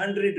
100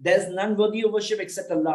There is none worthy of worship except Allah,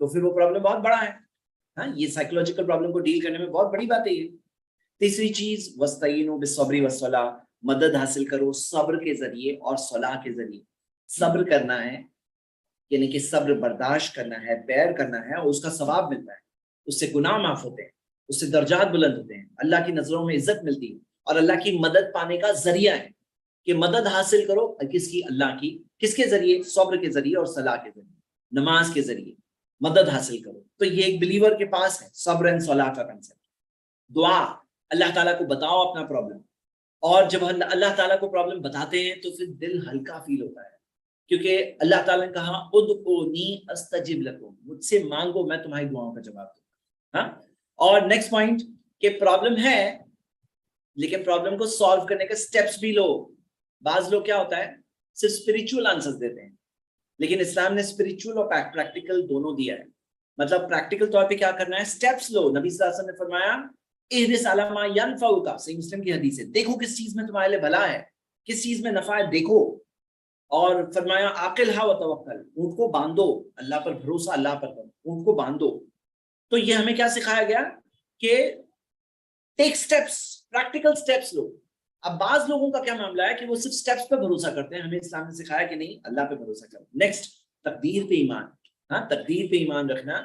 تو پھر وہ پرابلم بہت بڑا ہے. ہاں یہ سائیکولوجیکل پرابلم کو ڈیل کرنے میں بہت بڑی بات ہے یہ. تیسری چیز وَاسْتَعِینُوا بِالصَّبْرِ وَالصَّلَاةِ، مدد حاصل کرو صبر کے ذریعے اور صلاح کے ذریعے. صبر کرنا ہے یعنی کہ صبر برداشت کرنا ہے، بیئر کرنا ہے، اور اس کا ثواب ملتا ہے، اس سے گناہ معاف ہوتے ہیں، اس سے درجات بلند ہوتے ہیں، اللہ کی نظروں میں عزت ملتی ہے، اور اللہ کی مدد پانے کا ذریعہ ہے کہ مدد حاصل کرو کس کی؟ اللہ کی. کس کے ذریعے؟ صبر کے ذریعے اور صلاح کے ذریعے، نماز کے ذریعے مدد حاصل کرو. تو یہ ایک بلیور کے پاس ہے صبر اینڈ صلاح کا کنسپٹ. دعا، اللہ تعالیٰ کو بتاؤ اپنا پرابلم، اور جب اللہ تعالیٰ کو پرابلم بتاتے ہیں تو پھر دل ہلکا فیل ہوتا ہے، کیونکہ اللہ تعالیٰ نے کہا ادعونی استجب لکم، مجھ سے مانگو میں تمہاری دعاؤں کا جواب دوں گا. ہاں. اور نیکسٹ پوائنٹ کہ پرابلم ہے لیکن پرابلم کو سالو کرنے کے سٹیپس بھی لو. بعض لوگ کیا ہوتا ہے صرف اسپریچول آنسر دیتے ہیں، لیکن اسلام نے اسپریچول اور پریکٹیکل دونوں دیا ہے. مطلب پریکٹیکل طور پہ کیا کرنا ہے، سٹیپس لو. نبی صلی اللہ علیہ وسلم نے فرمایا احرص علی ما ینفعک، صحیح مسلم کی حدیث ہے، دیکھو کس چیز میں تمہارے لیے بھلا ہے، کس چیز میں نفع ہے دیکھو. اور فرمایا عاقلھا وتوکل، اونٹ کو باندھو، اللہ پر بھروسہ، اللہ پر کرو، اونٹ کو باندھو. تو یہ ہمیں کیا سکھایا گیا کہ ٹیک سٹیپس، پریکٹیکل سٹیپس لو. اب بعض لوگوں کا کیا معاملہ ہے کہ وہ صرف سٹیپس پہ بھروسہ کرتے ہیں. ہمیں اسلام نے سکھایا کہ نہیں، اللہ پہ بھروسہ کرو. نیکسٹ تقدیر پہ ایمان. ہاں تقدیر پہ ایمان رکھنا.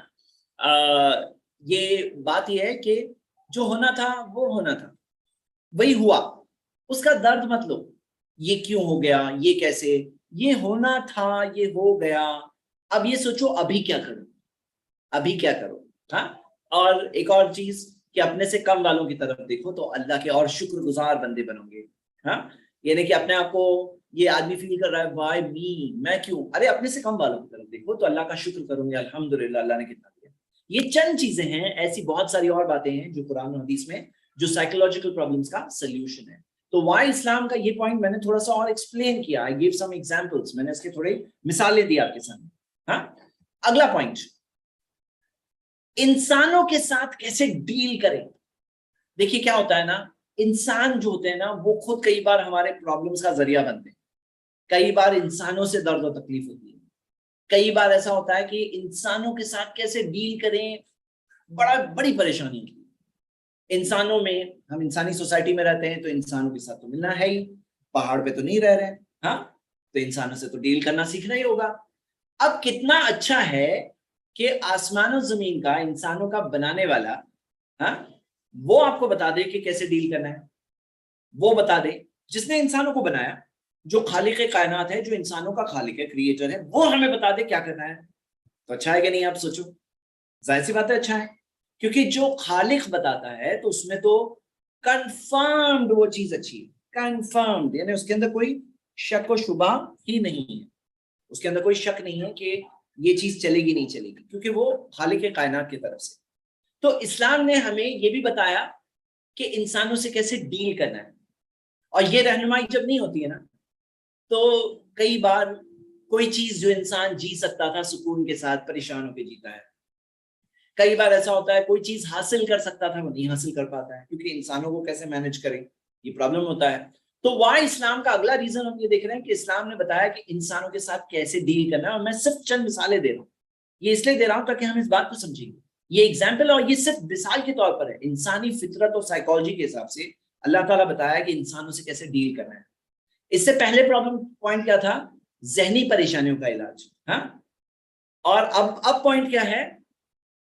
یہ بات یہ ہے کہ جو ہونا تھا وہ ہونا تھا، وہی ہوا، اس کا درد مت لو، یہ کیوں ہو گیا، یہ کیسے، یہ ہونا تھا، یہ ہو گیا. اب یہ سوچو ابھی کیا کرو، ابھی کیا کرو. ہاں. اور ایک اور چیز کہ اپنے سے کم والوں کی طرف دیکھو تو اللہ کے اور شکر گزار بندے بنو گے. ہاں. یعنی کہ اپنے آپ کو یہ آدمی فیل کر رہا ہے وائی می، میں کیوں، ارے اپنے سے کم والوں کی طرف دیکھو تو اللہ کا شکر کروں گے، الحمدللہ اللہ نے کتنا دیا. یہ چند چیزیں ہیں، ایسی بہت ساری اور باتیں ہیں جو قرآن و حدیث میں جو سائیکولوجیکل پرابلمس کا سلیوشن ہے. تو وائی اسلام کا یہ پوائنٹ میں نے تھوڑا سا اور ایکسپلین کیا. I gave some examples، میں نے اس کے تھوڑے مثالیں دی آپ کے سامنے. ہاں. اگلا پوائنٹ، انسانوں کے ساتھ کیسے ڈیل کریں. دیکھیے کیا ہوتا ہے نا، انسان جو ہوتے ہیں نا وہ خود کئی بار ہمارے پرابلمس کا ذریعہ بنتے ہیں. کئی بار انسانوں سے درد و تکلیف ہوتی ہے. کئی بار ایسا ہوتا ہے کہ انسانوں کے ساتھ کیسے ڈیل کریں بڑی پریشانی ہے. انسانوں میں، ہم انسانی سوسائٹی میں رہتے ہیں تو انسانوں کے ساتھ تو ملنا ہے ہی، پہاڑ پہ تو نہیں رہ رہے. ہاں. تو انسانوں سے تو ڈیل کرنا سیکھنا ہی ہوگا. اب کتنا اچھا ہے کہ آسمان و زمین کا، انسانوں کا بنانے والا، ہاں، وہ آپ کو بتا دے کہ کیسے ڈیل کرنا ہے. وہ بتا دے جس نے انسانوں کو بنایا، جو خالق کائنات ہے، جو انسانوں کا خالق ہے، کریٹر ہے، وہ ہمیں بتا دے کیا کرنا ہے. تو اچھا ہے کہ نہیں؟ آپ سوچو، ظاہر سی بات ہے اچھا ہے، کیونکہ جو خالق بتاتا ہے تو اس میں تو کنفرمڈ وہ چیز اچھی ہے. کنفرمڈ یعنی اس کے اندر کوئی شک و شبہ ہی نہیں ہے، اس کے اندر کوئی شک نہیں ہے کہ یہ چیز چلے گی نہیں چلے گی، کیونکہ وہ خالق کائنات کی طرف سے. تو اسلام نے ہمیں یہ بھی بتایا کہ انسانوں سے کیسے ڈیل کرنا ہے. اور یہ رہنمائی جب نہیں ہوتی ہے نا، تو کئی بار کوئی چیز جو انسان جی سکتا تھا سکون کے ساتھ، پریشان ہو کے جیتا ہے. کئی بار ایسا ہوتا ہے کوئی چیز حاصل کر سکتا تھا وہ نہیں حاصل کر پاتا ہے، کیونکہ انسانوں کو کیسے مینج کریں یہ پرابلم ہوتا ہے. تو وہاں اسلام کا اگلا ریزن ہم یہ دیکھ رہے ہیں کہ اسلام نے بتایا کہ انسانوں کے ساتھ کیسے ڈیل کرنا ہے. اور میں صرف چند مثالیں دے رہا ہوں، یہ اس لیے دے رہا ہوں تاکہ ہم اس بات کو سمجھیں. یہ ایگزامپل اور یہ صرف مثال کے طور پر ہے. انسانی فطرت اور سائیکالوجی کے حساب سے اللہ تعالیٰ بتایا کہ انسانوں سے کیسے ڈیل کرنا ہے. اس سے پہلے پرابلم پوائنٹ کیا تھا؟ ذہنی پریشانیوں کا علاج. ہاں. اور اب پوائنٹ کیا ہے؟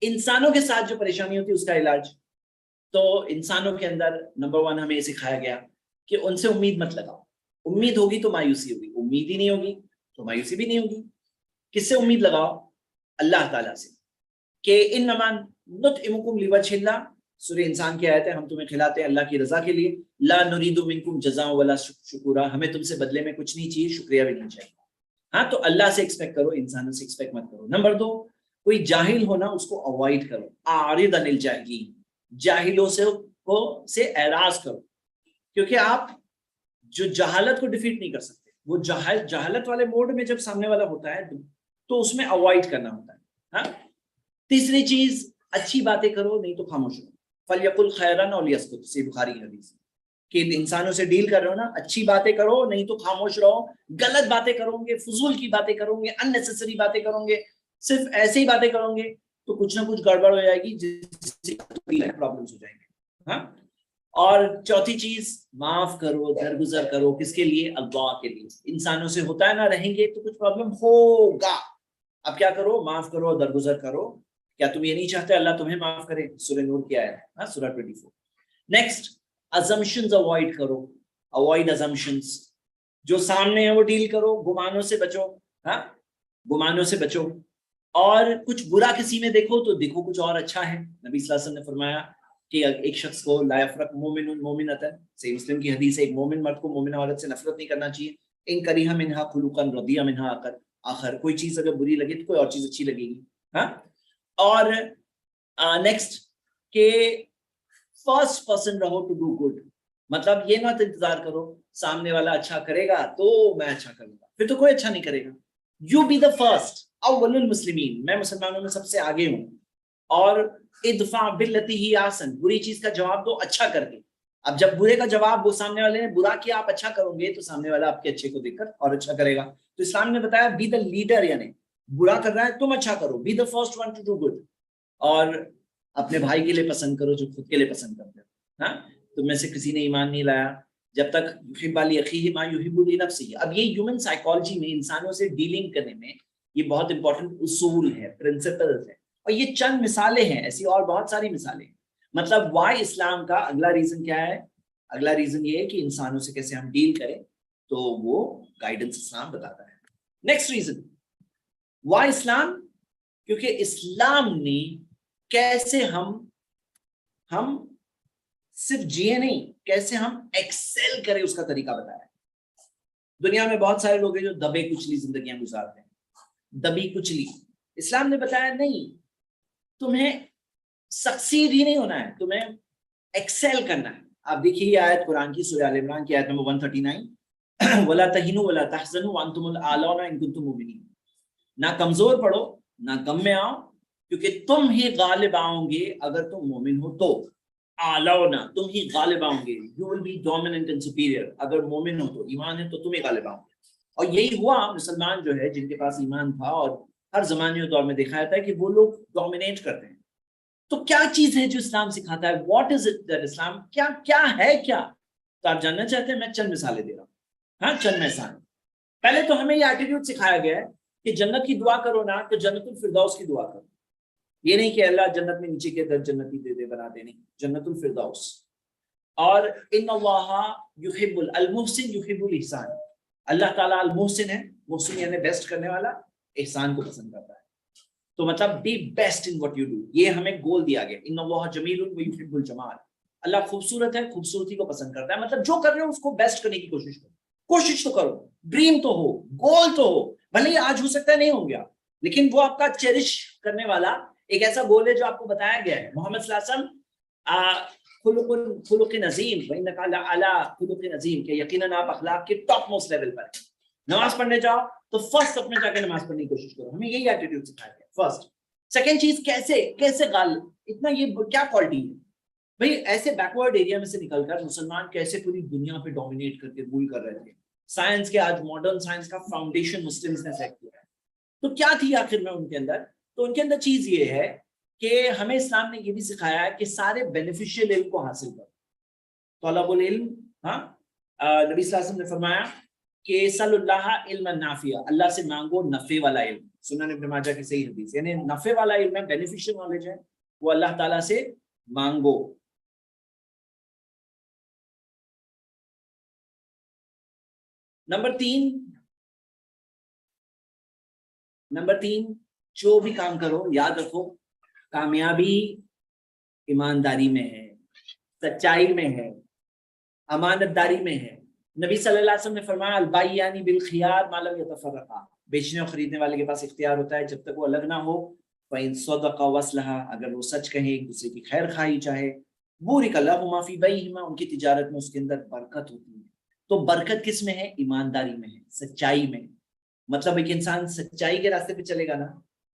انسانوں کے ساتھ جو پریشانی ہوتی ہے اس کا علاج. تو انسانوں کے اندر نمبر 1 ہمیں یہ سکھایا گیا کہ ان سے امید مت لگاؤ. امید ہوگی تو مایوسی ہوگی، امید ہی نہیں ہوگی تو مایوسی بھی نہیں ہوگی. کس سے امید لگاؤ؟ اللہ تعالیٰ سے، کہ انما نطعمکم لوجہ اللہ، سورہ انسان کی آیت ہے، ہم تمہیں کھلاتے ہیں اللہ کی رضا کے لیے. لا نرید منکم جزاء ولا شکورا، ہمیں تم سے بدلے میں کچھ نہیں چاہیے، شکریہ بھی نہیں چاہیے. ہاں. تو اللہ سے ایکسپیکٹ کرو، انسانوں سے ایکسپیکٹ مت کرو. نمبر 2، کوئی جاہل ہونا اس کو اوائڈ کرو. اعرض عن الجاہلین، جاہلوں سے اعراض کرو، کیونکہ آپ جو جہالت کو ڈیفیٹ نہیں کر سکتے. وہ جہالت والے موڈ میں جب سامنے والا ہوتا ہے تو اس میں اوائڈ کرنا ہوتا ہے. ہاں. تیسری چیز، اچھی باتیں کرو نہیں تو خاموش رہو. فلیقل خیرا او لیسکت، سے بخاری حدیث کہ انسانوں سے ڈیل کر رہے ہو نا، اچھی باتیں کرو نہیں تو خاموش رہو. غلط باتیں کرو گے، فضول کی باتیں کرو گے، ان نیسیسری باتیں کرو گے، صرف ایسے ہی باتیں کرو گے تو کچھ نہ کچھ گڑبڑ ہو جائے گی جس سے پرابلمس ہو جائیں گے. ہاں. اور چوتھی چیز معاف کرو, درگزر کرو. کس کے لیے؟ اللہ کے لیے. انسانوں سے ہوتا ہے نا, رہیں گے تو کچھ پرابلم ہوگا. اب کیا کرو؟ معاف کرو, درگزر کرو. کیا تم یہ نہیں چاہتے اللہ تمہیں معاف کرے؟ سورہ نور کی آیت ہے, سورہ 24. نیکسٹ, assumptions اوائڈ کرو. Avoid assumptions. جو سامنے ہے وہ ڈیل کرو, گمانوں سے بچو. ہاں, گمانوں سے بچو. اور کچھ برا کسی میں دیکھو تو دیکھو کچھ اور اچھا ہے. نبی صلی اللہ علیہ وسلم نے فرمایا کہ ایک شخص کو لا یفرق مومن مومنۃ, صحیح مسلم کی حدیث ہے, ایک مومن مرد کو مومن عورت سے نفرت نہیں کرنا چاہیے. ان کریہ منہا خلقا رضی منہا آخر, کوئی چیز اگر بری لگے تو کوئی اور چیز اچھی لگے گی. ہاں. اور نیکسٹ کہ فرسٹ پرسن رہو ٹو ڈو گڈ. مطلب یہ مت انتظار کرو سامنے والا اچھا کرے گا تو میں اچھا کروں گا, پھر تو کوئی اچھا نہیں کرے گا. یو بی دا فرسٹ, اول المسلمین, میں مسلمانوں میں سب سے آگے ہوں. اور ادفع باللتی ہی احسن, بری چیز کا جواب دو اچھا کر کے. اب جب برے کا جواب وہ سامنے والے نے برا کیا, آپ اچھا کرو گے تو سامنے والا آپ کے اچھے کو دیکھ کر اور اچھا کرے گا. تو اسلام نے بتایا بی دا لیڈر, یعنی برا کر رہا ہے تم اچھا کرو, be the first one to do good. اور اپنے بھائی کے لیے پسند کرو جو خود کے لیے پسند کرتے ہو. ہاں, تم میں سے کسی نے ایمان نہیں لایا جب تک یحب لاخیہ ما یحب لنفسہ. اب یہ ہیومن سائیکالوجی میں, انسانوں سے ڈیلنگ کرنے میں یہ بہت امپورٹنٹ اصول ہے, پرنسپلز ہے. اور یہ چند مثالیں ہیں, ایسی اور بہت ساری مثالیں ہیں. مطلب وائی اسلام کا اگلا ریزن کیا ہے؟ اگلا ریزن یہ ہے کہ انسانوں سے کیسے ہم ڈیل کریں, تو وہ گائیڈنس اسلام بتاتا ہے. نیکسٹ ریزن وائی اسلام, کیونکہ اسلام نے کیسے ہم صرف جیے نہیں, کیسے ہم ایکسل کریں اس کا طریقہ بتایا. دنیا میں بہت سارے لوگ ہیں جو دبے کچلی زندگیاں گزارتے ہیں, دبی کچلی. اسلام نے بتایا نہیں, تمہیں سکسیڈ ہی نہیں ہونا ہے, تمہیں ایکسل کرنا ہے. آپ دیکھیے یہ آیت قرآن کی سورہ آل عمران کی آیت نمبر 139, وَلَا تَهِنُوا وَلَا تَحْزَنُوا وَأَنْتُمُ الْأَعْلَوْنَ إِن كُنتُم مُؤْمِنِينَ. نہ کمزور پڑو نہ غم میں آؤ, کیونکہ تم ہی غالب آؤ گے اگر تم مومن ہو تو. اعلونا, تم ہی غالب آؤ گے. You will be dominant and superior. اگر مومن ہو تو, ایمان ہے تو تم ہی غالب آؤ گے. اور یہی ہوا. مسلمان جو ہے جن کے پاس ایمان تھا, اور ہر زمانے اور دور میں دیکھا جاتا ہے کہ وہ لوگ ڈومینیٹ کرتے ہیں. تو کیا چیز ہے جو اسلام سکھاتا ہے؟ What is it that Islam, کیا ہے کیا؟ تو آپ جاننا چاہتے ہیں, میں چند مثالیں دے رہا ہوں. ہاں, چند مثال. پہلے تو ہمیں یہ ایٹیٹیوڈ سکھایا گیا ہے کہ جنت کی دعا کرو نا تو جنت الفردوس کی دعا کرو. یہ نہیں کہ اللہ جنت میں نیچے کے در جنتی دے دے بنا دے, نہیں, جنت الفردوس. اور ان اللہ یحب المحسن یحب الاحسان, اللہ تعالیٰ المحسن ہے, محسن یعنی بیسٹ کرنے والا, احسان کو پسند کرتا ہے. تو مطلب be best in what you do, یہ ہمیں گول دیا گیا. ان اللہ جمیل ویحب الجمال, اللہ خوبصورت ہے, خوبصورتی کو پسند کرتا ہے. مطلب جو کر رہے ہو اس کو بیسٹ کرنے کی کوشش کرو, کوشش تو کرو, ڈریم تو ہو, گول تو ہو. بھلے ہی آج ہو سکتا ہے نہیں ہوں گیا, لیکن وہ آپ کا چیریش کرنے والا ایک ایسا گول ہے جو آپ کو بتایا گیا ہے. محمد صلی اللہ علیہ وسلم خلق نظیم وانک لعلی خلق نظیم, کہ یقیناً آپ اخلاق کے ٹاپ موسٹ لیول پر ہیں. نماز پڑھنے جاؤ تو فرسٹ اپنے جا کے نماز پڑھنے کی کوشش کرو. ہمیں یہی ایٹیٹیوڈ سکھایا گیا. فرسٹ. سیکنڈ چیز, کیسے غالب, اتنا یہ کیا کوالٹی ہے بھائی؟ ایسے بیکورڈ ایریا میں سے نکل کر مسلمان کیسے پوری دنیا پہ ڈومینیٹ کر کے رول کر رہے تھے. سائنس کے, آج ماڈرن سائنس کا فاؤنڈیشن مسلمز نے سیٹ کیا ہے. تو کیا تھی آخر میں ان کے اندر؟ تو ان کے اندر چیز یہ ہے کہ ہمیں اسلام نے یہ بھی سکھایا ہے کہ سارے بینیفیشیل علم کو حاصل کرو. طلب العلم, ہاں, نبی صلی اللہ علیہ وسلم نے فرمایا کہ صلی اللہ علم نافع, اللہ سے مانگو نفع والا علم. سنن ابن ماجہ کی صحیح حدیث, یعنی نفع والا علم ہے, بینیفیشیل نالج ہے, وہ اللہ تعالیٰ سے مانگو. نمبر تین, جو بھی کام کرو یاد رکھو کامیابی ایمانداری میں ہے, سچائی میں ہے, امانت داری میں ہے. نبی صلی اللہ علیہ وسلم نے فرمایا البائعان بالخیار ما لم یتفرقا, بیچنے اور خریدنے والے کے پاس اختیار ہوتا ہے جب تک وہ الگ نہ ہو. فإن صدقا واصلحا, اگر وہ سچ کہیں, ایک دوسرے کی خیر خواہی چاہے. بورک لہما فی بیعہما, ان کی تجارت میں اس کے اندر برکت ہوتی ہے. تو برکت کس میں ہے؟ ایمانداری میں ہے, سچائی میں. مطلب ایک انسان سچائی کے راستے پہ چلے گا نا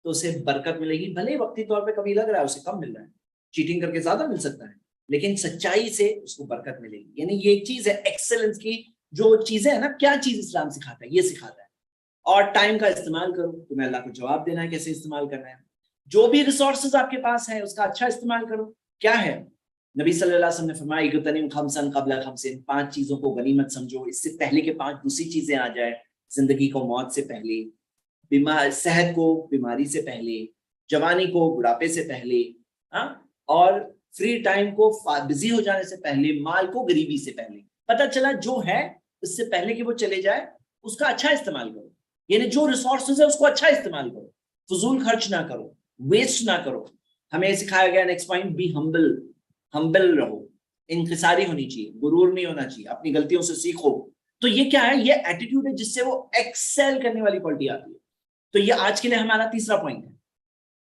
تو اسے برکت ملے گی. بھلے وقتی طور پہ کبھی لگ رہا ہے اسے کم مل رہا ہے, چیٹنگ کر کے زیادہ مل سکتا ہے, لیکن سچائی سے اس کو برکت ملے گی. یعنی یہ ایک چیز ہے ایکسلنس کی. جو چیزیں ہیں نا, کیا چیز اسلام سکھاتا ہے؟ یہ سکھاتا ہے اور ٹائم کا استعمال کرو. تمہیں اللہ کو جواب دینا ہے کیسے استعمال کرنا ہے. جو بھی ریسورسز آپ کے پاس ہیں اس کا اچھا استعمال کرو. کیا ہے؟ نبی صلی اللہ علیہ وسلم نے فرمایا اغتنم خمسا قبل خمس، 5 چیزوں کو غنیمت سمجھو اس سے پہلے کہ 5 دوسری چیزیں آ جائے. زندگی کو موت سے پہلے، صحت کو بیماری سے پہلے، جوانی کو بڑھاپے سے پہلے، اور فری ٹائم کو بزی ہو جانے سے پہلے، مال کو غریبی سے پہلے. پتہ چلا جو ہے اس سے پہلے کہ وہ چلے جائے اس کا اچھا استعمال کرو. یعنی جو ریسورسز ہے اس کو اچھا استعمال کرو، فضول خرچ نہ کرو، ویسٹ نہ کرو. ہمیں سکھایا گیا نیکسٹ پوائنٹ، بی ہمبل رہو، انکساری ہونی چاہیے، غرور نہیں ہونا چاہیے، اپنی غلطیوں سے سیکھو. تو یہ کیا ہے؟ یہ ایٹیٹیوڈ ہے جس سے وہ ایکسل کرنے والی کوالٹی آتی ہے. تو یہ آج کے لیے ہمارا تیسرا پوائنٹ ہے.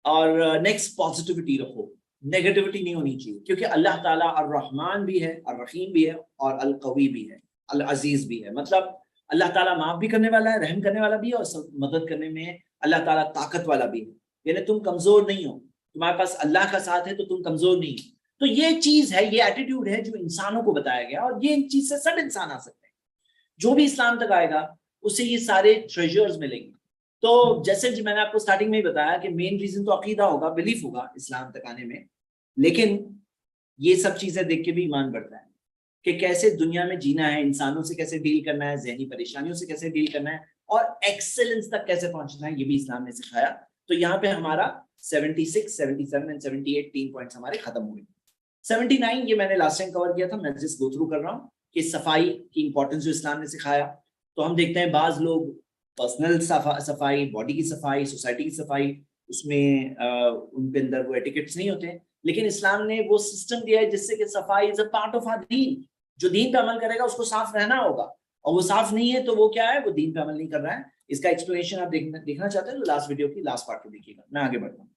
اور نیکسٹ پازیٹیوٹی رکھو، نیگیٹیوٹی نہیں ہونی چاہیے، کیونکہ اللہ تعالیٰ الرحمن بھی ہے، الرحیم بھی ہے، اور القوی بھی ہے، العزیز بھی ہے. مطلب اللہ تعالیٰ معاف بھی کرنے والا ہے، رحم کرنے والا بھی ہے، اور مدد کرنے میں اللہ تعالیٰ طاقت والا بھی ہے. یعنی تم کمزور نہیں ہو، تمہارے پاس اللہ کا ساتھ ہے تو تم کمزور نہیں ہو. تو یہ چیز ہے، یہ ایٹیٹیوڈ ہے جو انسانوں کو بتایا گیا، اور یہ چیز سے سب انسان آ سکتے ہیں. جو بھی اسلام تک آئے گا اسے یہ سارے ٹریجرز ملیں گے. تو جیسے میں نے آپ کو سٹارٹنگ میں ہی بتایا کہ مین ریزن تو عقیدہ ہوگا، بلیف ہوگا اسلام تک آنے میں. لیکن یہ سب چیزیں دیکھ کے بھی ایمان بڑھتا ہے کہ کیسے دنیا میں جینا ہے، انسانوں سے کیسے ڈیل کرنا ہے، ذہنی پریشانیوں سے کیسے ڈیل کرنا ہے، اور ایکسلنس تک کیسے پہنچنا ہے، یہ بھی اسلام نے سکھایا. تو یہاں پہ ہمارا 76 77 اور 78 3 پوائنٹس ہمارے ختم ہوئے. 79 یہ میں نے لاسٹ ٹائم کور کیا تھا، میں جس گو تھرو کر رہا ہوں کہ صفائی کی امپورٹنس جو اسلام نے سکھایا. تو ہم دیکھتے ہیں بعض لوگ پرسنل صفائی، باڈی کی صفائی، سوسائٹی کی صفائی، اس میں ان کے اندر وہ ایٹیکٹس نہیں ہوتے ہیں. لیکن اسلام نے وہ سسٹم دیا ہے جس سے کہ صفائی از اے پارٹ آف آر دین. جو دین پہ عمل کرے گا اس کو صاف رہنا ہوگا، اور وہ صاف نہیں ہے تو وہ کیا ہے؟ وہ دین پہ عمل نہیں کر رہا ہے. اس کا ایکسپلینیشن آپ دیکھنا چاہتے ہیں تو لاسٹ ویڈیو کی لاسٹ پارٹ کو دیکھیے گا. میں آگے بڑھتا ہوں.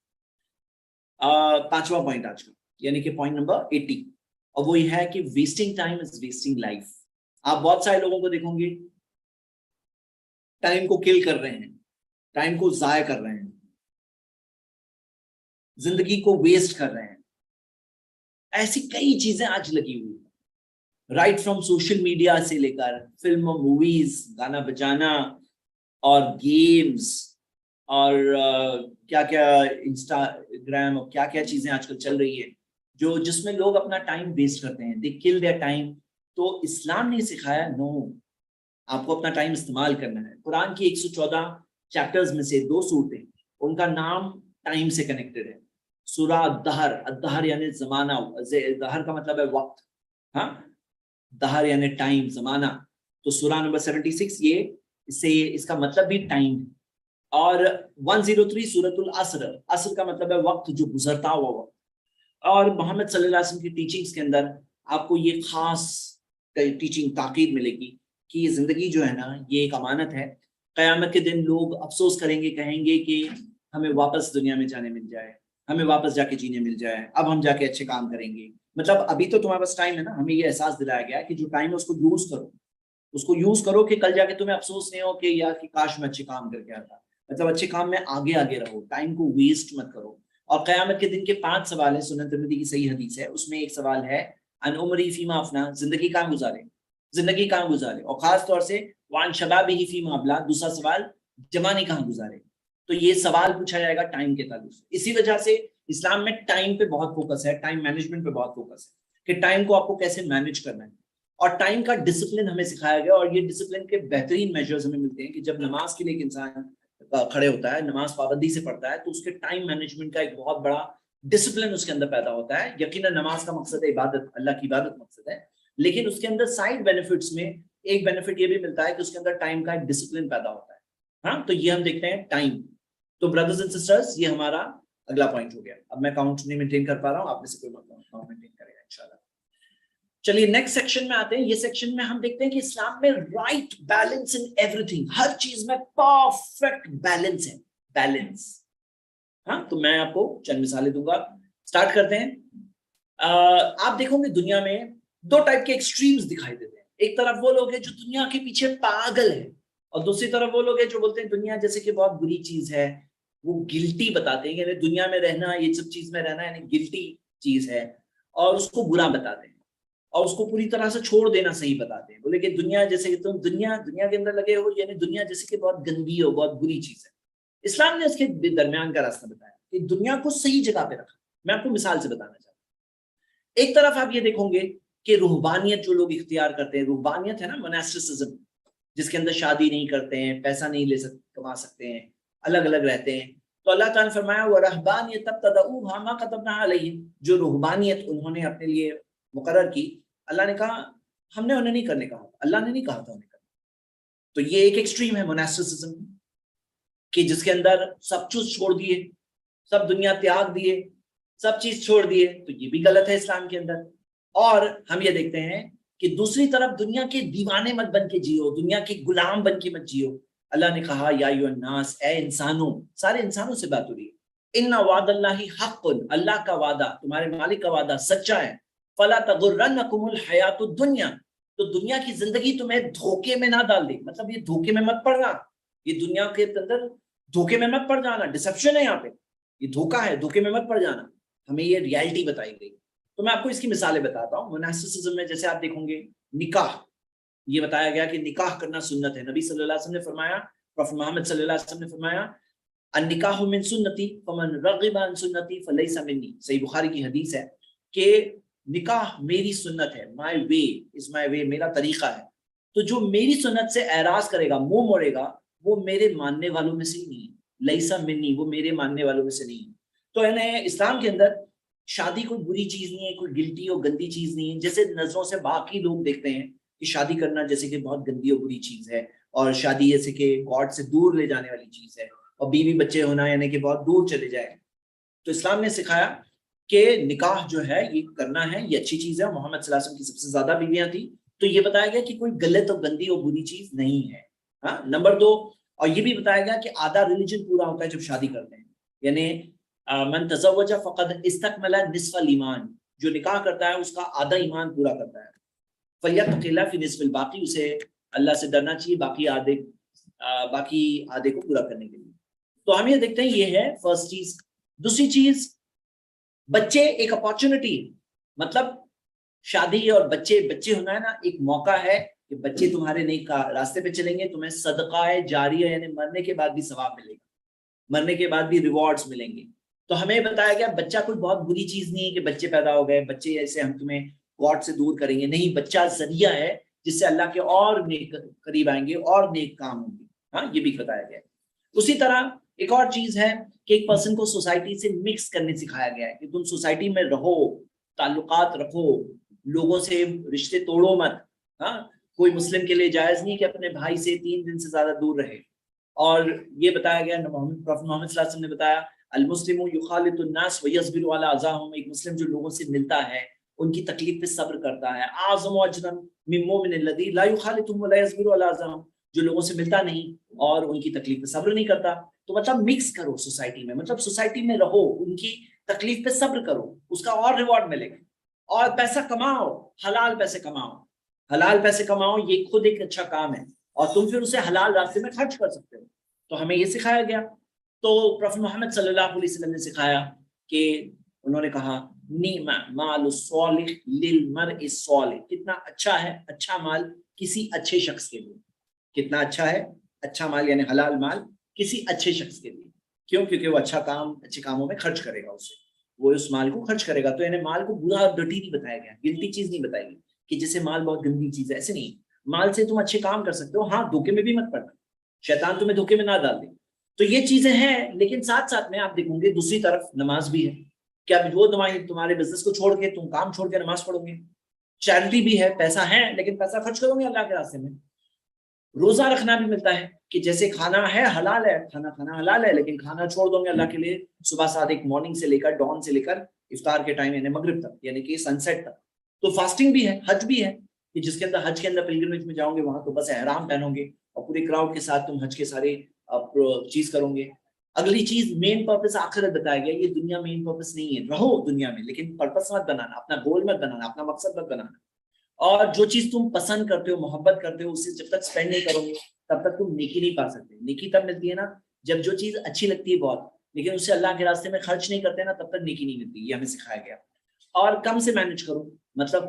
5واں پوائنٹ آج کا، یعنی کہ پوائنٹ نمبر 80، اور وہ یہ ہے کہ wasting time is wasting life. آپ بہت سارے لوگوں کو دیکھوں گے ٹائم کو کل کر رہے ہیں، ٹائم کو ضائع کر رہے ہیں، زندگی کو ویسٹ کر رہے ہیں. ایسی کئی چیزیں آج لگی ہوئی ہیں، رائٹ فرام سوشل میڈیا سے لے کر فلم، موویز، گانا بجانا، اور گیمز، اور کیا کیا انسٹاگرام، اور کیا کیا چیزیں آج کل چل رہی ہے جس میں لوگ اپنا ٹائم ویسٹ کرتے ہیں. دے کل دیئر ٹائم. تو اسلام نے سکھایا نو، آپ کو اپنا ٹائم استعمال کرنا ہے. قرآن کی 114 چیپٹرز میں سے 2 صورتیں ان کا نام ٹائم سے کنیکٹڈ ہے. سورہ الدہر، الدہر یعنی زمانہ، دہر کا مطلب ہے وقت، ہاں، دہر یعنی ٹائم، زمانہ. تو سورہ نمبر 76 اس کا مطلب بھی ٹائم ہے. اور 103 سورۃ العصر، عصر کا مطلب ہے وقت، جو گزرتا ہوا وقت. اور محمد صلی اللہ علیہ وسلم کی ٹیچنگز کے اندر آپ کو یہ خاص ٹیچنگ تاکید ملے گی کہ یہ زندگی جو ہے نا یہ ایک امانت ہے. قیامت کے دن لوگ افسوس کریں گے، کہیں گے کہ ہمیں واپس دنیا میں جانے مل جائے، ہمیں واپس جا کے جینے مل جائے، اب ہم جا کے اچھے کام کریں گے. مطلب ابھی تو تمہارے پاس ٹائم ہے نا. ہمیں یہ احساس دلایا گیا کہ جو ٹائم ہے اس کو یوز کرو، اس کو یوز کرو کہ کل جا کے تمہیں افسوس نہیں ہو کہ یار کہ کاش میں اچھے کام کر کے آتا. مطلب اچھے کام میں آگے رہو، ٹائم کو ویسٹ مت کرو. اور قیامت کے دن کے 5 سوال ہیں، سنن ترمذی کی صحیح حدیث ہے. اس میں ایک سوال ہے ان عمری فیما افنا، زندگی کہاں گزارے، اور خاص طور سے وان شبابہ فیما ابلا، دوسرا سوال جوانی کہاں گزارے. تو یہ سوال پوچھا جائے گا ٹائم کے تعلق سے. اسی وجہ سے اسلام میں ٹائم پہ بہت فوکس ہے، ٹائم مینجمنٹ پہ بہت فوکس ہے کہ ٹائم کو آپ کو کیسے مینج کرنا ہے. اور ٹائم کا ڈسپلن ہمیں سکھایا گیا، اور یہ ڈسپلن کے بہترین میجرز ہمیں ملتے ہیں کہ جب نماز کے لیے ایک انسان کھڑے ہوتا ہے، نماز پابندی سے پڑھتا ہے، تو اس کے ٹائم مینجمنٹ کا ایک بہت بڑا ڈسپلن اس کے اندر پیدا ہوتا ہے. یقیناً نماز کا مقصد ہے عبادت، اللہ کی عبادت مقصد ہے، لیکن اس کے اندر سائڈ بینیفٹس میں ایک بینیفٹ یہ بھی ملتا ہے کہ اس کے اندر ٹائم کا ایک ڈسپلن پیدا ہوتا ہے. ہاں، تو یہ ہم دیکھتے ہیں ٹائم. تو بردرز اینڈ سسٹرز، یہ ہمارا اگلا پوائنٹ ہو گیا. اب میں کاؤنٹ نہیں مینٹین کر پا رہا ہوں، آپ میں سے کوئی کاؤنٹ مینٹین کرے گا انشاءاللہ. چلیے نیکسٹ سیکشن میں آتے ہیں. یہ سیکشن میں ہم دیکھتے ہیں کہ اسلام میں right balance in everything, ہر چیز میں پرفیکٹ بیلنس ہے. بیلنس، ہاں. تو میں آپ کو چند مثالیں دوں گا. سٹارٹ کرتے ہیں. آپ دیکھو گے دنیا میں 2 ٹائپ کے ایکسٹریمز دکھائی دیتے ہیں. ایک طرف وہ لوگ ہیں جو دنیا کے پیچھے پاگل ہیں، اور دوسری طرف وہ لوگ ہیں جو بولتے ہیں دنیا جیسے کہ بہت بری چیز ہے. وہ گلٹی بتاتے ہیں، یعنی دنیا میں رہنا، یہ سب چیز میں رہنا یعنی گلٹی چیز ہے، اور اس کو برا بتاتے ہیں. اور اس کو پوری طرح سے چھوڑ دینا صحیح بتاتے ہیں. بولے کہ دنیا جیسے کہ تم دنیا کے اندر لگے ہو، یعنی دنیا جیسے کہ بہت گندی ہو، بہت بری چیز ہے. اسلام نے اس کے درمیان کا راستہ بتایا کہ دنیا کو صحیح جگہ پہ رکھا. میں آپ کو مثال سے بتانا چاہتا ہوں. ایک طرف آپ یہ دیکھو گے کہ روحانیت جو لوگ اختیار کرتے ہیں، روحانیت ہے نا، مناسٹسزم، جس کے اندر شادی نہیں کرتے ہیں، پیسہ نہیں لے سکتے، کما سکتے ہیں، الگ الگ رہتے ہیں. تو اللہ تعالیٰ نے فرمایا وَرَهْبَانِيَةً ابْتَدَعُوهَا مَا كَتَبْنَاهَا عَلَيْهِمْ، جو روحانیت انہوں نے اپنے لیے مقرر کی، اللہ نے کہا ہم نے انہیں نہیں کرنے کہا، اللہ نے نہیں کہا تھا انہیں کرنے. تو یہ ایک ایکسٹریم ہے مناسٹسزم، کہ جس کے اندر سب چیز چھوڑ دیے، سب دنیا تیاگ دیے، سب چیز چھوڑ دیے. تو یہ بھی غلط ہے اسلام کے اندر. اور ہم یہ دیکھتے ہیں کہ دوسری طرف دنیا کے دیوانے مت بن کے جیو، دنیا کے غلام بن کے مت جیو. اللہ نے کہا یا ایھا الناس، اے انسانوں، سارے انسانوں سے بات ہو رہی ہے، ان وعد اللہ حق، اللہ کا وعدہ، تمہارے مالک کا وعدہ سچا ہے. فلا تغرنکم الحیات الدنیا، تو دنیا کی زندگی تمہیں دھوکے میں نہ ڈال دے. مطلب یہ دھوکے میں مت پڑنا، یہ دنیا کے اندر دھوکے میں مت پڑ جانا. ڈسپشن ہے یہاں پہ، یہ دھوکا ہے، دھوکے میں مت پڑ جانا. ہمیں یہ ریالٹی بتائی گئی. تو میں آپ کو اس کی مثالیں بتاتا ہوں. مناسٹسزم میں جیسے آپ دیکھیں گے نکاح، یہ بتایا گیا کہ نکاح کرنا سنت ہے. نبی صلی اللہ علیہ وسلم نے فرمایا، پروفیٹ محمد صلی اللہ علیہ وسلم نے فرمایا النکاح من سنتی فمن رغب عن سنتی فلیس منی. صحیح بخاری کی حدیث ہے کہ نکاح میری سنت ہے، مائی وے از مائی وے، میرا طریقہ ہے. تو جو میری سنت سے اعراض کرے گا، منہ موڑے گا، وہ میرے ماننے والوں میں سے نہیں ہے. لیسا منی، وہ میرے ماننے والوں میں سے نہیں ہے. تو یعنی اسلام کے اندر شادی کوئی بری چیز نہیں ہے، کوئی گلٹی اور گندی چیز نہیں ہے. جیسے نظروں سے باقی لوگ دیکھتے ہیں کہ شادی کرنا جیسے کہ بہت گندی اور بری چیز ہے، اور شادی جیسے کہ گاڈ سے دور لے جانے والی چیز ہے، اور بیوی بچے ہونا یعنی کہ بہت دور چلے جائے. تو اسلام نے سکھایا کہ نکاح جو ہے یہ کرنا ہے، یہ اچھی چیز ہے. محمد صلی اللہ علیہ وسلم کی سب سے زیادہ بیویاں تھیں. تو یہ بتایا گیا کہ کوئی غلط اور گندی اور بری چیز نہیں ہے. ہاں، نمبر 2، اور یہ بھی بتایا گیا کہ آدھا ریلیجن پورا ہوتا ہے جب شادی کرتے ہیں. یعنی من تزوج فقد استکمل نصف الایمان، جو نکاح کرتا ہے اس کا آدھا ایمان پورا کرتا ہے. فلیتق اللہ فی نصف الباقی، اسے اللہ سے ڈرنا چاہیے باقی آدھے کو پورا کرنے کے لیے. تو ہم یہ دیکھتے ہیں، یہ ہے فرسٹ چیز. دوسری چیز، بچے ایک اپارچونٹی ہے. مطلب شادی اور بچے ہونا ہے نا، ایک موقع ہے کہ بچے تمہارے نیک راستے پہ چلیں گے، تمہیں صدقہ جاریہ، یعنی مرنے کے بعد بھی ثواب ملے گا، مرنے کے بعد بھی ریوارڈز ملیں گے. تو ہمیں بتایا گیا بچہ کوئی بہت بری چیز نہیں ہے کہ بچے پیدا ہو گئے، بچے ایسے ہم تمہیں گاڈ سے دور کریں گے. نہیں، بچہ ذریعہ ہے جس سے اللہ کے اور نیک قریب آئیں گے اور نیک کام ہوں گے. ہاں، یہ بھی بتایا گیا. اسی طرح ایک اور چیز ہے کہ ایک پرسن کو سوسائٹی سے مکس کرنے سکھایا گیا ہے کہ تم سوسائٹی میں رہو، تعلقات رکھو، لوگوں سے رشتے توڑو مت. ہاں، کوئی مسلم کے لیے جائز نہیں کہ اپنے بھائی سے 3 دن سے زیادہ دور رہے. اور یہ بتایا گیا، پروفیٹ محمد صلی اللہ علیہ وسلم نے بتایا المسلم یخالط الناس ویصبر علی اذاهم، ایک مسلم جو لوگوں سے ملتا ہے، ان کی تکلیف پہ صبر کرتا ہے، اعظم اجرا من المؤمن الذی لا یخالطهم ولا یصبر علی اذاهم، جو لوگوں سے ملتا نہیں اور ان کی تکلیف پہ صبر نہیں کرتا. تو مطلب مکس کرو سوسائٹی میں، مطلب سوسائٹی میں رہو، ان کی تکلیف پہ صبر کرو، اس کا اور ریوارڈ ملے گا. اور پیسہ کماؤ، حلال پیسے کماؤ، حلال پیسے کماؤ، یہ خود ایک اچھا کام ہے، اور تم پھر اسے حلال راستے میں خرچ کر سکتے ہو. تو ہمیں یہ سکھایا گیا. تو پروفیٹ محمد صلی اللہ علیہ وسلم نے سکھایا کہ انہوں نے کہا نعم مال الصالح للمرء الصالح، کتنا اچھا ہے اچھا مال کسی اچھے شخص کے لیے. کتنا اچھا ہے اچھا مال، یعنی حلال مال کسی اچھے شخص کے لیے. کیوں؟ کیونکہ وہ اچھا کام، اچھے کاموں میں خرچ کرے گا، اسے وہ اس مال کو خرچ کرے گا. تو یعنی مال کو برا اور ڈرٹی نہیں بتایا گیا، گلٹی چیز نہیں بتائی گئی کہ جیسے مال بہت گندی چیز ہے، ایسے نہیں. مال سے تم اچھے کام کر سکتے ہو. ہاں، دھوکے میں بھی مت پڑنا، شیطان تمہیں دھوکے میں نہ ڈال دے. تو یہ چیزیں ہیں. لیکن ساتھ ساتھ میں آپ دیکھیں گے دوسری طرف نماز بھی ہے. کیا وہ تمہارے بزنس کو چھوڑ کے تم کام چھوڑ کے نماز پڑھو گے؟ چیریٹی بھی ہے، پیسہ ہے لیکن پیسہ خرچ کرو گے اللہ کے راستے میں. روزہ رکھنا بھی ملتا ہے کہ جیسے کھانا ہے حلال ہے، کھانا حلال ہے، لیکن کھانا چھوڑ دو گے اللہ کے لیے صبح صادق مارننگ سے لے کر ڈان سے لے کر افطار کے ٹائم یعنی مغرب تک، یعنی کہ سن سیٹ تک. تو فاسٹنگ بھی ہے، حج بھی ہے کہ جس کے اندر حج کے اندر پلگرمیج میں جاؤ گے وہاں تو بس احرام پہنو گے اور پورے کراؤڈ کے ساتھ تم حج کے سارے چیز کرو گے. اگلی چیز مین پرپس آخرت بتایا گیا. یہ دنیا مین پرپس نہیں ہے، رہو دنیا میں لیکن پرپس مت بنانا، اپنا گول مت بنانا، اپنا مقصد مت بنانا. اور جو چیز تم پسند کرتے ہو، محبت کرتے ہو، اسے جب تک اسپینڈ نہیں کرو گے تب تک تم نیکی نہیں پا سکتے. نیکی تب ملتی ہے نا جب جو چیز اچھی لگتی ہے بہت، لیکن اسے اللہ کے راستے میں خرچ نہیں کرتے نا، تب تک نیکی نہیں ملتی. یہ ہمیں سکھایا گیا. اور کم سے مینج کرو، مطلب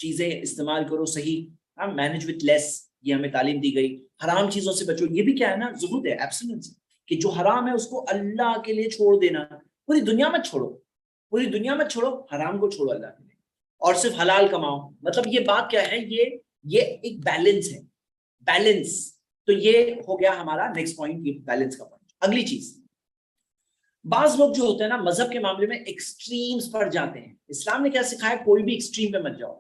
چیزیں استعمال کرو صحیح، ہاں مینج وتھ لیس، یہ ہمیں تعلیم دی گئی. حرام چیزوں سے بچو، یہ بھی کیا ہے نا زہد ہے، ایبسٹیننس، کہ جو حرام ہے اس کو اللہ کے لیے چھوڑ دینا. پوری دنیا مت چھوڑو، پوری دنیا مت چھوڑو، حرام کو چھوڑو اللہ کے لیے، اور صرف حلال کماؤ. مطلب یہ بات کیا ہے، یہ ایک بیلنس ہے، بیلنس. تو یہ ہو گیا ہمارا نیکسٹ پوائنٹ، یہ بیلنس کا پوائنٹ. اگلی چیز، بعض لوگ جو ہوتے ہیں نا مذہب کے معاملے میں ایکسٹریمز پر جاتے ہیں. اسلام نے کیا سکھایا، کوئی بھی ایکسٹریم پہ مت جاؤ،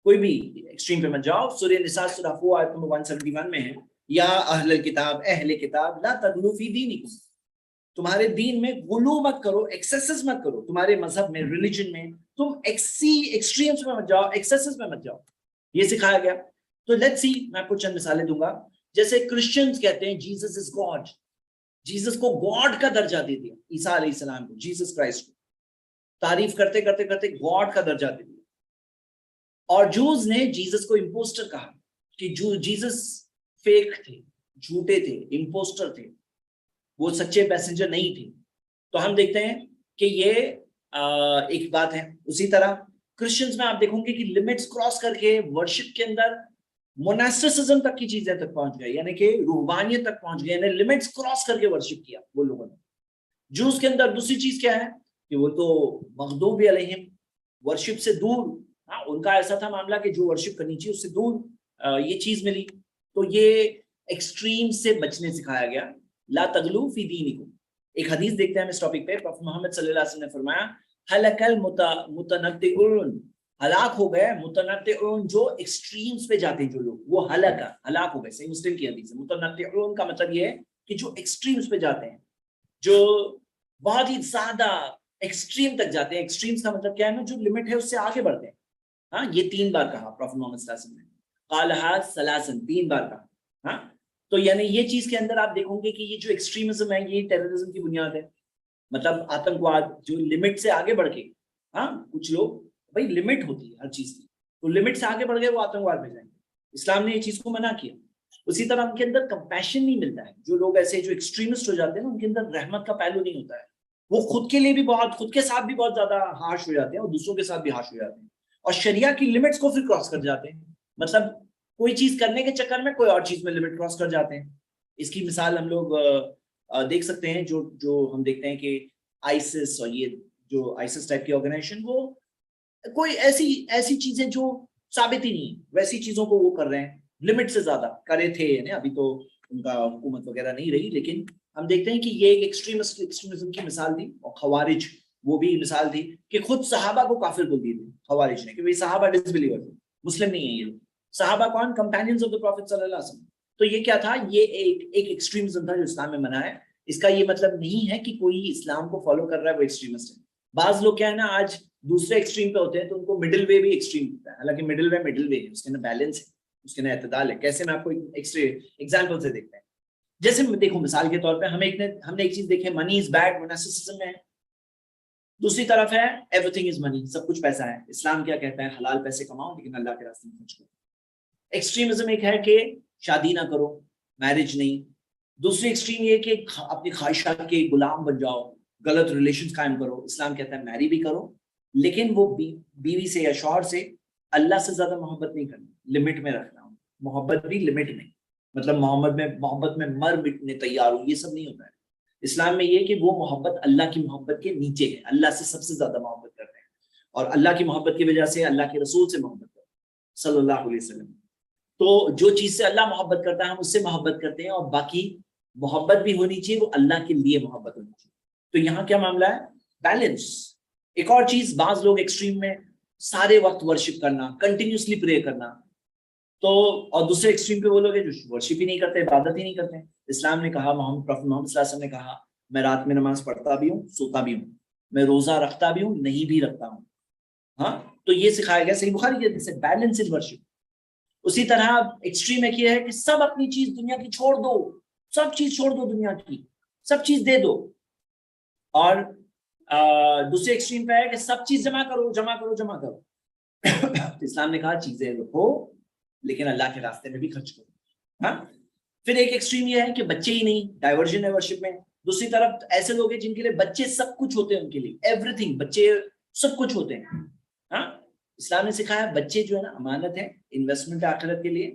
کوئی بھی ایکسٹریم پہ مت جاؤ. سورہ نساء سورہ 4 آیت نمبر 171 میں ہے، یا اہل الکتاب، اہل کتاب، لا تغلوا فی دینکم، تمہارے دین میں غلو مت کرو، ایکسیسز مت کرو. تمہارے مذہب میں، ریلیجن میں تم ایکسٹریمز میں مت جاؤ، ایکسیسز میں مت جاؤ، یہ سکھایا گیا. تو لیٹس سی، میں آپ کو چند مثالیں دوں گا. جیسے کرسچنز کہتے ہیں جیسس از گاڈ، جیسس کو گاڈ کا درجہ دے دیا، عیسیٰ علیہ السلام کو، جیسس کرائسٹ کو تعریف کرتے کرتے کرتے گاڈ کا درجہ دے دیا. اور جوز نے جیسس کو امپوسٹر کہا، کہ جو جیسس فیک تھے، جھوٹے تھے، امپوسٹر تھے، وہ سچے پیسنجر نہیں تھے. تو ہم دیکھتے ہیں کہ یہ ایک بات ہے. اسی طرح کرسچنز میں آپ دیکھوں گے کہ لمٹس کراس کر کے ورشپ کے اندر موناسٹسزم تک کی چیزیں تک پہنچ گئے، یعنی کہ روحانیت تک پہنچ گئے، یعنی لمٹس کراس کر کے ورشپ کیا وہ لوگوں نے. جوز کے اندر دوسری چیز کیا ہے کہ وہ تو مغضوب علیہم، ورشپ سے دور. ہاں ان کا ایسا تھا معاملہ کہ جو ورشپ کرنی چاہیے اس سے دور یہ چیز ملی. تو یہ ایکسٹریم سے بچنے سکھایا گیا. لا تغلو فی دینکم. ایک حدیث دیکھتے ہیں ہم اس ٹاپک پہ. پروفیٹ محمد صلی اللہ علیہ وسلم نے فرمایا، ہلک المتنطعون، ہلاک ہو گئے متنطعون، جو ایکسٹریمز پہ جاتے ہیں جو لوگ، وہ ہلاک ہو گئے. صحیح مسلم کی حدیث ہے. متنطعون کا مطلب یہ ہے کہ جو ایکسٹریمز پہ جاتے ہیں، جو بہت ہی زیادہ ایکسٹریم تک جاتے ہیں. ایکسٹریمز کا مطلب کیا ہے نا، جو لمٹ ہے اس سے آگے بڑھتے ہیں. ہاں یہ 3 بار کہا پروفیٹ محمد صلی اللہ علیہ وسلم نے، قالھا ثلاثا، 3 بار کہا. ہاں تو یعنی یہ چیز کے اندر آپ دیکھو گے کہ یہ جو ایکسٹریمزم ہے یہ ٹیررزم کی بنیاد ہے. مطلب آتنکواد جو لمٹ سے آگے بڑھ کے، ہاں کچھ لوگ، بھائی لمٹ ہوتی ہے ہر چیز کی، تو لمٹ سے آگے بڑھ گئے وہ آتنکواد میں جائیں گے. اسلام نے یہ چیز کو منع کیا. اسی طرح ان کے اندر کمپیشن نہیں ملتا ہے. جو لوگ ایسے جو ایکسٹریمسٹ ہو جاتے ہیں نا، ان کے اندر رحمت کا پہلو نہیں ہوتا ہے. وہ خود کے لیے بھی بہت، خود کے ساتھ بھی بہت زیادہ ہارش ہو جاتے ہیں، اور دوسروں کے ساتھ بھی ہارش ہو جاتے ہیں، اور شریعہ کی لمٹس کو پھر کراس کر جاتے ہیں. مطلب کوئی چیز کرنے کے چکر میں کوئی اور چیز میں لمٹ کراس کر جاتے ہیں. اس کی مثال ہم لوگ دیکھ سکتے ہیں، جو ہم دیکھتے ہیں کہ آئیسس، اور یہ جو آئیسس ٹائپ کی آرگنائزیشن، وہ کوئی ایسی چیزیں جو ثابت ہی نہیں، ویسی چیزوں کو وہ کر رہے ہیں لمٹ سے زیادہ کرے تھے. یعنی ابھی تو ان کا حکومت وغیرہ نہیں رہی، لیکن ہم دیکھتے ہیں کہ یہ ایک ایکسٹریمزم کی مثال تھی. اور خوارج وہ بھی مثال تھی کہ خود صحابہ کو کافر بول دیے تھے خوارج نے، کہ وہ صحابہ ڈس بلیور تھے، مسلم نہیں ہیں یہ لوگ. صحابہ کون؟ کمپینینز آف دی پروفیٹ صلی اللہ علیہ وسلم. تو یہ کیا تھا؟ یہ ایک ایکسٹریمزم تھا جو اسلام میں منع ہے. اس کا یہ مطلب نہیں ہے کہ کوئی اسلام کو فالو کر رہا ہے وہ ایکسٹریمسٹ ہے. بعض لوگ کیا ہے نا آج دوسرے ایکسٹریم پہ ہوتے ہیں تو ان کو مڈل وے بھی ایکسٹریم ہوتا ہے. حالانکہ مڈل وے ہے، اس کے اندر بیلنس ہے، اس کے اندر اعتدال ہے. کیسے؟ میں آپ کو ایگزامپل سے دیکھتے ہیں. جیسے دیکھو مثال کے طور پہ ہم نے ایک چیز دیکھی ہے، منی از بیڈ، موناسٹسزم میں ہے. دوسری طرف ہے ایوری تھنگ از منی، سب کچھ پیسہ ہے. اسلام کیا کہتا ہے؟ حلال پیسے کماؤ لیکن اللہ کے راستے میں خرچ کرو. ایکسٹریمزم ایک ہے کہ شادی نہ کرو، میرج نہیں. دوسری ایکسٹریم یہ کہ اپنی خواہشات کے غلام بن جاؤ، غلط ریلیشنز قائم کرو. اسلام کہتا ہے میری بھی کرو، لیکن وہ بیوی سے یا شوہر سے اللہ سے زیادہ محبت نہیں کرنا، لمٹ میں رکھنا. محبت بھی لمٹ میں، مطلب محبت میں مر مٹنے تیار ہوں، یہ سب نہیں ہوتا ہے. اسلام میں یہ کہ وہ محبت اللہ کی محبت کے نیچے ہے. اللہ سے سب سے زیادہ محبت کرتے ہیں، اور اللہ کی محبت کی وجہ سے اللہ کے رسول سے محبت کرتے ہیں صلی اللہ علیہ وسلم. تو جو چیز سے اللہ محبت کرتا ہے ہم اس سے محبت کرتے ہیں، اور باقی محبت بھی ہونی چاہیے، وہ اللہ کے لیے محبت ہونی چاہیے. تو یہاں کیا معاملہ ہے؟ بیلنس. ایک اور چیز، بعض لوگ ایکسٹریم میں سارے وقت ورشپ کرنا، کنٹینیوسلی پرے کرنا. تو اور دوسرے ایکسٹریم پہ وہ لوگ ہیں جو ورشپ ہی نہیں کرتے، عبادت ہی نہیں کرتے. اسلام نے کہا، پروفیٹ محمد صلی اللہ علیہ وسلم نے کہا، میں رات میں نماز پڑھتا بھی ہوں، سوتا بھی ہوں، میں روزہ رکھتا بھی ہوں، نہیں بھی رکھتا ہوں. ہاں تو یہ سکھایا گیا صحیح بخاری کے حدیث سے، بیلنس ان ورشپ. اسی طرح ایکسٹریم ایک یہ ہے کہ سب اپنی چیز دنیا کی چھوڑ دو، سب چیز چھوڑ دو، دنیا کی سب چیز دے دو. اور دوسرے ایکسٹریم پہ ہے کہ سب چیز جمع کرو جمع کرو جمع کرو. اسلام نے کہا چیزیں رکھو لیکن اللہ کے راستے میں بھی خرچ کرو. ہاں پھر ایک ایکسٹریم یہ ہے کہ بچے ہی نہیں، ڈائیورژن ہے ورشپ میں. دوسری طرف ایسے لوگ ہیں جن کے لیے بچے سب کچھ ہوتے ہیں، ان کے لیے ایوری تھنگ، بچے سب کچھ ہوتے ہیں. ہاں اسلام نے سکھایا بچے جو ہے نا امانت ہے، انویسٹمنٹ آخرت کے لیے.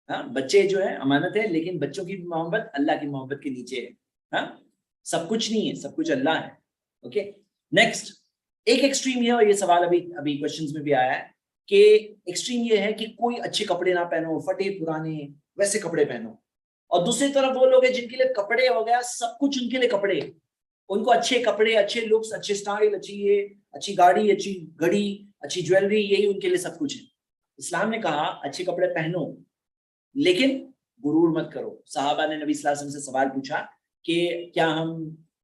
ہاں بچے جو ہے امانت ہے، لیکن بچوں کی محبت اللہ کی محبت کے نیچے ہے. ہاں سب کچھ نہیں ہے، سب کچھ اللہ ہے. اوکے نیکسٹ ایک ایکسٹریم یہ، اور یہ سوال ابھی کوشچنز میں بھی آیا ہے کہ ایکسٹریم یہ ہے کہ کوئی اچھے کپڑے نہ پہنو، پھٹے پرانے ویسے کپڑے پہنو. اور دوسری طرف وہ لوگ ہیں جن کے لیے کپڑے ہو گیا سب کچھ، ان کے لیے کپڑے، ان کو اچھے کپڑے، اچھے لکس، اچھے سٹائل، اچھی گاڑی، اچھی گھڑی، اچھی جویلری، یہی ان کے لیے سب کچھ ہے. اسلام نے کہا اچھے کپڑے پہنو لیکن غرور مت کرو. صحابہ نے نبی صلی اللہ علیہ وسلم سے سوال پوچھا کہ کیا ہم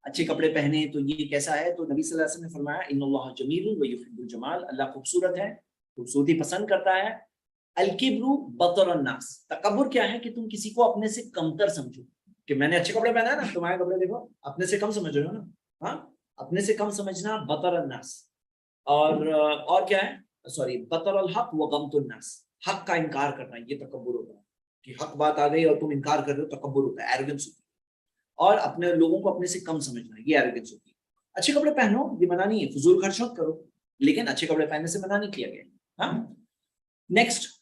اچھے کپڑے پہنے تو یہ کیسا ہے؟ تو نبی صلی اللہ علیہ وسلم نے فرمایا ان اللہ جمیل ویحب الجمال، اللہ خوبصورت ہے، خوبصورتی پسند کرتا ہے. الکبر بطر الناس، تکبر کیا ہے کہ تم کسی کو اپنے سے کمتر سمجھو، کہ میں نے اچھے کپڑے پہنا ہے نا، تمہارے کپڑے دیکھو، اپنے سے کم سمجھ رہے ہو نا. ہاں اپنے سے کم سمجھنا بطر الناس. اور کیا ہے؟ سوری، بطر الحق وغمط الناس، حق کا انکار کرنا، یہ تکبر ہوتا ہے کہ حق بات آ گئی اور تم انکار کر رہے ہو، تکبر ہوتا ہے، ایروگنس ہوتی ہے. اور اپنے لوگوں کو اپنے سے کم سمجھنا، یہ ایروگنس ہوتی ہے. اچھے کپڑے پہنو، یہ منع نہیں ہے، فضول خرچ مت کرو، لیکن اچھے کپڑے پہننے سے منع نہیں کیا گیا. ہاں نیکسٹ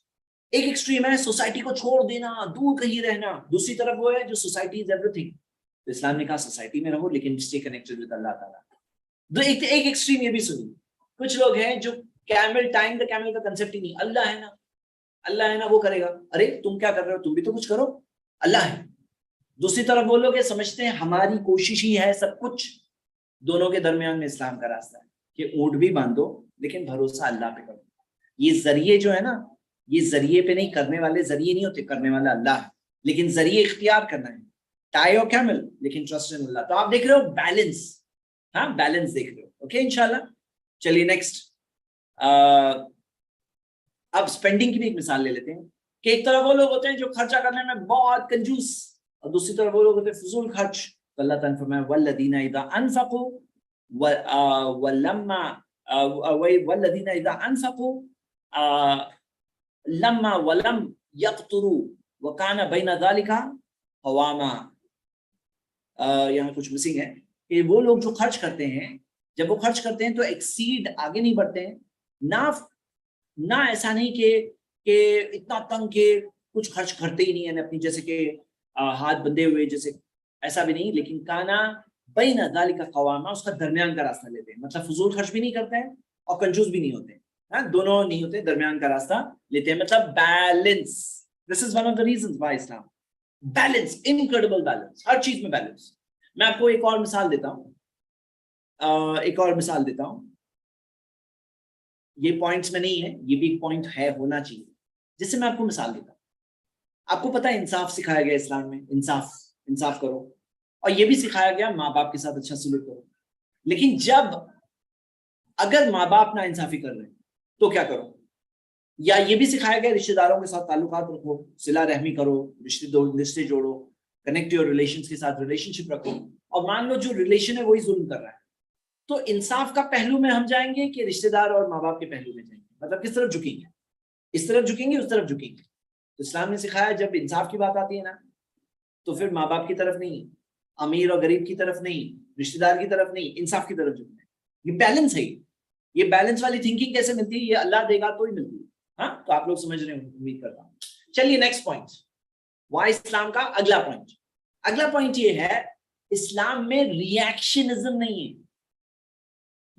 ایک ایکسٹریم ہے سوسائٹی کو چھوڑ دینا، دور کہیں رہنا. دوسری طرف وہ ہے جو سوسائٹی از ایوری تھنگ. تو اسلام نے کہا سوسائٹی میں رہو لیکن اسٹے کنیکٹڈ ود اللہ تعالیٰ. ایک ایکسٹریم یہ بھی سنی، کچھ لوگ ہیں جو کیمل ٹائم دا کیمل کا کنسپٹ ہی نہیں، اللہ ہے نا، اللہ ہے نا وہ کرے گا. ارے تم کیا کر رہے ہو؟ تم بھی تو کچھ کرو، اللہ ہے. دوسری طرف وہ لوگ سمجھتے ہیں ہماری کوشش ہی ہے سب کچھ. دونوں کے درمیان میں اسلام کا راستہ ہے کہ اونٹ بھی باندھو لیکن بھروسہ اللہ پہ کرو. یہ ذریعے جو ہے نا، یہ ذریعے پہ نہیں، کرنے والے ذریعے نہیں ہوتے، کرنے والا اللہ ہے، لیکن ذریعے اختیار کرنا ہے. ٹائی اور کیمل لیکن ٹرسٹ ان اللہ. تو آپ دیکھ رہے ہو بیلنس، ہاں بیلنس دیکھ رہے ہو. اوکے انشاءاللہ. چلیے نیکسٹ، اب اسپینڈنگ کی بھی ایک مثال لے لیتے ہیں کہ ایک طرف وہ لوگ ہوتے ہیں جو خرچہ کرنے میں بہت کنجوس، اور دوسری طرف وہ لوگ ہوتے ہیں فضول خرچ. تو اللہ تعالیٰ نے فرمایا والذین اذا انفقوا والذین اذا انفقوا لما ولم یقتروا وکان بین ذلک قواما. یہاں کچھ مسنگ ہے کہ وہ لوگ جو خرچ کرتے ہیں، جب وہ خرچ کرتے ہیں تو ایکسیڈ، آگے نہیں بڑھتے ہیں، نہ ایسا نہیں کہ اتنا تنگ کہ کچھ خرچ کرتے ہی نہیں ہیں اپنی، جیسے کہ ہاتھ بندھے ہوئے جیسے، ایسا بھی نہیں، لیکن کانا بین ذالک قواما، اس کا درمیان کا راستہ لیتے ہیں. مطلب فضول خرچ بھی نہیں کرتے ہیں اور کنجوس بھی نہیں ہوتے، ہاں دونوں نہیں ہوتے، درمیان کا راستہ لیتے ہیں. مطلب balance. This is one of the reasons why Islam balance, incredible balance, ہر چیز میں بیلنس. میں آپ کو ایک اور مثال دیتا ہوں، یہ پوائنٹس میں نہیں ہے، یہ بھی ایک پوائنٹ ہے، ہونا چاہیے، جس سے میں آپ کو مثال دیتا ہوں. آپ کو پتا ہے انصاف سکھایا گیا اسلام میں، انصاف کرو، اور یہ بھی سکھایا گیا ماں باپ کے ساتھ اچھا سلوک کرو. لیکن اگر ماں باپ نا انصافی کر رہے ہیں تو کیا کرو؟ یا یہ بھی سکھایا گیا رشتہ داروں کے ساتھ تعلقات رکھو، صلہ رحمی کرو، رشتے جوڑو، کنیکٹ یور ریلیشنز کے ساتھ ریلیشن شپ رکھو. اور مان لو جو ریلیشن ہے وہی ظلم کر رہا ہے، تو انصاف کا پہلو میں ہم جائیں گے کہ رشتہ دار اور ماں باپ کے پہلو میں جائیں گے؟ مطلب کس طرف جھکیں گے؟ اس طرف جھکیں گے، اس طرف جھکیں گے. تو اسلام نے سکھایا جب انصاف کی بات آتی ہے نا تو پھر ماں باپ کی طرف نہیں، امیر اور غریب کی طرف نہیں، رشتہ دار کی طرف نہیں، انصاف کی طرف جھکنا ہے. یہ بیلنس ہے. یہ بیلنس والی تھنکنگ کیسے ملتی ہے؟ یہ اللہ دے گا تو ہی ملتی ہے. ہاں تو آپ لوگ سمجھ رہے ہیں، امید کرتا ہوں. چلیے نیکسٹ پوائنٹ، وائی اسلام کا اگلا پوائنٹ یہ ہے اسلام میں ریئیکشنزم نہیں ہے.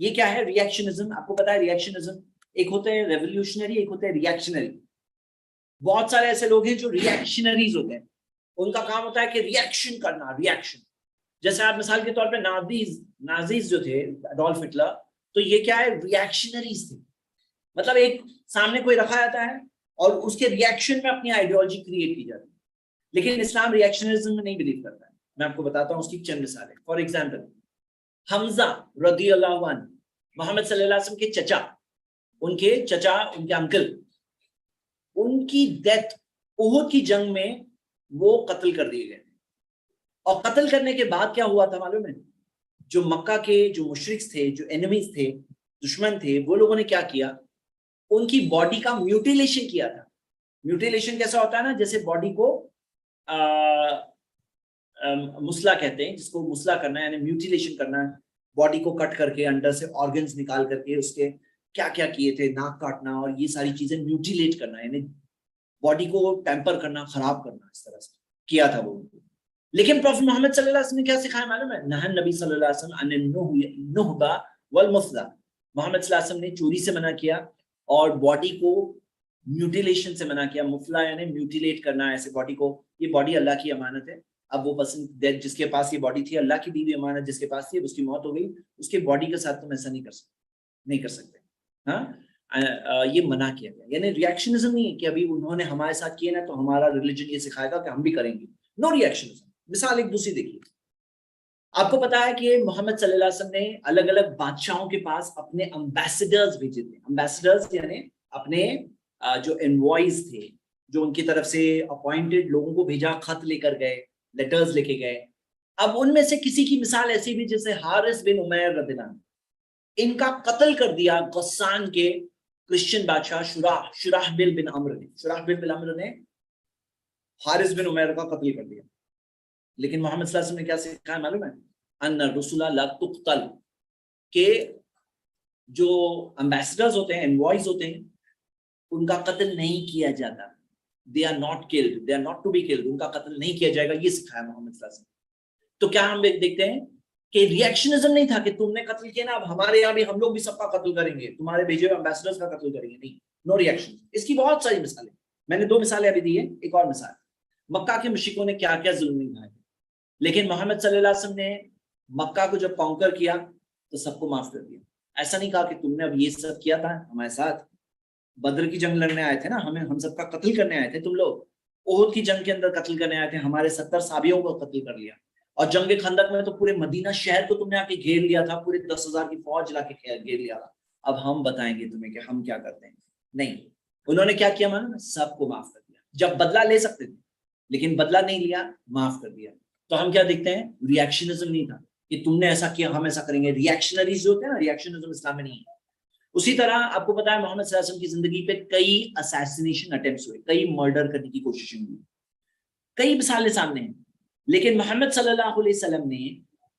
یہ کیا ہے ریئیکشنزم؟ آپ کو پتا ہے ریئیکشنزم ایک ہوتے ہیں ریولیوشنری، ایک ہوتے ہیں ریئیکشنری. بہت سارے ایسے لوگ ہیں جو ریئیکشنریز ہوتے ہیں، ان کا کام ہوتا ہے کہ ریئیکشن کرنا، ریئیکشن. جیسے آپ مثال کے طور پہ نازیز جو تھے، اڈولف ہٹلر، تو یہ کیا ہے ریئیکشنریز تھے. مطلب ایک سامنے کوئی رکھا جاتا ہے اور اس کے ریئیکشن میں اپنی آئیڈیالوجی کریٹ کی جاتی ہے. لیکن اسلام ریئیکشنرزم میں نہیں بلیو کرتا ہے. میں آپ کو بتاتا ہوں اس کی چند مثالیں. فار ایگزامپل حمزہ رضی اللہ عنہ، محمد صلی اللہ علیہ وسلم کے چچا، ان کے انکل، ان کی ڈیتھ احد کی جنگ میں وہ قتل کر دیے گئے. اور قتل کرنے کے بعد کیا ہوا تھا معلوم ہے؟ جو مکہ کے جو مشرک تھے، جو اینیمیز تھے، دشمن تھے، وہ لوگوں نے کیا کیا؟ ان کی باڈی کا میوٹیلیشن کیا تھا. میوٹیلیشن کیسا ہوتا ہے نا، جیسے باڈی کو مسلح کہتے ہیں، جس کو مسلح کرنا ہے یعنی میوٹیلیشن کرنا ہے، باڈی کو کٹ کر کے اندر سے آرگنز نکال کر کے اس کے کیا کیا کیے تھے، ناک کاٹنا اور یہ ساری چیزیں، میوٹیلیٹ کرنا یعنی باڈی کو ٹیمپر کرنا، خراب کرنا، اس طرح سے کیا تھا وہ. لیکن پروفیٹ محمد صلی اللہ علیہ وسلم نے کیا سکھایا معلوم ہے؟ نہى نبی صلی اللہ علیہ وسلم عن النہبہ والمفضہ. محمد صلی اللہ علیہ وسلم نے چوری سے منع کیا اور باڈی کو میوٹیلیشن سے منع کیا. مفلا یعنی میوٹیلیٹ کرنا ایسے باڈی کو. یہ باڈی اللہ کی امانت ہے. اب وہ پسند جس کے پاس یہ باڈی تھی، اللہ کی دی ہوئی امانت جس کے پاس تھی، اس کی موت ہو گئی، اس کے باڈی کے ساتھ تم ایسا نہیں کر سکتے. ہاں یہ منع کیا گیا. یعنی ریئیکشنزم نہیں ہے کہ ابھی انہوں نے ہمارے ساتھ کیا نا تو ہمارا ریلیجن یہ سکھائے گا کہ ہم بھی کریں گے. نو ریئیکشنزم. مثال ایک دوسری دیکھیے. آپ کو پتا ہے کہ محمد صلی اللہ علیہ وسلم نے الگ الگ بادشاہوں کے پاس اپنے امبیسڈرز بھیجے تھے. امبیسڈرز یعنی اپنے جو انوائز تھے، جو ان کی طرف سے اپوائنٹڈ لوگوں کو بھیجا، خط لے کر گئے، لیٹرز لے کے گئے. اب ان میں سے کسی کی مثال ایسی بھی جیسے حارث بن عمیر رضی اللہ عنہ، ان کا قتل کر دیا غسان کے کرسچن بادشاہ شراحبیل بن عمرو نے. شراحبیل بن عمرو نے حارث بن عمیر کا قتل کر دیا. لیکن محمد صلی اللہ علیہ وسلم نے کیا سکھایا معلوم ہے؟ ان الرسل لا تقتل، کہ جو امبیسڈرز ہوتے ہیں، انوائز ہوتے ہیں، ان کا قتل نہیں کیا جاتا. they are not killed, they are not to be killed. ان کا قتل نہیں کیا جائے گا، یہ سکھایا محمد صلی اللہ علیہ وسلم. تو کیا ہم دیکھتے ہیں کہ ریئیکشنزم نہیں تھا کہ تم نے قتل کیا نا اب ہمارے یہاں بھی ہم لوگ بھی سب کا قتل کریں گے، تمہارے بھیجے ہوئے امبیسڈرز کا قتل کریں گے. نہیں، نو ریئیکشن. اس کی بہت ساری مثالیں، میں نے 2 مثالیں ابھی دی ہیں. ایک اور مثال، مکہ کے مشرکوں نے کیا کیا ظلم نبھائے، لیکن محمد صلی اللہ علیہ وسلم نے مکہ کو جب کانکر کیا تو سب کو معاف کر دیا. ایسا نہیں کہا کہ تم نے اب یہ سب کیا تھا ہمارے ساتھ، بدر کی جنگ لڑنے آئے تھے نا، ہم سب کا قتل کرنے آئے تھے تم لوگ، احد کی جنگ کے اندر قتل کرنے آئے تھے، ہمارے 70 صحابیوں کو قتل کر لیا، اور جنگ خندق میں تو پورے مدینہ شہر کو تم نے آ کے گھیر لیا تھا، پورے 10,000 کی فوج لا کے گھیر لیا تھا. اب ہم بتائیں گے تمہیں کہ ہم کیا کرتے ہیں. نہیں، انہوں نے کیا کیا معلوم ہے؟ سب کو معاف کر دیا. جب بدلہ لے سکتے تھے لیکن بدلہ نہیں لیا، معاف کر دیا. تو ہم کیا دیکھتے ہیں؟ ریئیکشنزم نہیں تھا کہ تم نے ایسا کیا ہم ایسا کریں گے. ریئیکشنریز جو ہوتے ہیں نا، ریئیکشنزم اسلام میں نہیں ہے. اسی طرح آپ کو پتا ہے محمد صلی اللہ علیہ وسلم کی زندگی پہ کئی اسیسینیشن اٹیمپٹس ہوئے، کئی مرڈر کرنے کی کوششیں ہوئی، کئی مثالیں سامنے ہیں. لیکن محمد صلی اللہ علیہ وسلم نے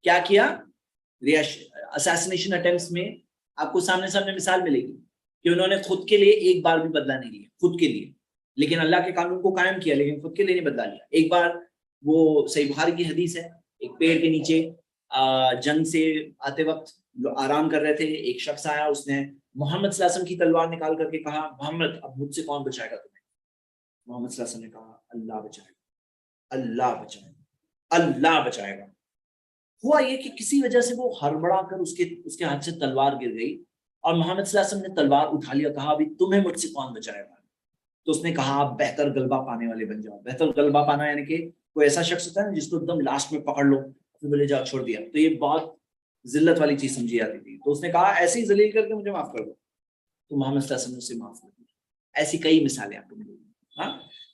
کیا کیا؟ اسیسینیشن اٹیمپٹس میں آپ کو سامنے مثال ملے گی کہ انہوں نے خود کے لیے ایک بار بھی بدلہ نہیں لیا، خود کے لیے، لیکن اللہ کے قانون کو قائم کیا، لیکن خود کے لیے نہیں بدلہ لیا. ایک بار وہ صحیح بخاری کی حدیث ہے، ایک پیڑ کے نیچے جنگ سے آتے وقت آرام کر رہے تھے، ایک شخص آیا، اس نے محمد صلی اللہ علیہ وسلم کی تلوار نکال کر کے کہا محمد اب مجھ سے کون بچائے گا تمہیں؟ محمد صلی اللہ علیہ وسلم نے کہا اللہ بچائے گا، اللہ بچائے گا، اللہ بچائے گا. ہوا یہ کہ کسی وجہ سے وہ ہڑبڑا کر اس کے ہاتھ سے تلوار گر گئی اور محمد صلی اللہ علیہ وسلم نے تلوار اٹھا لیا، کہا ابھی تمہیں مجھ سے کون بچائے گا؟ تو اس نے کہا آپ بہتر غلبہ پانے والے بن جاؤ. بہتر غلبہ پانا یعنی کہ کوئی ایسا شخص ہوتا ہے نا جس کو ایک دم لاسٹ میں پکڑ لو پھر بولے جاؤ چھوڑ دیا، تو یہ بہت ذلت والی چیز سمجھی جاتی تھی. تو اس نے کہا ایسے ہی ذلیل کر کے مجھے معاف کر دو، تو محمد صلی اللہ علیہ وسلم نے اسے معاف کر دیا. ایسی کئی مثالیں آپ کو ملیں گی. ہاں،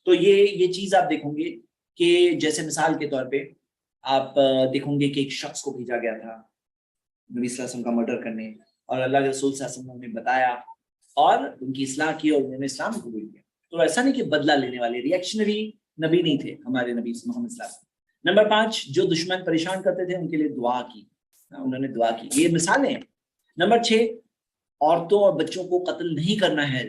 تو یہ چیز آپ دیکھیں گے کہ جیسے مثال کے طور پہ آپ دیکھیں گے کہ ایک شخص کو بھیجا گیا تھا نبی صلی اللہ علیہ وسلم کا مرڈر کرنے، اور اللہ کے رسول صلی اللہ علیہ وسلم نے بتایا اور ان کی اصلاح کی اور انہوں نے اسلام قبول کیا. تو ایسا نہیں کہ بدلہ لینے والے ریئیکشنری نبی نہیں تھے ہمارے نبی محمد صلی اللہ علیہ وسلم. نمبر 5، جو دشمن پریشان کرتے تھے ان کے لیے دعا کی، انہوں نے دعا کی. یہ مثالیں ہیں. نمبر 6، عورتوں اور بچوں کو قتل نہیں کرنا ہے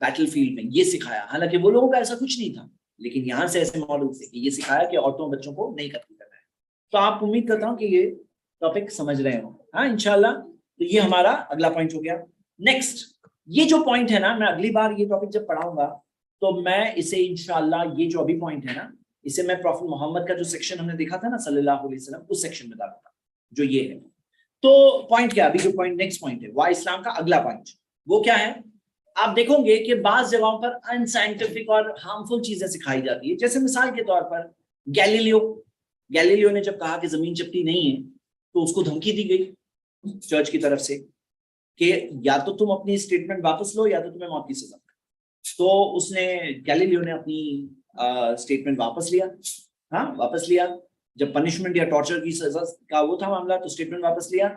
بیٹل فیلڈ میں، یہ سکھایا. حالانکہ وہ لوگوں کا ایسا کچھ نہیں تھا، لیکن یہاں سے ایسے ماڈل سے یہ سکھایا کہ عورتوں اور بچوں کو نہیں قتل کرنا ہے. تو آپ امید کرتا ہوں کہ یہ ٹاپک سمجھ رہے ہوں. ہاں انشاءاللہ. تو یہ ہمارا اگلا پوائنٹ ہو گیا. نیکسٹ، یہ جو پوائنٹ ہے نا، میں اگلی بار یہ ٹاپک جب پڑھاؤں گا تو میں اسے انشاءاللہ یہ جو ابھی پوائنٹ ہے نا، اسے میں پروفیٹ محمد کا جو سیکشن ہم نے دیکھا تھا نا صلی اللہ علیہ وسلم، اس سیکشن میں ڈالوں گا جو یہ ہے. تو پوائنٹ کیا، ابھی جو پوائنٹ نیکسٹ پوائنٹ ہے وائی اسلام کا اگلا پوائنٹ، وہ کیا ہے؟ آپ دیکھو گے کہ بعض جگہوں پر ان سائنٹیفک اور ہارمفل چیزیں سکھائی جاتی ہے. جیسے مثال کے طور پر گیلیلیو نے جب کہا کہ زمین چپٹی نہیں ہے تو اس کو دھمکی دی گئی چرچ کی طرف سے کہ یا تو تم اپنی اسٹیٹمنٹ واپس لو یا تو تمہیں موت کی سزا. تو اس نے گیلیلیو نے اپنی اسٹیٹمنٹ واپس لیا. ہاں واپس لیا، جب پنشمنٹ یا ٹارچر کی سزا کا وہ تھا معاملہ تو اسٹیٹمنٹ واپس لیا.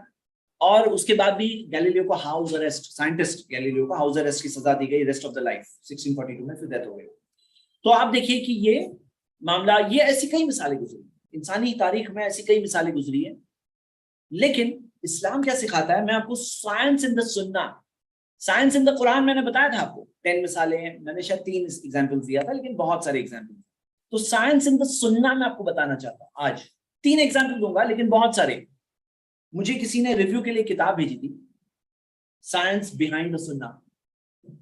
اور اس کے بعد بھی گیلیلیو کو ہاؤس اریسٹ، سائنٹسٹ گیلیلیو کو ہاؤس اریسٹ کی سزا دی گئی ریسٹ آف دا لائف. 1642 میں پھر ڈیتھ ہو گئی. تو آپ دیکھیے کہ یہ معاملہ، یہ ایسی کئی مثالیں گزری انسانی تاریخ میں، ایسی کئی مثالیں گزری ہیں. لیکن اسلام کیا سکھاتا ہے؟ میں آپ کو سائنس ان دا سننا، سائنس ان دا قرآن میں نے بتایا تھا آپ کو 10 مثالیں ہیں, میں نے شاید 3 ایگزامپل دیا تھا لیکن بہت سارے ایگزامپل. تو سائنس ان دا سننا میں آپ کو بتانا چاہتا ہوں آج 3 ایگزامپل دوں گا لیکن بہت سارے. مجھے کسی نے ریویو کے لیے کتاب بھیجی تھی, سائنس بیہائنڈ دا سننا,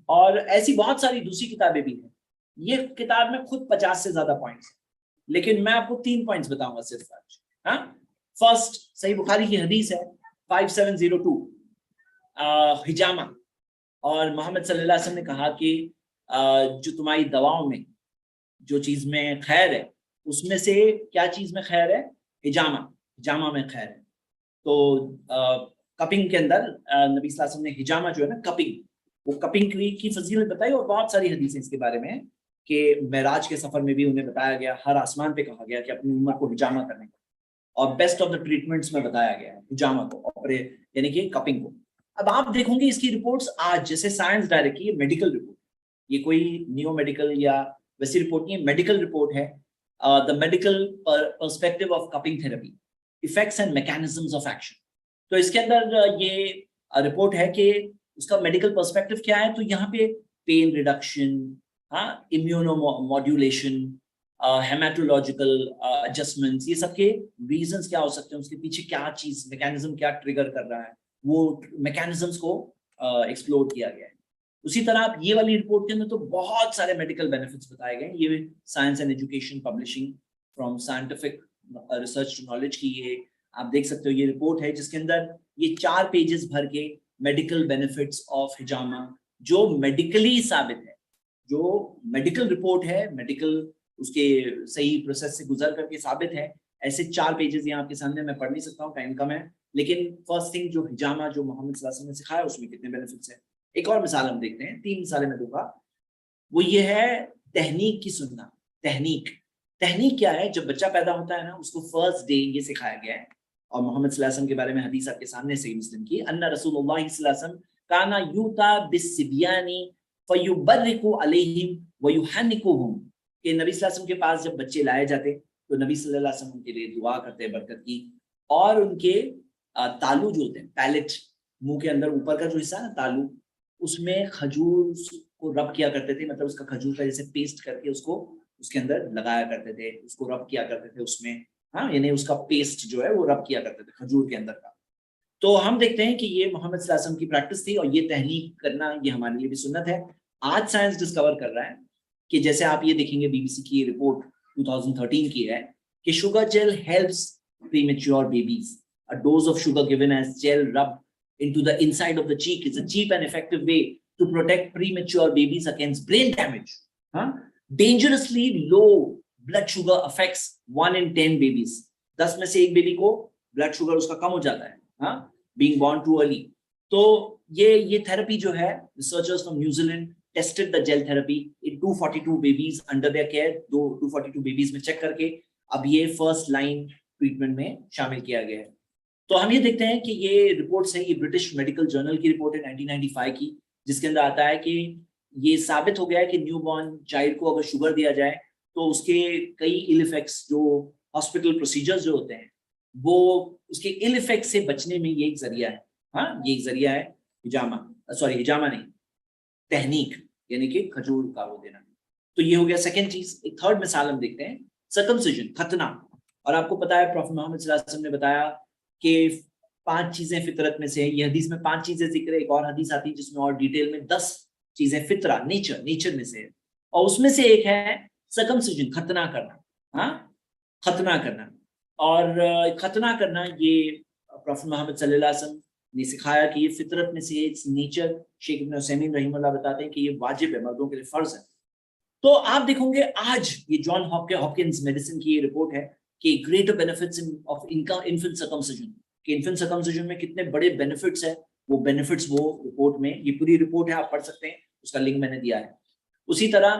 اور ایسی بہت ساری دوسری کتابیں بھی ہیں. یہ کتاب میں خود 50 سے زیادہ پوائنٹس ہیں, لیکن میں آپ کو 3 پوائنٹس بتاؤں گا صرف آج. ہاں, فرسٹ صحیح بخاری کی حدیث ہے 5702, حجامہ, اور محمد صلی اللہ علیہ وسلم نے کہا کہ جو تمہاری دواؤں میں جو چیز میں خیر ہے اس میں سے کیا چیز میں خیر ہے؟ حجامہ, حجامہ میں خیر ہے. تو کپنگ کے اندر نبی صلی اللہ علیہ وسلم نے حجامہ جو ہے نا کپنگ, وہ کپنگ کی فضیلت بتائی, اور بہت ساری حدیثیں اس کے بارے میں ہیں کہ معراج کے سفر میں بھی انہیں بتایا گیا, ہر آسمان پہ کہا گیا کہ اپنی امت کو حجامہ کرنے کا, اور بیسٹ آف دا ٹریٹمنٹس میں بتایا گیا ہے حجامہ کو, یعنی کہ کپنگ کو. اب آپ دیکھوں گے اس کی رپورٹس آج, جیسے سائنس ڈائریکٹ کی, یہ میڈیکل رپورٹ, یہ کوئی نیو میڈیکل یا ویسی رپورٹ نہیں ہے, میڈیکل رپورٹ ہے. The medical perspective of cupping therapy, effects and mechanisms of action. تو اس کے اندر یہ رپورٹ ہے کہ اس کا میڈیکل پرسپیکٹو کیا ہے. تو یہاں پہ pain reduction, immuno modulation, haematological adjustments, یہ سب کے ریزنس کیا ہو سکتے ہیں, اس کے پیچھے کیا چیز میکینزم کیا ٹریگر کر رہا ہے, وہ میکینزمس کو ایکسپلور کیا گیا ہے. اسی طرح آپ یہ والی رپورٹ کے اندر تو بہت سارے میڈیکل بینیفٹس بتائے گئے. یہ science and education publishing from scientific research to knowledge کی یہ آپ دیکھ سکتے ہو, یہ رپورٹ ہے جس کے اندر یہ 4 پیجز بھر کے میڈیکل بینیفٹس آف حجامہ جو میڈیکلی ثابت ہے, جو میڈیکل رپورٹ ہے, میڈیکل اس کے صحیح پروسیس سے گزر کر کے ثابت ہے. ایسے 4 پیجز یہاں آپ کے سامنے میں پڑھ نہیں سکتا ہوں, ٹائم کم ہے, لیکن فرسٹ تھنگ جو حجامہ جو محمد صلی اللہ علیہ وسلم نے سکھایا اس میں کتنے بینیفٹس ہیں. ایک اور مثال ہم دیکھتے ہیں, 3 مثالیں میں دوں گا. وہ یہ ہے تحنیک کی سننا. تحنیک کیا ہے؟ جب بچہ پیدا ہوتا ہے نا, اس کو فرسٹ ڈے یہ سکھایا گیا ہے, اور محمد صلی اللہ علیہ وسلم کے بارے میں حدیث آپ کے سامنے صحیح مسلم کی, ان رسول اللہ صلی اللہ علیہ وسلم کانا یوتا بالصبیان فیبرک علیہم ویحنکہم, کہ نبی صلی اللہ علیہ وسلم کے پاس جب بچے لائے جاتے تو نبی صلی اللہ علیہ وسلم ان کے لیے دعا کرتے برکت کی, اور ان کے تالو جو ہوتے ہیں, پیلٹ, منہ کے اندر اوپر کا جو حصہ ہے نا تالو, اس میں کھجور کو رب کیا کرتے تھے, مطلب اس کا کھجور کا جیسے پیسٹ کر کے اس کو اس کے اندر لگایا کرتے تھے, اس کو رب کیا کرتے تھے اس میں, ہاں, یعنی اس کا پیسٹ جو ہے وہ رب کیا کرتے تھے کھجور کے اندر کا. تو ہم دیکھتے ہیں کہ یہ محمد صلی اللہ علیہ وسلم کی پریکٹس تھی, اور یہ تحنیک کرنا یہ ہمارے لیے بھی سنت ہے. آج سائنس ڈسکور کر رہا ہے کہ جیسے آپ یہ دیکھیں گے بی بی سی کی رپورٹ 2013 کی ہے کہ sugar gel helps premature babies. A dose of sugar given as gel rubbed into the inside of the cheek is a cheap and effective way to protect premature babies against brain damage. Dangerously low blood sugar affects 1 in 10 babies. 10 میں سے ایک baby کو blood sugar اس کا کم ہو جاتا ہے, being born too early. تو یہ therapy جو ہے, researchers from New Zealand tested the gel therapy in 242 babies under their care. 242 babies میں چیک کر کے اب یہ فرسٹ لائن ٹریٹمنٹ میں شامل کیا گیا ہے. تو ہم یہ دیکھتے ہیں کہ یہ رپورٹس ہیں, یہ برٹش میڈیکل جرنل کی رپورٹ ہے 1995 کی, جس کے اندر آتا ہے کہ یہ ثابت ہو گیا ہے کہ نیو بورن چائلڈ کو اگر شوگر دیا جائے تو اس کے کئی ایل ایفیکٹس, جو ہاسپٹل پروسیجرز جو ہوتے ہیں, وہ اس کے ایل ایفیکٹ سے بچنے میں یہ ایک ذریعہ ہے. یہ ایک ذریعہ ہے حجامہ نہیں, تحنیک, یعنی کہ کھجور کا وہ دینا. تو یہ ہو گیا سیکنڈ چیز. ایک تھرڈ مثال ہم دیکھتے ہیں, سرکمسیژن, ختنہ. اور آپ کو پتا ہے پروفیٹ محمد صلی اللہ علیہ وسلم نے بتایا کہ 5 چیزیں فطرت میں سے ہیں. یہ حدیث میں 5 چیزیں ذکر ہے, ایک اور حدیث آتی ہے جس میں اور ڈیٹیل میں 10 چیزیں فطرہ, نیچر میں سے ہے, اور اس میں سے ایک ہے سرکمسیژن, ختنہ کرنا. ختنہ کرنا, اور ختنہ کرنا یہ پروفیٹ محمد صلی اللہ علیہ وسلم نے سکھایا کہ یہ فطرت میں سے نیچر. شیخ ابن عثیمین رحمہ اللہ بتاتے ہیں کہ یہ واجب ہے, مردوں کے لیے فرض ہے. تو آپ دیکھو گے آج یہ جان ہاپکنز میڈیسن کی یہ رپورٹ ہے کہ گریٹر بینیفٹس آف انفنٹ سرکمسیژن, کہ انفنٹ سرکمسیژن میں کتنے بڑے بینیفٹس ہیں. وہ بینیفٹس وہ رپورٹ میں, یہ پوری رپورٹ ہے, آپ پڑھ سکتے ہیں, اس کا لنک میں نے دیا ہے. اسی طرح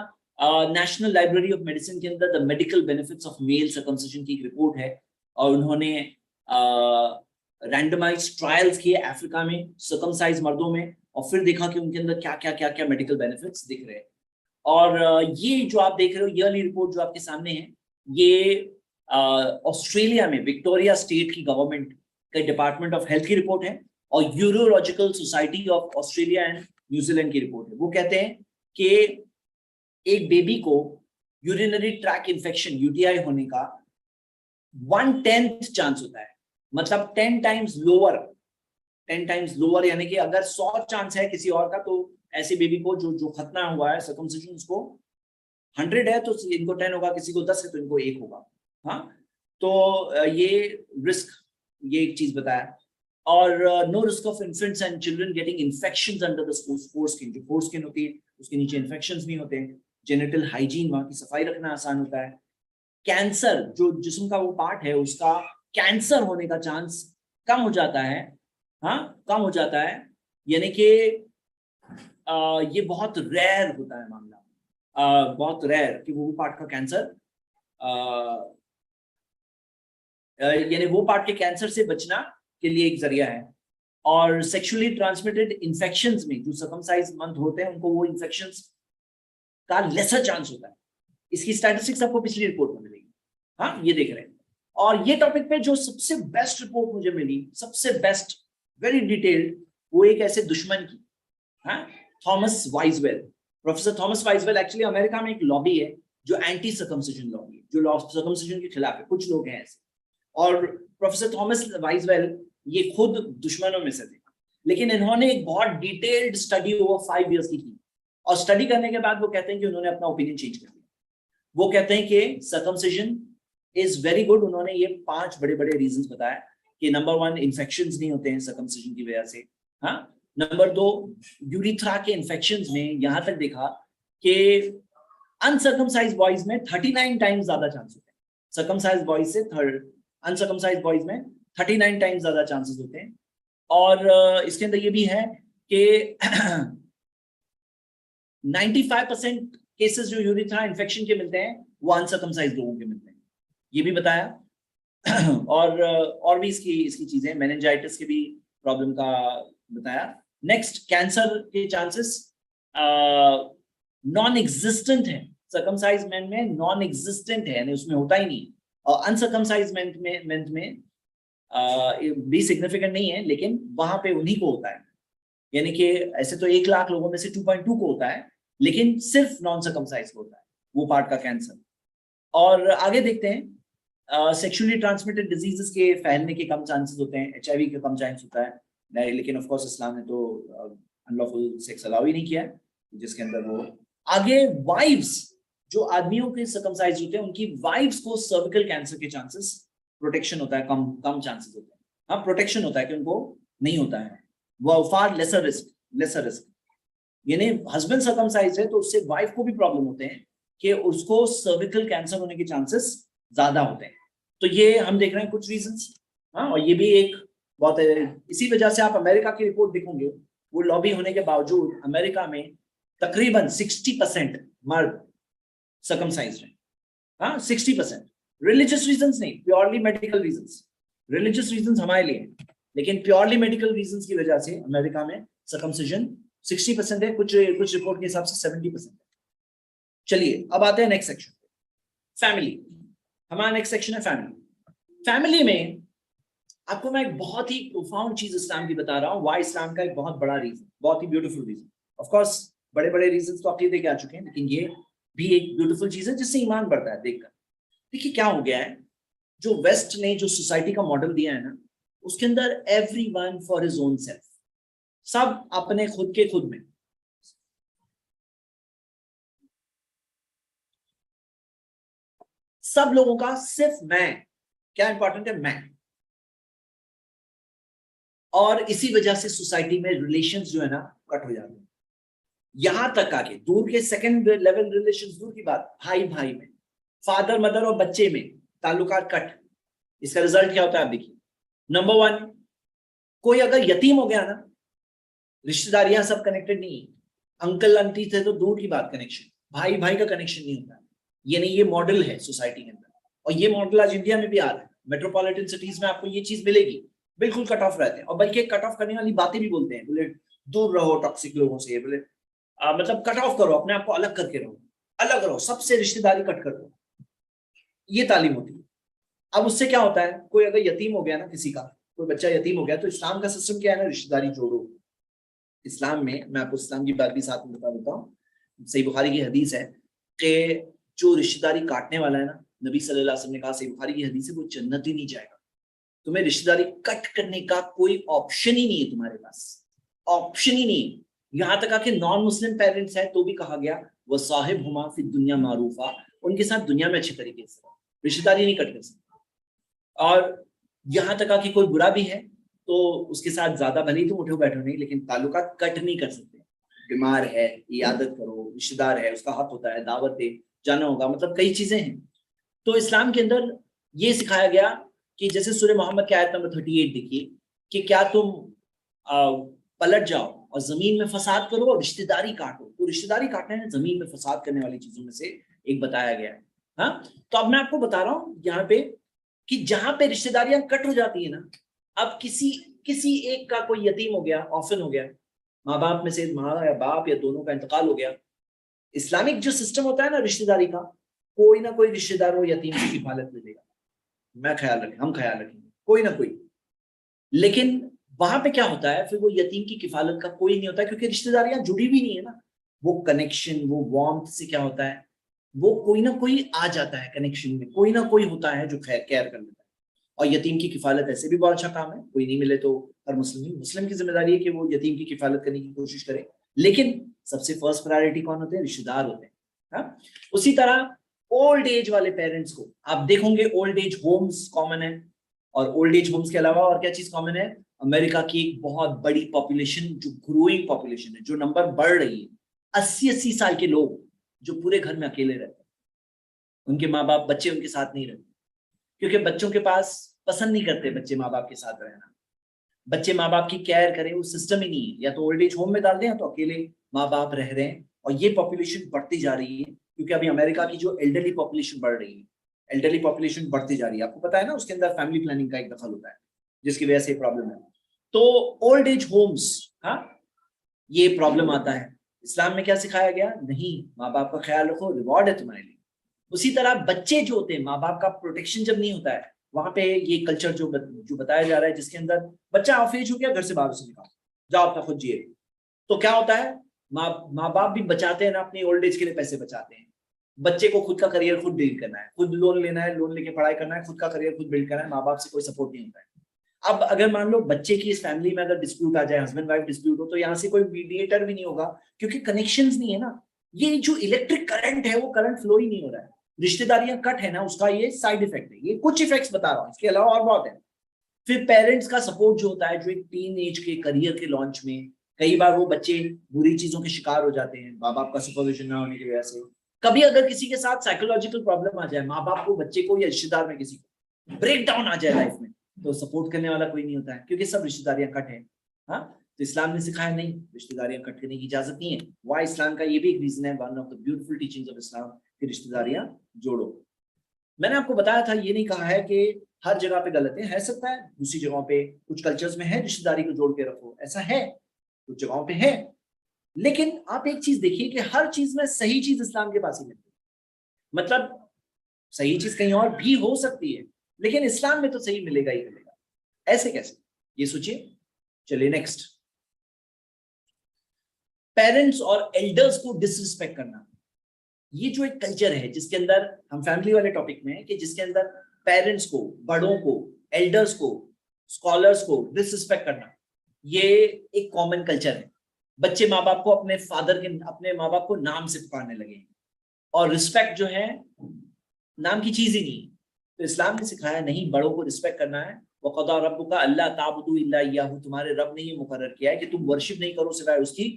نیشنل لائبریری آف میڈیسن کے اندر دا میڈیکل بینیفٹس آف میل سرکمسیژن کی ایک رپورٹ ہے, اور انہوں نے رینڈمائز ٹرائلز کیے افریقہ میں سرکمسائز مردوں میں, اور پھر دیکھا کہ ان کے اندر کیا میڈیکل بینیفٹس دکھ رہے ہیں. اور یہ جو آپ دیکھ رہے ہو ایئرلی رپورٹ جو آپ کے سامنے ہے, یہ آسٹریلیا میں وکٹوریا اسٹیٹ کی گورنمنٹ کا ڈپارٹمنٹ آف ہیلتھ کی رپورٹ ہے, اور urological society of Australia and New Zealand کی رپورٹ ہے. وہ کہتے ہیں کہ ایک بیبی کو یورینری ٹریک انفیکشن UTI ہونے کا 1/10 چانس ہوتا ہے, مطلب 10 ٹائمز لوور, یعنی کہ اگر 100 چانس ہے کسی اور کا, تو ایسے بیبی کو جو ختنہ ہوا ہے سرکمسیشن, اس کو 100 ہے تو ان کو 10 ہوگا, کسی کو 10 ہے تو ان کو 1 ہوگا. ہاں, تو یہ رسک, یہ ایک چیز بتایا. اور no risk of infants and children getting infections under the foreskin, جو فورسکن ہوتی ہے اس کے نیچے انفیکشنز نہیں ہوتے. جینیٹل ہائیجین, وہاں کی صفائی رکھنا آسان ہوتا ہے. کینسر, جو جسم کا وہ پارٹ ہے, اس کا کینسر ہونے کا چانس کم ہو جاتا ہے. ہاں, کم ہو جاتا ہے, یعنی کہ یہ بہت ریئر ہوتا ہے معاملہ, بہت ریئر کہ وہ پارٹ کا کینسر, یعنی وہ پارٹ کے کینسر سے بچنا کے لیے ایک ذریعہ ہے. اور سیکشولی ٹرانسمیٹڈ انفیکشنز میں جو سرکمسائز منتھ ہوتے ہیں, ان کو وہ انفیکشنز کا لیسر چانس ہوتا ہے. اس کی اسٹیٹسٹکس آپ کو پچھلی رپورٹ میں ملے گی. ہاں, یہ دیکھ رہے ہیں. اور یہ ٹاپک پہ جو سب سے بیسٹ رپورٹ مجھے ملی, سب سے بیسٹ, ویری ڈیٹیلڈ, وہ ایک ایسے دشمن کی, ہاں, تھامس وائزویل. پروفیسر تھامس وائزویل ایکچولی امریکہ میں ایک لابی ہے جو اینٹی سرکمسیشن لابی ہے, جو سرکمسیشن کے خلاف ہے. کچھ لوگ ہیں ایسے, اور پروفیسر تھامس وائزویل یہ خود دشمنوں میں سے تھے, لیکن انہوں نے ایک بہت ڈیٹیلڈ اسٹڈی اوور 5 ایئرس کی, اور اسٹڈی کرنے کے بعد وہ کہتے ہیں کہ انہوں نے اپنا اوپینین چینج کر دیا. وہ کہتے ہیں کہ سرکمسیشن از ویری گڈ. انہوں نے یہ 5 بڑے بڑے ریزنز بتایا کہ نمبر 1, انفیکشنز نہیں ہوتے ہیں سرکمسیشن کی وجہ سے. ہاں, نمبر 2, یوریتھرا کے انفیکشنز میں یہاں تک دیکھا کہ انسرکمسائز بوائز میں 39 ٹائمز زیادہ چانس ہوتے ہیں, سرکمسائز بوائز سے انسرکمسائز بوائز میں 39 ٹائمز زیادہ چانسز ہوتے ہیں. اور اس کے اندر یہ بھی ہے کہ 95% کیسز جو یوریتھرا انفیکشن کے ملتے ہیں وہ انسرکمسائز لوگوں کے ملتے ہیں, یہ بھی بتایا. اور بھی اس کی چیزیں, میننجائٹس کے بھی پرابلم کا بتایا. نیکسٹ, کینسر کے چانسز نان ایگزسٹنٹ ہیں, سرکمسائز مین میں نان ایگزسٹنٹ ہے, یعنی اس میں ہوتا ہی نہیں. اور انسرکمسائز مین میں بھی سگنیفیکنٹ نہیں ہے, لیکن وہاں پہ انہی کو ہوتا ہے. یعنی کہ ایسے تو 1 لاکھ لوگوں میں سے 2.2 کو ہوتا ہے, لیکن صرف نان سرکمسائز کو ہوتا ہے وہ پارٹ کا کینسر. اور آگے دیکھتے ہیں, سیکشولی ٹرانسمیٹڈ ڈیزیزز کے پھیلنے کے کم چانسز ہوتے ہیں, HIV کا کم چانس ہوتا ہے, لیکن آف کورس اسلام نے تو انلافل سیکس الاؤ ہی نہیں کیا, جس کے اندر وہ آگے وائفز, جو آدمیوں کے سرکمسائز ہوتے ہیں ان کی وائفز کو سرویکل کینسر کے چانسز, پروٹیکشن ہوتا ہے, کم چانسز ہوتے ہیں. ہاں, پروٹیکشن ہوتا ہے کہ ان کو نہیں ہوتا ہے, وہ فار لیسر رسک. یعنی ہسبینڈ سرکمسائز ہے تو اس سے وائف کو بھی پرابلم ہوتے ہیں کہ اس کو سرویکل کینسر ہونے کے چانسز زیادہ ہوتے ہیں. تو یہ ہم دیکھ رہے ہیں کچھ ریزنس. ہاں, اور یہ بھی ایک بہت, اسی وجہ سے آپ امریکہ کی رپورٹ دیکھیں گے, وہ لابی ہونے کے باوجود امریکہ میں تقریباً 60% مرد سرکمسائزڈ ہیں. ہاں, 60%. ریلیجس ریزنس نہیں, purely medical reasons. Religious reasons ہمارے لیے ہیں, لیکن پیورلی میڈیکل ریزنس کی وجہ سے امریکہ میں سرکمسیشن 60% ہے, کچھ رپورٹ کے حساب سے 70%. چلیے اب آتے ہیں نیکسٹ سیکشن, فیملی. ہمارا نیکسٹ سیکشن ہے فیملی. فیملی میں آپ کو میں ایک بہت ہی پروفاؤنڈ چیز اسلام کی بتا رہا ہوں. وائی اسلام کا ایک بہت بڑا ریزن, بہت ہی بیوٹیفل ریزن. آف کورس بڑے بڑے ریزنس تو عقیدے کے آ چکے ہیں, لیکن یہ بھی ایک بیوٹیفل چیز ہے جس سے ایمان بڑھتا ہے دیکھ کر. دیکھیے کیا ہو گیا ہے, جو ویسٹ نے جو سوسائٹی کا ماڈل دیا ہے نا, اس کے اندر everyone for his own self, سب اپنے خود کے خود میں. سب لوگوں کا صرف میں, کیا امپورٹنٹ ہے, میں. اور اسی وجہ سے سوسائٹی میں ریلیشنز جو ہے نا کٹ ہو جاتے ہیں. یہاں تک آ کے دور کے سیکنڈ لیول ریلیشنز دور کی بات, بھائی بھائی میں, فادر مدر اور بچے میں تعلقات کٹ. اس کا رزلٹ کیا ہوتا ہے آپ دیکھیے. نمبر 1, کوئی اگر یتیم ہو گیا نا, رشتہ داریاں سب کنیکٹڈ نہیں, انکل انٹی تھے تو دور کی بات کنیکشن, بھائی بھائی کا کنیکشن نہیں ہوتا. یعنی یہ ماڈل ہے سوسائٹی کے اندر, اور یہ ماڈل آج انڈیا میں بھی آ رہا ہے. میٹروپولیٹن سٹیز میں آپ کو یہ چیز ملے گی, بالکل کٹ آف رہتے ہیں, اور بلکہ کٹ آف کرنے والی باتیں بھی بولتے ہیں, بولے دور رہو ٹاکسک لوگوں سے, بولے مطلب کٹ آف کرو, اپنے آپ کو الگ کر کے رہو, الگ رہو, سب سے رشتہ داری کٹ کر دو. یہ تعلیم ہوتی ہے. اب اس سے کیا ہوتا ہے, کوئی اگر یتیم ہو گیا نا, کسی کا کوئی بچہ یتیم ہو گیا, تو اسلام کا سسٹم کیا ہے نا, رشتہ داری جوڑو. اسلام میں آپ کو اسلام کی بات بھی ساتھ میں بتا دیتا ہوں. صحیح بخاری کی حدیث ہے کہ جو رشتہ داری کاٹنے والا ہے نا, نبی صلی اللہ علیہ وسلم نے کہا, صحیح بخاری کی حدیث ہے, وہ جنت ہی نہیں جائے گا. تمہیں رشتہ داری کٹ کرنے کا کوئی آپشن ہی نہیں ہے, تمہارے پاس آپشن ہی نہیں ہے. یہاں تک کہ نان مسلم پیرنٹس ہیں تو بھی کہا گیا وہ صاحب ہما فی دنیا معروفہ, ان کے ساتھ دنیا میں اچھے طریقے سے رشتہ داری نہیں کٹ کر سکتے. اور یہاں تک کہ کوئی برا بھی ہے تو اس کے ساتھ زیادہ بھلے ہی تم اٹھو بیٹھو نہیں, لیکن تعلقات کٹ نہیں کر سکتے. بیمار ہے عیادت کرو, رشتہ دار ہے اس کا حق ہوتا ہے, دعوت دے جانا ہوگا, مطلب کئی چیزیں ہیں. تو اسلام کے اندر یہ سکھایا گیا کہ جیسے سورہ محمد کی آیت نمبر 38 دیکھیے کہ کیا تم پلٹ جاؤ اور زمین میں فساد کرو اور رشتہ داری کاٹو. تو رشتہ داری کاٹنا ہے زمین میں فساد کرنے والی چیزوں میں سے ایک بتایا گیا ہے. ہاں, تو اب میں آپ کو بتا رہا ہوں یہاں پہ کہ جہاں پہ رشتہ داریاں کٹ ہو جاتی ہیں نا, اب کسی ایک کا کوئی یتیم ہو گیا, آفن ہو گیا, ماں باپ میں سے ماں یا باپ یا دونوں کا انتقال ہو گیا, اسلامک جو سسٹم ہوتا ہے نا رشتہ داری کا, کوئی نہ کوئی رشتہ دار وہ یتیم کی کفالت لے لے گا. ہم خیال رکھیں گے کوئی نہ کوئی. لیکن وہاں پہ کیا ہوتا ہے, پھر وہ یتیم کی کفالت کا کوئی نہیں ہوتا, کیونکہ رشتہ داریاں جڑی بھی نہیں ہے نا. وہ کنیکشن, وہ وارمتھ سے کیا ہوتا ہے, وہ کوئی نہ کوئی آ جاتا ہے کنیکشن میں, کوئی نہ کوئی ہوتا ہے جو کیئر کر لیتا ہے. اور یتیم کی کفالت ایسے بھی بہت اچھا کام ہے, کوئی نہیں ملے تو ہر مسلم کی ذمہ داری ہے کہ وہ یتیم کی کفالت کرنے کی کوشش کرے. لیکن سب سے فرسٹ پرائرٹی کون ہوتے ہیں, رشتہ دار ہوتے ہیں. ہاں, اسی طرح اولڈ ایج والے پیرنٹس کو آپ دیکھو گے, اولڈ ایج ہومز کامن ہے, اور اولڈ ایج ہومز کے علاوہ اور کیا چیز کامن ہے, امریکہ کی ایک بہت بڑی پاپولیشن جو گروئنگ پاپولیشن ہے, جو نمبر بڑھ رہی ہے, 80 سال کے لوگ جو پورے گھر میں اکیلے رہتے ہیں, ان کے ماں باپ بچے ان کے ساتھ نہیں رہتے, کیونکہ بچوں کے پاس پسند نہیں کرتے بچے ماں باپ کے ساتھ رہنا. بچے ماں باپ کی کیئر کریں وہ سسٹم ہی نہیں ہے, یا تو اولڈ ایج ہوم میں ڈال دیں یا تو اکیلے ماں باپ رہ رہے ہیں. اور یہ پاپولیشن بڑھتی جا رہی ہے, کیونکہ ابھی امریکہ کی جو ایلڈرلی پاپولیشن بڑھ رہی ہے, ایلڈرلی پاپولیشن بڑھتی جا رہی ہے. آپ کو پتا ہے نا اس کے اندر فیملی پلاننگ کا ایک دخل ہوتا ہے جس کی وجہ سے پرابلم ہے. تو اولڈ ایج ہومز, ہاں, یہ پرابلم آتا ہے. اسلام میں کیا سکھایا گیا, نہیں, ماں باپ کا خیال رکھو, ریوارڈ ہے تمہارے لیے. اسی طرح بچے جو ہوتے ہیں, ماں باپ کا پروٹیکشن جب نہیں ہوتا ہے, وہاں پہ یہ کلچر جو بتایا جا رہا ہے, جس کے اندر بچہ آف ایج ہو گیا, گھر سے باہر سے نکال, جاؤ اپنا خود جیے. تو کیا ہوتا ہے, ماں باپ بھی بچاتے ہیں نا, اپنی اولڈ ایج کے لیے پیسے بچاتے ہیں. بچے کو خود کا کریئر خود بلڈ کرنا ہے, خود لون لینا ہے, لون لے کے پڑھائی کرنا ہے, خود کا کریئر خود بلڈ کرنا ہے, ماں باپ سے کوئی سپورٹ نہیں ہوتا ہے. اب اگر مان لو بچے کی اس فیملی میں اگر ڈسپیوٹ آ جائے, ہسبینڈ وائف ڈسپیوٹ ہو, تو یہاں سے کوئی میڈیٹر بھی نہیں ہوگا, کیونکہ کنیکشنز نہیں ہے نا. یہ جو الیکٹرک کرنٹ ہے وہ کرنٹ فلو ہی نہیں ہو رہا ہے. رشتہ داریاں کٹ ہے نا, اس کا یہ سائڈ افیکٹ ہے. یہ کچھ افیکٹس بتا رہا ہوں, اس کے علاوہ اور بہت ہے. پھر پیرنٹس کا سپورٹ جو ہوتا ہے, جو ایک ٹین ایج کے کریئر کے لانچ میں کئی بار وہ بچے بری چیزوں کے شکار ہو جاتے ہیں ماں باپ کا سپرویژن نہ ہونے کی وجہ سے. کبھی اگر کسی کے ساتھ سائیکولوجیکل پرابلم آ جائے, ماں باپ کو, بچے کو, یا رشتہ دار میں کسی کو بریک ڈاؤن آ جائے لائف میں, تو سپورٹ کرنے والا کوئی نہیں ہوتا ہے, کیونکہ سب رشتہ داریاں کٹ ہیں. ہاں, تو اسلام نے سکھایا نہیں, رشتہ داریاں کٹ کرنے کی اجازت نہیں ہے. وائی اسلام کا یہ بھی ایک ریزن ہے, one of the beautiful teachings of Islam, کہ رشتہ داریاں جوڑو. میں نے آپ کو بتایا تھا, یہ نہیں کہا ہے کہ ہر جگہ پہ غلط ہے سکتا ہے, دوسری جگہوں پہ کچھ کلچرز میں ہے رشتہ داری کو جوڑ کے رکھو, ایسا ہے, کچھ جگہوں پہ ہے. لیکن آپ ایک چیز دیکھیے کہ ہر چیز میں صحیح چیز اسلام کے پاس ہی ملتی ہے. مطلب صحیح چیز کہیں اور بھی ہو سکتی ہے, لیکن اسلام میں تو صحیح ملے گا ہی ملے گا. ایسے کیسے, یہ سوچیے. چلیے نیکسٹ, پیرنٹس اور ایلڈرز کو ڈس ریسپیکٹ کرنا. یہ جو ایک کلچر ہے جس کے اندر ہم فیملی والے ٹاپک میں ہیں, کہ جس کے اندر پیرنٹس کو, بڑوں کو, ایلڈرز کو, اسکالرز کو ڈس ریسپیکٹ کرنا, یہ ایک کامن کلچر ہے. بچے ماں باپ کو اپنے ماں باپ کو نام سے پکارنے لگے, اور رسپیکٹ جو ہے نام کی چیز ہی نہیں. تو اسلام نے سکھایا نہیں, بڑوں کو رسپیکٹ کرنا ہے. وَقَضَىٰ رَبُّكَ أَلَّا تَعْبُدُوا إِلَّا إِيَّاهُ, تمہارے رب نے یہ مقرر کیا ہے کہ تم ورشپ نہیں کرو سوائے اس کی.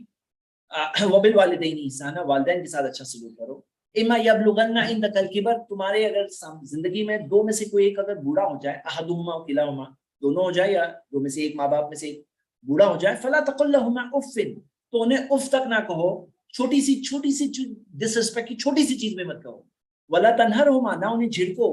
وَبِالْوَالِدَيْنِ إِحْسَانًا, والدین کے ساتھ اچھا سلوک کرو. إِمَّا يَبْلُغَنَّ عِندَكَ الْكِبَرَ, تمہارے اگر زندگی میں دو میں سے کوئی ایک اگر بوڑھا ہو جائے, أَحَدُهُمَا أَوْ كِلَاهُمَا, دونوں ہو جائے یا دو میں سے ایک ماں باپ میں سے بوڑھا ہو جائے, فَلَا تَقُل لَهُمَا أُفٍّ, تو انہیں اف تک نہ کہو. چھوٹی سی ڈس ریسپیکٹ کی چھوٹی سی چیز میں مت کہو. وَلَا تَنْهَرْهُمَا, نہ انہیں جھڑکو,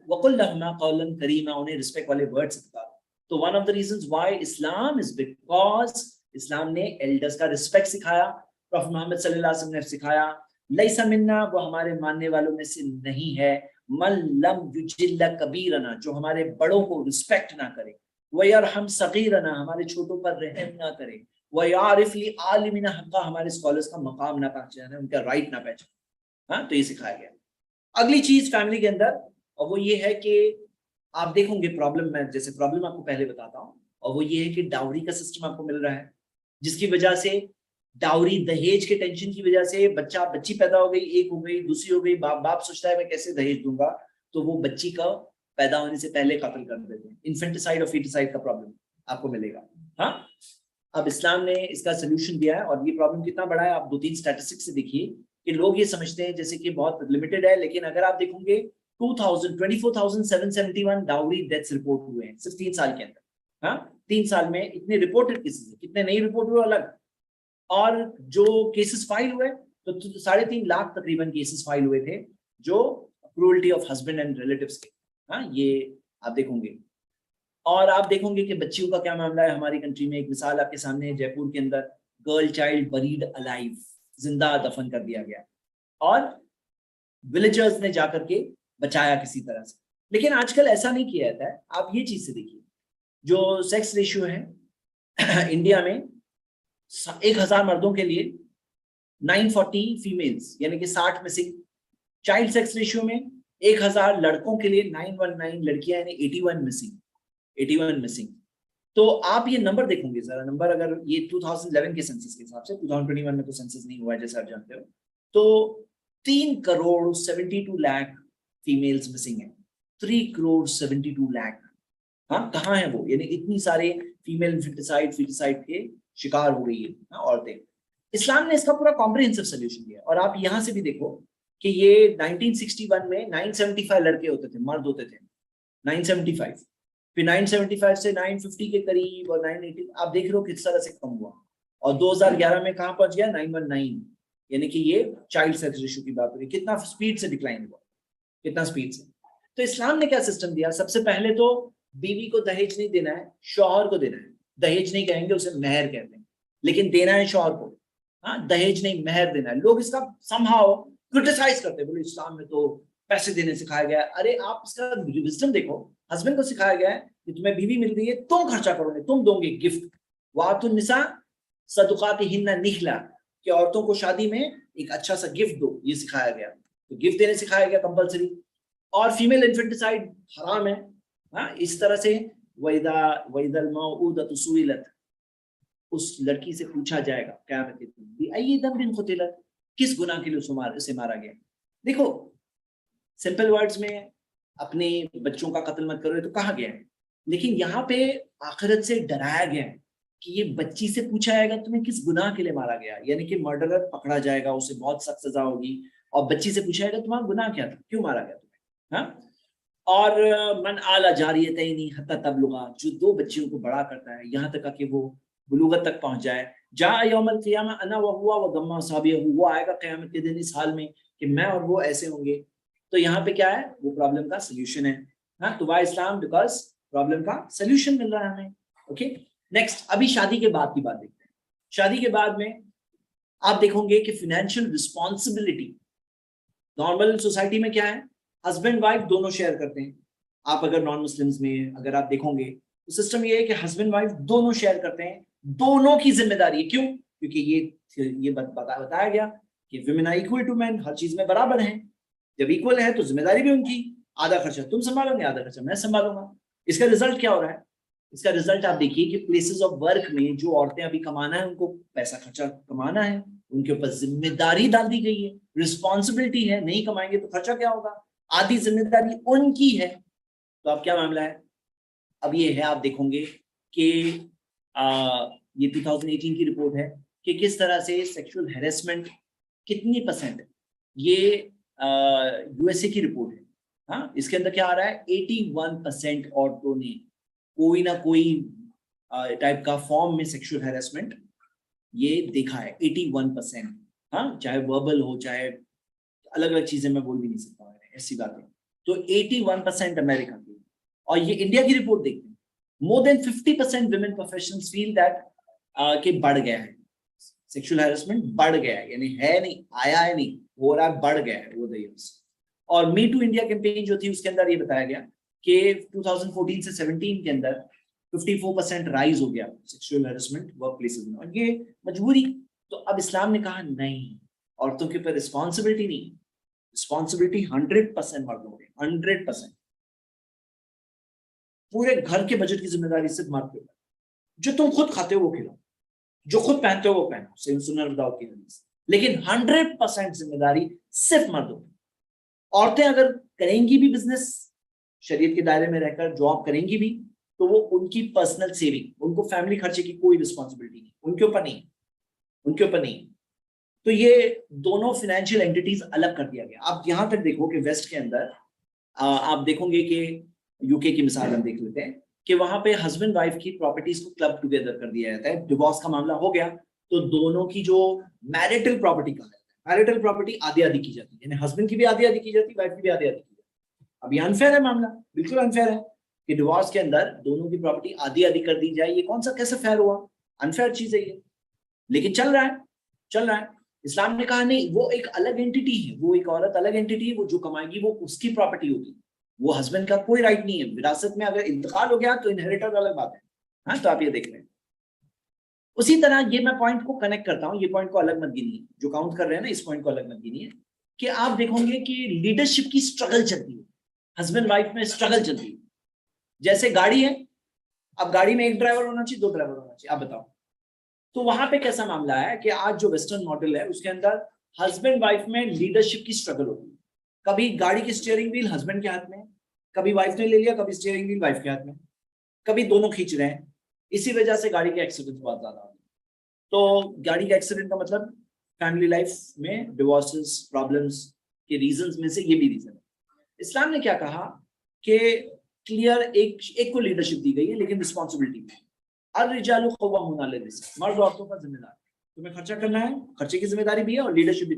وَقُلْ لَهُمَا قَوْلًا كَرِيمًا, انہیں رسپیکٹ والے ورڈ سے پکارو. تو one of the reasons why Islam is because اسلام نے ایلڈرز کا رسپیکٹ سکھایا. پروفیٹ محمد صلی اللہ علیہ وسلم نے سکھایا, لیسا منا, وہ ہمارے ماننے والوں میں سے نہیں ہے, من لم یجل کبیرنا, جو ہمارے بڑوں کو رسپیکٹ نہ کرے. وَيَرْحَمْ صَغِيرَنَا ہمارے چھوٹوں پر رحم نہ کرے, وَيَعْرِفْ لِعَالِمِنَا حَقَّ ہمارے اسکالرز کا مقام نہ پہچانے, ان کا رائٹ نہ پہچانے. ہاں تو یہ سکھایا گیا. اگلی چیز فیملی کے اندر, اور وہ یہ ہے کہ آپ دیکھیں گے پرابلم, میں جیسے پرابلم آپ کو پہلے بتاتا ہوں, اور وہ یہ ہے کہ ڈاوری کا سسٹم آپ کو مل رہا ہے, جس کی وجہ سے ڈاوری دہیج کے ٹینشن کی وجہ سے بچی پیدا ہو گئی, ایک ہو گئی, دوسری ہو گئی, باپ سوچتا ہے میں کیسے دہیج دوں گا, تو وہ بچی کا پیدا ہونے سے پہلے قتل کر دیتے ہیں. انفینٹیسائڈ اور فیٹیسائڈ کا پرابلم آپ کو ملے گا. ہاں اب اسلام نے اس کا سولوشن دیا ہے, اور یہ پرابلم کتنا بڑا ہے آپ 2-3 اسٹیٹسٹکس سے دیکھیے کہ لوگ یہ سمجھتے ہیں جیسے کہ بہت لمیٹڈ ہے, لیکن اگر آپ دیکھیں گے 24,771 ڈاوری ڈیتھس رپورٹ ہوئے ہیں صرف 3 سال کے اندر. ہاں 3 سال میں اتنے رپورٹڈ کیسز ہیں, کتنے نہیں رپورٹ ہوئے الگ, اور جو کیسز فائل ہوئے تو 3.5 لاکھ تقریباً کیسز فائل ہوئے تھے جو cruelty of husband and relatives کے. ہاں یہ آپ دیکھیں گے, اور آپ دیکھیں گے کہ بچیوں کا کیا معاملہ ہے ہماری کنٹری میں. ایک مثال آپ کے سامنے ہے, جے پور کے اندر گرل چائلڈ بریڈ الائیو, زندہ دفن کر دیا گیا, اور ولیجرز نے جا کر کے بچایا کسی طرح سے. لیکن آج کل ایسا نہیں کیا جاتا ہے. آپ یہ چیز سے دیکھیے, جو سیکس ریشیو ہے انڈیا میں 1000 مردوں کے لیے 940 فیمیلز یعنی کہ 60 مسنگ. چائلڈ سیکس ریشیو میں 1000 لڑکوں کے لیے 919 لڑکیاں یعنی 81 مسنگ. تو آپ یہ نمبر دیکھیں گے ذرا, نمبر اگر یہ 2011 کے سینسس کے حساب سے, 2021 میں تو سینسس نہیں ہوا ہے جیسا آپ جانتے ہو, تو 3 کروڑ 72 لاکھ فیمیلز مسنگ ہیں. 3 کروڑ 72 لاکھ. ہاں کہاں ہیں وہ, یعنی اتنی سارے فیمیل فیٹیسائڈ کے شکار ہو گئی ہیں عورتیں. اسلام نے اس کا پورا کمپریہنسو سولوشن دیا, اور آپ یہاں سے بھی دیکھو کہ یہ 1961 میں 975 لڑکے ہوتے تھے, مرد ہوتے تھے 975, پھر 975 سے 950 کے قریب, اور 980 آپ دیکھ رہے ہو کس طرح سے کم ہوا, اور 2011 میں کہاں پہنچ گیا 919. یعنی کہ یہ چائلڈ سیکس ریشیو کی بات ہو رہی ہے, کتنا سپیڈ سے ڈکلائن ہوا, کتنا سپیڈ سے. تو اسلام نے کیا سسٹم دیا, سب سے پہلے تو بیوی کو دہیج نہیں دینا ہے, شوہر کو دینا ہے. دہیج نہیں کہیں گے, اسے مہر کہتے ہیں, لیکن دینا ہے شوہر کو. ہاں دہیج نہیں مہر دینا ہے. لوگ اس کا somehow کرٹیسائز کرتے ہیں, بولے اسلام میں تو پیسے دینے سکھایا گیا ہے. ارے آپ اس کا وزڈم دیکھو, ہسبینڈ کو سکھایا گیا ہے کہ تمہیں بیوی مل رہی ہے, تم خرچہ کرو گے, تم دو گے گفٹ. وَآتُوا النِّسَاءَ صَدُقَاتِهِنَّ نِحْلًا, کہ عورتوں کو شادی میں ایک اچھا سا گفٹ دو, یہ سکھایا گیا. تو گفٹ دینے سکھایا گیا کمپلسری. اور فیمیل انفینٹیسائڈ حرام ہے. ہاں اس طرح سے وَإِذَا الْمَوْءُودَةُ سُئِلَتْ, اس لڑکی سے پوچھا جائے گا قیامت کے دن, بِأَيِّ ذَنبٍ قُتِلَتْ, کس گناہ کے لیے اسے مارا گیا. دیکھو سمپل ورڈز میں اپنے بچوں کا قتل مت کرو تو کہا گیا ہے, لیکن یہاں پہ آخرت سے ڈرایا گیا ہے کہ یہ بچی سے پوچھا جائے گا تمہیں کس گناہ کے لیے مارا گیا, یعنی کہ مرڈرر پکڑا جائے گا, اسے بہت سخت سزا ہوگی, اور بچی سے پوچھا جائے گا تمہارا گناہ کیا تھا, کیوں مارا گیا تمہیں. ہاں اور من آل جاریتین حتی تبلغا, جو 2 بچیوں کو بڑا کرتا ہے یہاں تک کہ وہ بلوغت تک پہنچ جائے. جاء یوم القیامہ انا وہوا وضم اصابعہ, وہ آئے گا قیامت کے دن اس حال میں کہ میں اور وہ ایسے ہوں گے. تو یہاں پہ کیا ہے, وہ پرابلم کا سولوشن ہے. ہاں تو وائی اسلام, بیکاز پرابلم کا سولوشن مل رہا ہے ہمیں. اوکے نیکسٹ, ابھی شادی کے بعد کی بات دیکھتے ہیں. شادی کے بعد میں آپ دیکھیں گے کہ فائنینشیل رسپانسبلٹی نارمل سوسائٹی میں کیا ہے, ہسبینڈ وائف دونوں شیئر کرتے ہیں. آپ اگر نان مسلمز میں اگر آپ دیکھیں گے تو سسٹم یہ ہے کہ ہسبینڈ وائف دونوں شیئر کرتے ہیں, دونوں کی ذمہ داری ہے. کیوں, کیونکہ یہ بتایا گیا کہ ویمن آر ایکول ٹو مین, ہر چیز میں برابر ہیں. جب ایکول ہے تو ذمہ داری بھی ان کی, آدھا خرچہ تم سنبھالو گے, آدھا خرچہ میں سنبھالوں گا. اس کا رزلٹ کیا ہو رہا ہے, اس کا رزلٹ آپ دیکھیے کہ پلیسز آف ورک میں جو عورتیں ابھی کمانا ہے, ان کو پیسہ خرچہ کمانا ہے, ان کے اوپر ذمہ داری ڈال دی گئی ہے, رسپانسبلٹی ہے. نہیں کمائیں گے تو خرچہ کیا ہوگا, آدھی ذمہ داری ان کی ہے. تو اب کیا معاملہ ہے, اب یہ ہے آپ دیکھیں گے کہ یہ 2018 کی رپورٹ ہے کہ کس طرح سے سیکشول ہیرسمنٹ کتنی پرسنٹ, یہ یو ایس اے کی رپورٹ ہے. ہاں اس کے اندر کیا آ رہا ہے, 81% عورتوں نے کوئی نہ کوئی ٹائپ کا فارم میں سیکشول ہیرسمنٹ یہ دیکھا ہے. 81%. ہاں چاہے وربل ہو, چاہے الگ الگ چیزیں میں بول بھی نہیں سکتا ایسی باتیں. تو 81% امریکہ کی. اور یہ انڈیا کی رپورٹ دیکھتے ہیں, more than 50% women professionals feel that کہ بڑھ گیا ہے سیکشول ہیرسمنٹ, بڑھ گیا ہے, یعنی ہے نہیں, آیا ہے نہیں, ہو رہا ہے, بڑھ گیا ہے وہ دیئرس. اور می ٹو انڈیا کیمپین جو تھی اس کے اندر یہ بتایا گیا کہ 2014 سے 17 کے اندر 54% رائز ہو گیا سیکشل ہیراسمنٹ ورک پلیسز میں, اور یہ مجبوری. تو اب اسلام نے کہا نہیں, عورتوں کے اوپر رسپانسبلٹی نہیں, رسپانسبلٹی 100% مردوں کی, 100%. پورے گھر کے بجٹ کی ذمہ داری صرف مرد کے اوپر. جو تم خود کھاتے ہو وہ کھلاؤ, جو خود پہنتے ہو وہ پہنو, صحیح سنن داؤد کی حدیث. لیکن 100% ذمہ داری صرف مردوں کی. عورتیں اگر کریں گی بھی بزنس شریعت کے دائرے میں رہ کر, جاب کریں گی بھی, تو وہ ان کی پرسنل سیونگ, ان کو فیملی خرچے کی کوئی رسپانسبلٹی نہیں, ان کے اوپر نہیں, ان کے اوپر نہیں. تو یہ دونوں فائنینشیل اینٹیز الگ کر دیا گیا. آپ یہاں تک دیکھو کہ ویسٹ کے اندر آپ دیکھو گے کہ یو کے کی مثال ہم دیکھ لیتے ہیں کہ وہاں پہ ہسبینڈ وائف کی پراپرٹیز کو کلب ٹوگیدر کر دیا جاتا ہے. ڈیورس کا معاملہ ہو گیا تو دونوں کی جو میرٹل پراپرٹی کا ہے, میرٹل پراپرٹی آدھی آدھی کی جاتی ہے, یعنی ہسبینڈ کی بھی آدھی آدھی کی جاتی ہے, وائف کی بھی آدھی آدھی کی جاتی ہے. اب یہ انفیئر ہے معاملہ, بالکل انفیئر ہے کہ ڈیورس کے اندر دونوں کی پراپرٹی آدھی آدھی کر دی جائے. یہ کون سا کیسے فیئر ہوا؟ انفیئر چیز ہے یہ, لیکن چل رہا ہے, چل رہا ہے. اسلام نے کہا نہیں, وہ ایک الگ اینٹی ہے, وہ ایک عورت الگ اینٹی ہے, وہ جو کمائے گی وہ اس کی پراپرٹی ہوگی, وہ ہسبینڈ کا کوئی رائٹ نہیں ہے. وراثت میں اگر انتقال ہو گیا تو انہیریٹر الگ بات ہے. ہاں, تو آپ یہ دیکھ لیں. اسی طرح یہ میں پوائنٹ کو کنیکٹ کرتا ہوں, یہ پوائنٹ کو الگ مت گنیے, جو کاؤنٹ کر رہے ہیں نا اس پوائنٹ کو الگ مت گنیے, کہ آپ دیکھو گے کہ لیڈرشپ کی سٹرگل چلتی ہے, ہسبینڈ وائف میں سٹرگل چلتی ہے. جیسے گاڑی ہے, اب گاڑی میں ایک ڈرائیور ہونا چاہیے, 2 ڈرائیور ہونا چاہیے, آپ بتاؤ. تو وہاں پہ کیسا معاملہ ہے کہ آج جو ویسٹرن ماڈل ہے اس کے اندر ہسبینڈ وائف میں لیڈرشپ کی سٹرگل ہوتی ہے. کبھی گاڑی کی اسٹیئرنگ ویل ہسبینڈ کے ہاتھ میں, کبھی وائف نے لے لیا, کبھی اسٹیئرنگ ویل وائف کے ہاتھ میں, کبھی دونوں کھینچ رہے ہیں. اسی وجہ سے گاڑی کے ایکسیڈنٹ بہت زیادہ ہوتے ہیں. تو گاڑی کا ایکسیڈنٹ کا مطلب فیملی لائف میں ڈیورسز, پرابلمس کے ریزنز میں سے یہ بھی ریزن ہے. اسلام نے کیا کہا کہ کلیئر ایک کو لیڈرشپ دی گئی ہے, لیکن رسپانسبلٹی میں الرجال قوامون علی النساء, مرد عورتوں کا ذمہ دار. تمہیں خرچہ کرنا ہے, خرچے کی ذمہ داری بھی ہے, اور لیڈرشپ بھی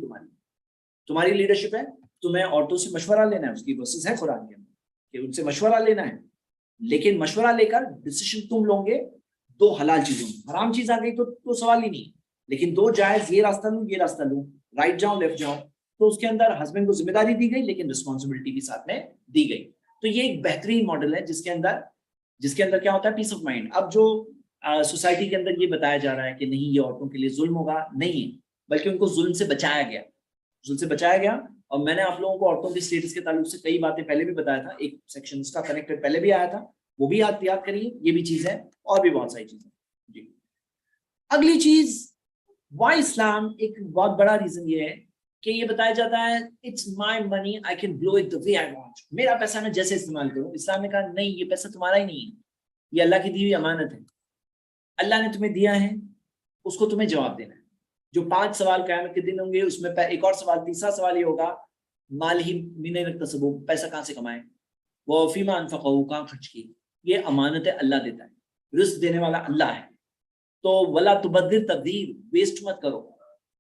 تمہاری لیڈرشپ ہے. تمہیں عورتوں سے مشورہ لینا ہے, اس کی ورسز ہے قرآن کے اندر کہ ان سے مشورہ لینا ہے, لیکن مشورہ لے کر ڈیسیشن تم لو گے 2 حلال چیزوں میں. حرام چیز آ گئی تو سوال ہی نہیں, لیکن 2 جائز, یہ راستہ لوں یہ راستہ لوں, رائٹ جاؤں لیفٹ جاؤں, تو اس کے اندر ہسبینڈ کو ذمہ داری دی گئی, لیکن رسپانسبلٹی بھی ساتھ میں دی گئی. تو یہ ایک بہترین ماڈل ہے جس کے اندر کیا ہوتا ہے, پیس آف مائنڈ. اب جو سوسائٹی کے اندر یہ بتایا جا رہا ہے کہ نہیں یہ عورتوں کے لیے ظلم ہوگا, نہیں, بلکہ ان کو ظلم سے بچایا گیا, ظلم سے بچایا گیا. اور میں نے آپ لوگوں کو عورتوں کے اسٹیٹس کے تعلق سے کئی باتیں پہلے بھی بتایا تھا, ایک سیکشن اس کا کنیکٹڈ پہلے بھی آیا تھا, وہ بھی یاد کریے. یہ بھی چیز ہے, اور بھی بہت ساری چیزیں. جی, اگلی چیز وائی اسلام, ایک بہت بڑا ریزن یہ ہے کہ یہ بتایا جاتا ہے it's my money, I can blow it the way I want, میرا پیسہ میں جیسے استعمال کروں. اسلام نے کہا نہیں, یہ پیسہ تمہارا ہی نہیں ہے, یہ اللہ کی دی ہوئی امانت ہے. اللہ نے تمہیں دیا ہے, اس کو تمہیں جواب دینا ہے. جو 5 سوال قیامت کے دن ہوں گے, اس میں ایک اور سوال, تیسرا سوال یہ ہوگا مال ہی من این اکتسبہ, پیسہ کہاں سے کمائے, وہ فیما انفقہ, کہاں خرچ کی. یہ امانت ہے, اللہ دیتا ہے, رزق دینے والا اللہ ہے. تو ولا تبذر تبذیر, ویسٹ مت کرو.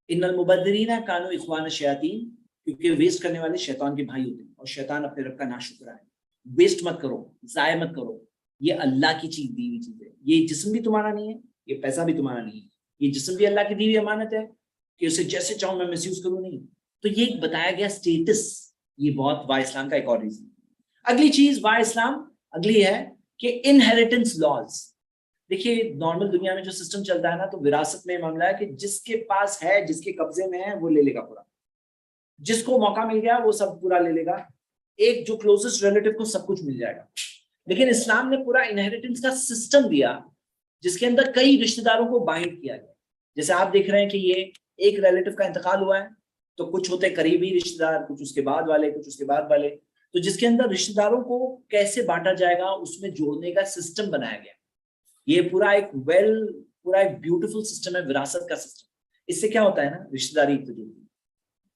ان المبذرین کانوا اخوان الشیاطین, کیونکہ ویسٹ کرنے والے شیطان کے بھائی ہوتے ہیں, اور شیطان اپنے رب کا ناشکرا ہے. ویسٹ مت کرو, ضائع مت کرو. یہ اللہ کی چیز, دی ہوئی چیز ہے. یہ جسم بھی تمہارا نہیں ہے, یہ پیسہ بھی تمہارا نہیں ہے. یہ جسم بھی اللہ کی دی ہوئی امانت ہے کہ اسے جیسے چاہوں میں مس یوز کروں, نہیں. تو یہ ایک بتایا گیا اسٹیٹس, یہ بہت وائی اسلام کا ایک اور ریزن. اگلی چیز وائی اسلام اگلی ہے کہ انہیریٹنس لاز. دیکھیے نارمل دنیا میں جو سسٹم چلتا ہے نا, تو وراثت میں معاملہ ہے کہ جس کے پاس ہے, جس کے قبضے میں ہے, وہ لے لے گا پورا. جس کو موقع مل گیا وہ سب پورا لے لے گا. ایک جو کلوزسٹ ریلیٹو کو سب کچھ مل جائے گا. لیکن اسلام نے پورا انہیریٹنس کا سسٹم دیا جس کے اندر کئی رشتہ داروں کو بائنڈ کیا گیا. جیسے آپ دیکھ رہے ہیں کہ یہ ایک ریلیٹو کا انتقال ہوا ہے, تو کچھ ہوتے قریبی رشتہ دار, کچھ اس کے بعد والے, کچھ اس کے بعد والے. تو جس کے اندر رشتہ داروں کو کیسے بانٹا جائے گا اس میں جوڑنے کا سسٹم بنایا گیا. یہ پورا ایک بیوٹیفل سسٹم ہے, وراثت کا سسٹم. اس سے کیا ہوتا ہے نا, رشتہ داری تو جڑتی ہے,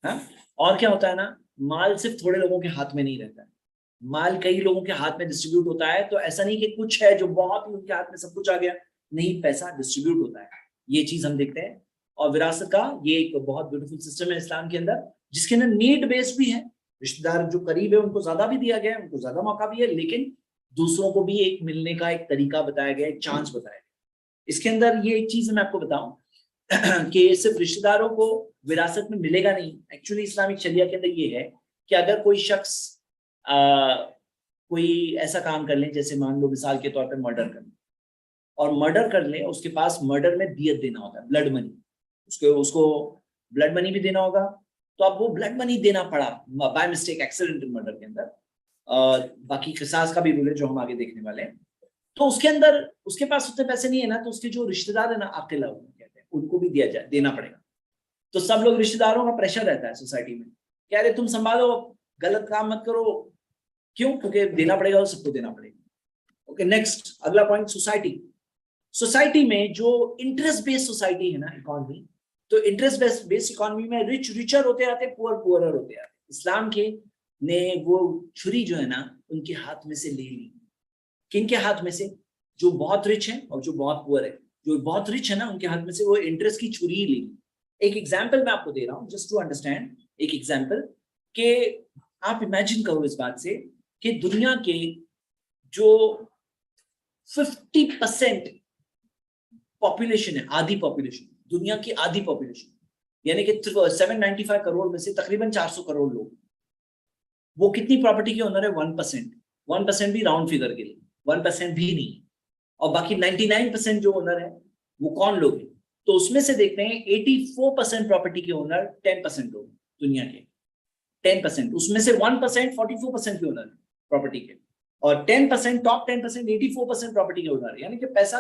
ہاں. اور کیا ہوتا ہے نا, مال صرف تھوڑے لوگوں کے ہاتھ میں نہیں رہتا ہے, مال کئی لوگوں کے ہاتھ میں ڈسٹریبیوٹ ہوتا ہے. تو ایسا نہیں کہ کچھ ہے جو بہت ان کے ہاتھ میں سب کچھ آ گیا, نہیں, پیسہ ڈسٹریبیوٹ ہوتا ہے. یہ چیز ہم دیکھتے ہیں. اور وراثت کا یہ ایک بہت بیوٹیفل سسٹم ہے اسلام کے اندر, جس کے اندر نیڈ بیسڈ بھی ہے. رشتہ دار جو قریب ہے ان کو زیادہ بھی دیا گیا ہے, ان کو زیادہ موقع بھی ہے, لیکن دوسروں کو بھی ایک ملنے کا ایک طریقہ بتایا گیا, ایک چانس بتایا گیا. اس کے اندر یہ ایک چیز میں آپ کو بتاؤں کہ صرف رشتہ داروں کو وراثت میں ملے گا نہیں. ایکچولی اسلامک شریعہ کے اندر یہ ہے کہ اگر کوئی شخص کوئی ایسا کام کر لیں, جیسے مان لو مثال کے طور پر مرڈر کرنا, اور مرڈر کر لے, اس کے پاس مرڈر میں دیت دینا ہوتا ہے, بلڈ منی, اس کو بلڈ منی بھی دینا ہوگا. تو اب وہ بلڈ منی دینا پڑا بائی مسٹیک ایکسیڈنٹل مرڈر کے اندر. باقی قصاص کا بھی رول ہے جو ہم آگے دیکھنے والے ہیں. تو اس کے اندر اس کے پاس اتنے پیسے نہیں ہے نا, تو اس کے جو رشتے دار ہیں نا, عاقلہ کہتے ہیں, ان کو بھی دینا پڑے گا. تو سب لوگ رشتے داروں کا پریشر رہتا ہے سوسائٹی میں, کہہ رہے تم سنبھالو, غلط کام مت کرو. کیوں؟ کیونکہ دینا پڑے گا, سب کو دینا پڑے گا. اوکے, نیکسٹ اگلا پوائنٹ, سوسائٹی. سوسائٹی میں جو انٹرسٹ بیس سوسائٹی ہے نا, اکانومی, تو انٹرسٹ بیس اکانومی میں رچ ریچر ہوتے آتے, پور پورر ہوتے آتے. اسلام کے نے وہ چھری جو ہے نا ان کے ہاتھ میں سے لے لی. کن کے ہاتھ میں سے؟ جو بہت رچ ہیں اور جو بہت پور ہے. جو بہت رچ ہے نا ان کے ہاتھ میں سے وہ انٹرسٹ کی چھری لے لی. ایک ایگزامپل میں آپ کو دے رہا ہوں جسٹ ٹو انڈرسٹینڈ. ایک ایگزامپل کہ آپ امیجن کرو اس بات سے کہ دنیا کے جو 50% پاپولیشن ہے, آدھی پاپولیشن, دنیا کی آدھی پاپولیشن, یعنی کہ 795 کروڑ میں سے تقریباً 400 کروڑ لوگ, وہ کتنی پراپرٹی کے اونر ہے؟ 1%. 1% بھی راؤنڈ فگر کے لیے 1% بھی نہیں. اور باقی 99% جو اونر ہے وہ کون لوگ ہیں؟ تو اس میں سے دیکھتے ہیں 84% پراپرٹی کے اونر 10% لوگ دنیا کے. 10%, اس میں سے 1% 44% کے اونر پراپرٹی کے, اور 10% ٹاپ 10% 84% پراپرٹی کے اونر. یعنی کہ پیسہ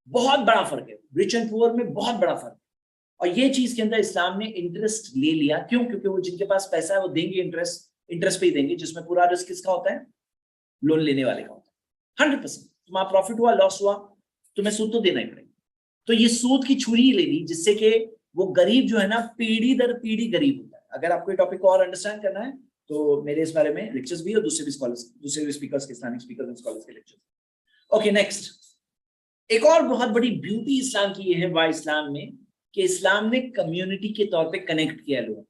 بہت بڑا فرق ہے, رچ اینڈ پور میں بہت بڑا فرق ہے. اور یہ چیز کے اندر اسلام نے انٹرسٹ لے لیا. کیوں؟ کیونکہ وہ جن کے پاس پیسہ ہے وہ دیں گے انٹرسٹ پہ ہی دیں گے, جس میں پورا رسک کس کا ہوتا ہے؟ لون لینے والے کا ہوتا ہے. 100% تمہارا پروفٹ ہوا, لاس ہوا, تمہیں سود تو دینا ہی پڑے گا. تو یہ سود کی چھری لے لی, جس سے کہ وہ غریب جو ہے نا پیڑھی در پیڑھی غریب ہوتا ہے. اگر آپ کو یہ ٹاپک کو اور انڈرسٹینڈ کرنا ہے تو میرے اس بارے میں لیکچرز بھی اور دوسرے بھی اسپیکرز کے اسلامک اسپیکرز اینڈ اسکالرز کے لیکچرز. Okay, next. ایک اور بہت بڑی بیوٹی اسلام کی یہ ہے وا اسلام میں کہ اسلام نے کمیونٹی کے طور پہ کنیکٹ کیا لوگوں.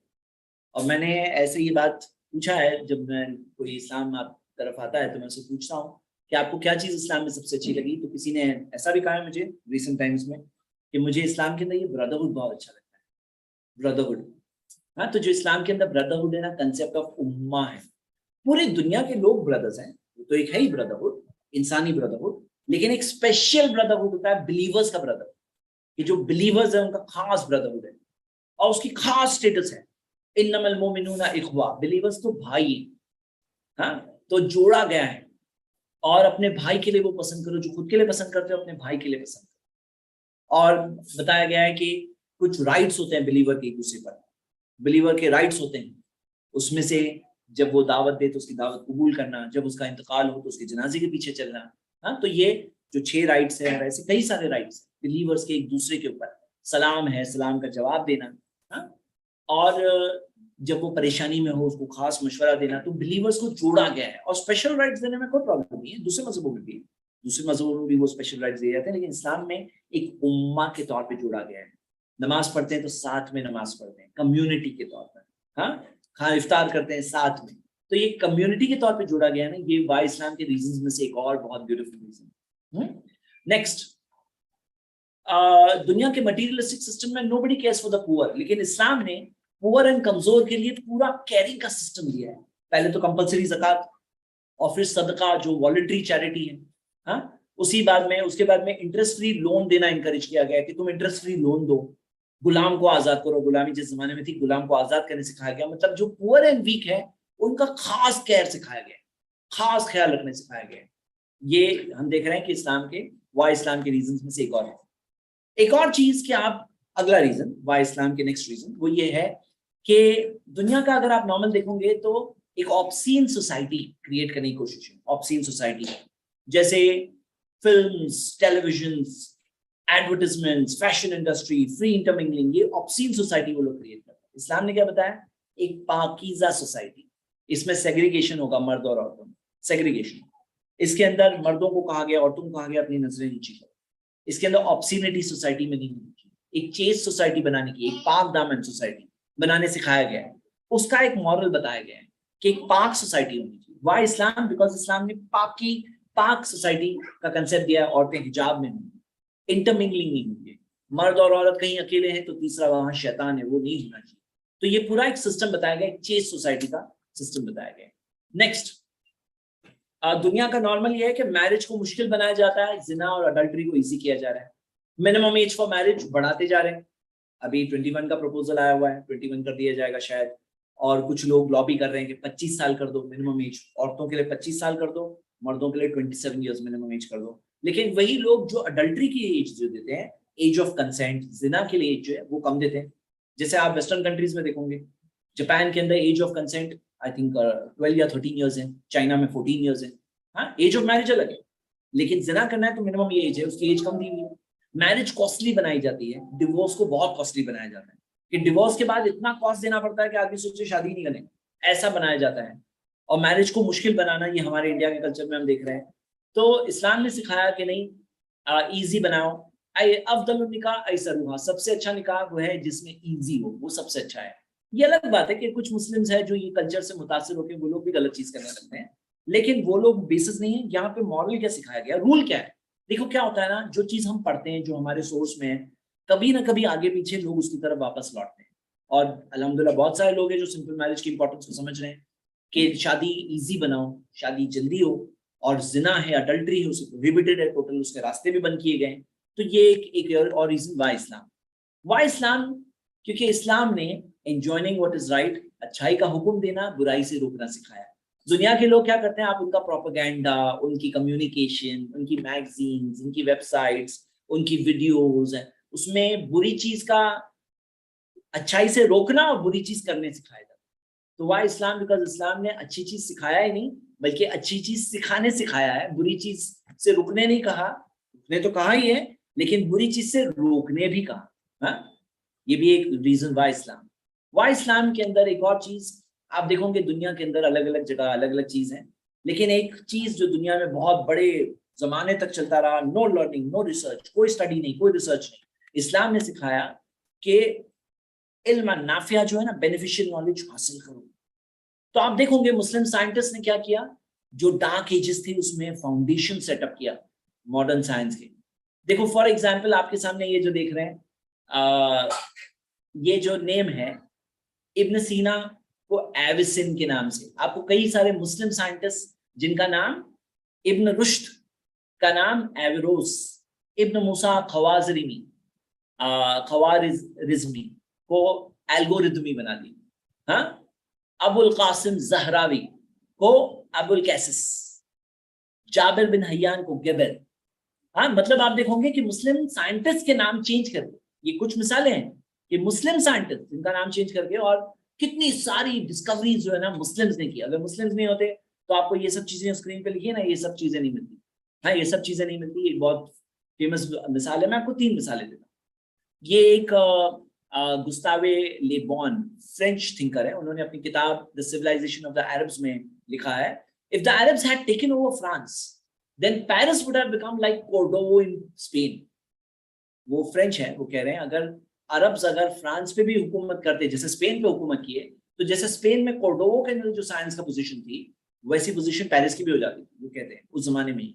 اور میں نے ایسے یہ بات پوچھا ہے, جب میں کوئی اسلام آپ طرف آتا ہے تو میں اسے پوچھتا ہوں کہ آپ کو کیا چیز اسلام میں سب سے اچھی لگی, تو کسی نے ایسا بھی کہا ہے مجھے ریسنٹ ٹائمز میں کہ مجھے اسلام کے اندر یہ بردرہڈ بہت اچھا لگتا ہے. بردرہڈ, ہاں, تو جو اسلام کے اندر بردرہڈ ہے نا, کنسیپٹ آف امہ ہے. پوری دنیا کے لوگ بردرز ہیں, تو ایک ہے ہی بردرہڈ, انسانی بردرہڈ. لیکن ایک اسپیشل بردرہڈ ہوتا ہے بلیورز کا بردرہڈ, کہ جو بلیورز ہیں ان کا خاص بردرہڈ ہے, اور اس کی خاص اسٹیٹس ہے انما المؤمنون اخوہ, بلیورز تو بھائی ہیں. ہاں, تو جوڑا گیا ہے. اور اپنے بھائی کے لیے وہ پسند کرو جو خود کے لیے پسند کرتے ہو, اپنے بھائی کے لیے پسند کرو. اور بتایا گیا ہے کہ کچھ رائٹس ہوتے ہیں بلیور کے ایک دوسرے پر, بلیور کے رائٹس ہوتے ہیں. اس میں سے جب وہ دعوت دے تو اس کی دعوت قبول کرنا, جب اس کا انتقال ہو تو اس کے جنازے کے پیچھے چلنا. ہاں, تو یہ جو 6 رائٹس ہیں, ایسے کئی سارے رائٹس ہیں بلیورز کے ایک دوسرے کے اوپر. سلام ہے, سلام کا جواب دینا. ہاں, اور جب وہ پریشانی میں ہو اس کو خاص مشورہ دینا. تو بلیورز کو جوڑا گیا ہے, اور اسپیشل رائٹس دینے میں کوئی پرابلم نہیں ہے. دوسرے مذہبوں میں بھی وہ اسپیشل رائٹس دیے جاتے ہیں, لیکن اسلام میں ایک امہ کے طور پہ جوڑا گیا ہے. نماز پڑھتے ہیں تو ساتھ میں نماز پڑھتے ہیں کمیونٹی کے طور پر. ہاں, کھانا افطار کرتے ہیں ساتھ میں. تو یہ کمیونٹی کے طور پہ جوڑا گیا ہے نا, یہ وا اسلام کے ریزنز میں سے ایک اور بہت بیوٹیفل ریزن. نیکسٹ, دنیا کے مٹیریلسٹک سسٹم میں nobody cares for the poor, لیکن اسلام نے پور اینڈ کمزور کے لیے پورا کیئرنگ کا سسٹم دیا ہے. پہلے تو کمپلسری زکات, اور پھر صدقہ جو والنٹری چیریٹی ہے. ہاں, اس کے بعد میں انٹرسٹ فری لون دینا انکریج کیا گیا کہ تم انٹرسٹ فری لون دو. غلام کو آزاد کرو, غلامی جس زمانے میں تھی غلام کو آزاد کرنے سکھایا گیا. مطلب جو پور اینڈ ویک ہے ان کا خاص کیئر سکھایا گیا, خاص خیال رکھنے سکھایا گیا. یہ ہم دیکھ رہے ہیں کہ اسلام کے وا اسلام کے ریزنز میں سے ایک اور ہے. ایک اور چیز کہ آپ اگلا ریزن وا اسلام کے نیکسٹ ریزن وہ یہ ہے کہ دنیا کا اگر آپ نارمل دیکھو گے تو ایک آپسین سوسائٹی کریٹ کرنے کی کوشش ہے. آپسین سوسائٹی جیسے films, televisions, advertisements, fashion industry, free intermingling, یہ آپسین سوسائٹی وہ لوگ کریٹ کرتے ہیں. اسلام نے کیا بتایا؟ ایک پاکیزہ سوسائٹی. اس میں سیگریگیشن ہوگا مرد اور عورتوں میں, سیگریگیشن. اس کے اندر مردوں کو کہا گیا, عورتوں کو کہا گیا اپنی نظریں نیچی کرو. اس کے اندر آپسینٹی سوسائٹی میں نہیں ہونی چاہیے. ایک چیز سوسائٹی بنانے کی, ایک پاک دامن سوسائٹی بنانے سکھایا گیا ہے. اس کا ایک مورل بتایا گیا ہے کہ ایک پاک سوسائٹی ہونی چاہیے. Y Islam? بیکاز اسلام نے پاک سوسائٹی کا کنسیپٹ دیا ہے. عورتیں حجاب میں ہوں, انٹرمنگلنگ نہیں ہوں گے, مرد اور عورت کہیں اکیلے ہیں تو تیسرا وہاں شیطان ہے, وہ نہیں ہونا چاہیے. تو یہ پورا ایک سسٹم بتایا گیا, ایک چیز سوسائٹی کا سسٹم بتایا گیا. نیکسٹ, دنیا کا نارمل یہ ہے کہ میرج کو مشکل بنایا جاتا ہے, زنا اور اڈلٹری کو ایزی کیا جا رہا ہے. منیمم ایج فار میرج بڑھاتے جا رہے ہیں. ابھی 21 کا پروپوزل آیا ہوا ہے, 21 کر دیا جائے گا شاید, اور کچھ لوگ لابی کر رہے ہیں کہ 25 سال کر دو منیمم ایج, عورتوں کے لیے 25 سال کر دو, مردوں کے لیے 27 ایئرز منیمم ایج کر دو. لیکن وہی لوگ جو اڈلٹری کی ایج جو دیتے ہیں, ایج آف کنسینٹ, زنا کے لیے ایج جو ہے وہ کم دیتے ہیں. جیسے آپ ویسٹرن کنٹریز میں دیکھو گے, جاپان کے اندر age of consent I think 12 یا 13 ایئرز ہے, چائنا میں 14 ایئرز ہے. ہاں, ایج آف میرج الگ ہے, لیکن زنا کرنا ہے تو منیمم یہ ایج ہے, اس کی ایج کم دی ہوئی ہے. میرج کاسٹلی بنائی جاتی ہے, ڈیورس کو بہت کاسٹلی بنایا جاتا ہے کہ ڈیورس کے بعد اتنا کاسٹ دینا پڑتا ہے کہ آدمی سوچے شادی نہیں کریں, ایسا بنایا جاتا ہے. اور میرج کو مشکل بنانا یہ ہمارے انڈیا کے کلچر میں ہم دیکھ رہے ہیں. تو اسلام نے سکھایا کہ نہیں, ایزی بناؤ. افضل النکاح ایسرھا, سب سے اچھا نکاح وہ ہے جس میں ایزی ہو, وہ سب سے اچھا ہے. یہ الگ بات ہے کہ کچھ مسلمز ہیں جو یہ کلچر سے متاثر ہو کے وہ لوگ بھی غلط چیز کرنے لگتے ہیں, لیکن وہ لوگ بیسس نہیں ہے. یہاں پہ مورل کیا سکھایا گیا, رول کیا ہے. دیکھو کیا ہوتا ہے نا, جو چیز ہم پڑھتے ہیں, جو ہمارے سورس میں ہے, کبھی نہ کبھی آگے پیچھے لوگ اس کی طرف واپس لوٹتے ہیں. اور الحمدللہ بہت سارے لوگ ہیں جو سمپل میرج کی امپورٹنس کو سمجھ رہے ہیں کہ شادی ایزی بناؤ, شادی جلدی ہو, اور زنا ہے, اڈلٹری ہے, اسے پروہیبٹڈ ہے ٹوٹل, اس کے راستے بھی بند کیے گئے. تو یہ ایک اور reason why Islam. Y Islam, کیونکہ اسلام نے انجوائنگ واٹ از رائٹ, اچھائی کا حکم دینا, برائی سے روکنا سکھایا. دنیا کے لوگ کیا کرتے ہیں, آپ ان کا پروپیگنڈا, ان کی کمیونیکیشن, ان کی میگزینز, ان کی ویب سائٹس, ان کی ویڈیوز, اس میں بری چیز کا اچھائی سے روکنا اور بری چیز کرنے سکھایا جاتا. تو وائی اسلام, بیکاز اسلام نے اچھی چیز سکھایا ہی نہیں, بلکہ اچھی چیز سکھانے سکھایا ہے. بری چیز سے رکنے نہیں کہا, رکنے تو کہا ہی ہے, لیکن بری چیز سے روکنے بھی کہا. ہاں, یہ بھی ایک ریزن وائی اسلام. وائی اسلام کے اندر ایک اور چیز آپ دیکھو گے, دنیا کے اندر الگ الگ جگہ الگ الگ چیز ہیں, لیکن ایک چیز جو دنیا میں بہت بڑے زمانے تک چلتا رہا, نو لرننگ, نو ریسرچ, کوئی اسٹڈی نہیں, کوئی ریسرچ نہیں, اسلام نے سکھایا کہ علم نافع جو ہے نا, بینیفیشل نالج حاصل کرو. تو آپ دیکھو گے مسلم سائنٹسٹ نے کیا کیا, جو ڈارک ایجز تھے اس میں فاؤنڈیشن سیٹ اپ کیا ماڈرن سائنس کے. دیکھو فار ایگزامپل آپ کے سامنے یہ جو دیکھ رہے ہیں, یہ جو نیم ہے ابن سینا کو ایوسن کے نام سے, آپ کو کئی سارے مسلم سائنٹسٹ جن کا نام ابن رشد کا نام ایوروس, ابن موسیٰ خوارزمی خوارزمی کو الگوریدمی بنا دی. ہاں, ابو القاسم زہراوی کو ابو القیسس, جابر بن حیان کو گیبر. ہاں, مطلب آپ دیکھو گے کہ مسلم سائنٹسٹ کے نام چینج کر کے, یہ کچھ مثالیں ہیں کہ مسلم سائنٹسٹ جن کا نام چینج کر کے, اور کتنی ساری ڈسکوریز جو ہے نا مسلمز نے کی. اگر مسلمز نہیں ہوتے تو آپ کو یہ سب چیزیں اسکرین پہ لکھی ہے نا, یہ سب چیزیں نہیں ملتی. ہاں, یہ سب چیزیں نہیں ملتی. ایک بہت فیمس مثال ہے, میں آپ کو 3 مثالیں دیتا ہوں. یہ ایک گستاوے لے بون فرینچ تھنکر ہے, انہوں نے اپنی کتاب The Civilization of the Arabs میں لکھا ہے, if the Arabs had taken over France, then Paris would have become like Cordoba in Spain. وہ فرینچ ہے, وہ کہہ رہے ہیں اگر عربز اگر فرانس پہ بھی حکومت کرتے جیسے اسپین پہ حکومت کیے, تو جیسے اسپین میں کوردوبا کے اندر جو سائنس کا پوزیشن تھی, ویسی پوزیشن پیرس کی بھی ہو جاتی تھی. وہ کہتے ہیں اس زمانے میں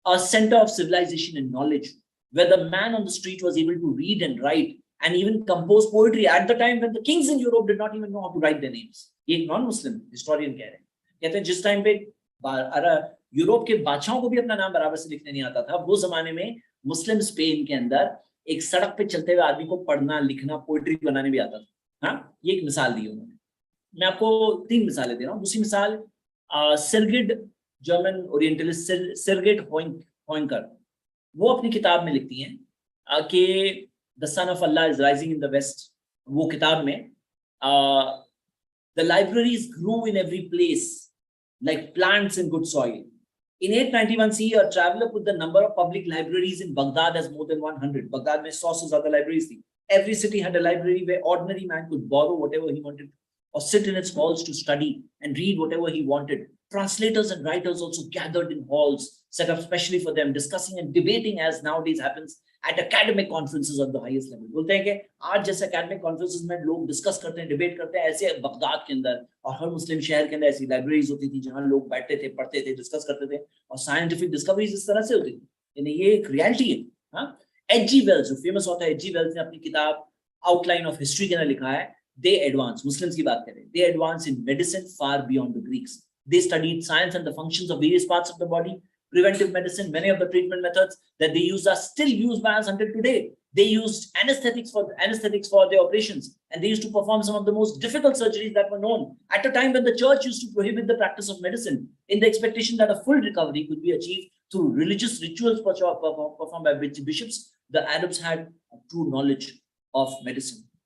a center of civilization and knowledge, where the man on the street was able to read and write and even compose poetry at the time when the kings in Europe did not even know how to write their names. یہ ایک نان مسلم historian کہہ رہے ہیں, کہتے ہیں جس time پہ Europe کے بادشاہوں کو بھی اپنا نام برابر سے لکھنے نہیں آتا تھا, وہ زمانے میں مسلم اسپین کے اندر ایک سڑک پہ چلتے ہوئے آدمی کو پڑھنا لکھنا پوئٹری بنانے بھی آتا تھا. ہاں, یہ ایک مثال دی انہوں نے. میں آپ کو 3 مثالیں دے رہا ہوں. دوسری مثال سرگڈ جرمن اورینٹلسٹ سرگڈ ہوئنکر, وہ اپنی کتاب میں لکھتی ہیں کہ The Son of Allah is Rising in the West. وہ کتاب میں the libraries grew in every place like plants in good soil. In 891 CE, a traveler put the number of public libraries in Baghdad as more than 100. Baghdad میں 100 سے زیادہ libraries تھی. Every city had a library where ordinary man could borrow whatever he wanted or sit in its halls to study and read whatever he wanted. Translators and writers also gathered in halls set up specially for them, discussing and debating as nowadays happens at academic conferences of the highest level. بولتے ہیں کہ آج جیسے academic conferences میں لوگ discuss کرتے ہیں, debate کرتے ہیں, ایسے بغداد کے اندر اور ہر مسلم شہر کے اندر ایسی لائبریریز ہوتی تھی جہاں لوگ بیٹھتے تھے, پڑھتے تھے, ڈسکس کرتے تھے, اور سائنٹیفک ڈسکوریز اس طرح سے ہوتی تھی. یعنی یہ ایک ریالٹی ہے. ہاں, ایچ جی ویلز جو فیمس ہوتا ہے, ایچ جی ویلز نے اپنی کتاب آؤٹ لائن آف ہسٹری کے اندر لکھا ہے, they advance, مسلمز کی بات کریں, they advance in medicine far beyond the Greeks. They studied science and the functions of various parts of the body. Preventive medicine, many of the treatment methods that they use are still used by us until today. They used anesthetics for their operations, and they used to perform some of the most difficult surgeries that were known at a time when the church used to prohibit the practice of medicine in the expectation that a full recovery could be achieved through religious rituals performed by bishops. The Arabs had a true knowledge of medicine.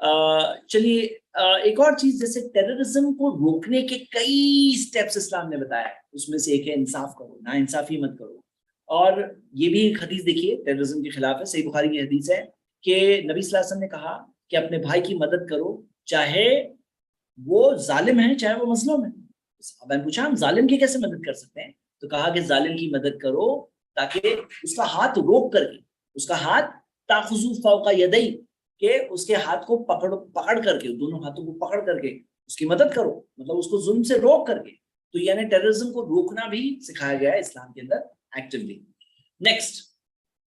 چلیے ایک اور چیز، جیسے terrorism کو روکنے کے کئی steps اسلام نے بتایا ہے، اس میں سے ایک ہے انصاف کرو، نا انصافی مت کرو. اور یہ بھی ایک حدیث دیکھیے ٹیررزم کے خلاف ہے، صحیح بخاری کی حدیث ہے کہ نبی صلی اللہ علیہ وسلم نے کہا کہ اپنے بھائی کی مدد کرو، چاہے وہ ظالم ہے چاہے وہ مظلوم ہے. اب میں پوچھا ہم ظالم کی کیسے مدد کر سکتے ہیں؟ تو کہا کہ ظالم کی مدد کرو تاکہ اس کا ہاتھ روک کر کے، اس کا ہاتھ تاخذو فوق یدی، کہ اس کے ہاتھ کو پکڑ کر کے، دونوں ہاتھوں کو پکڑ کر کے اس کی مدد کرو، مطلب اس کو ظلم سے روک کر کے. تو یعنی ٹیررزم کو روکنا بھی سکھایا گیا ہے اسلام کے اندر ایکٹیولی. نیکسٹ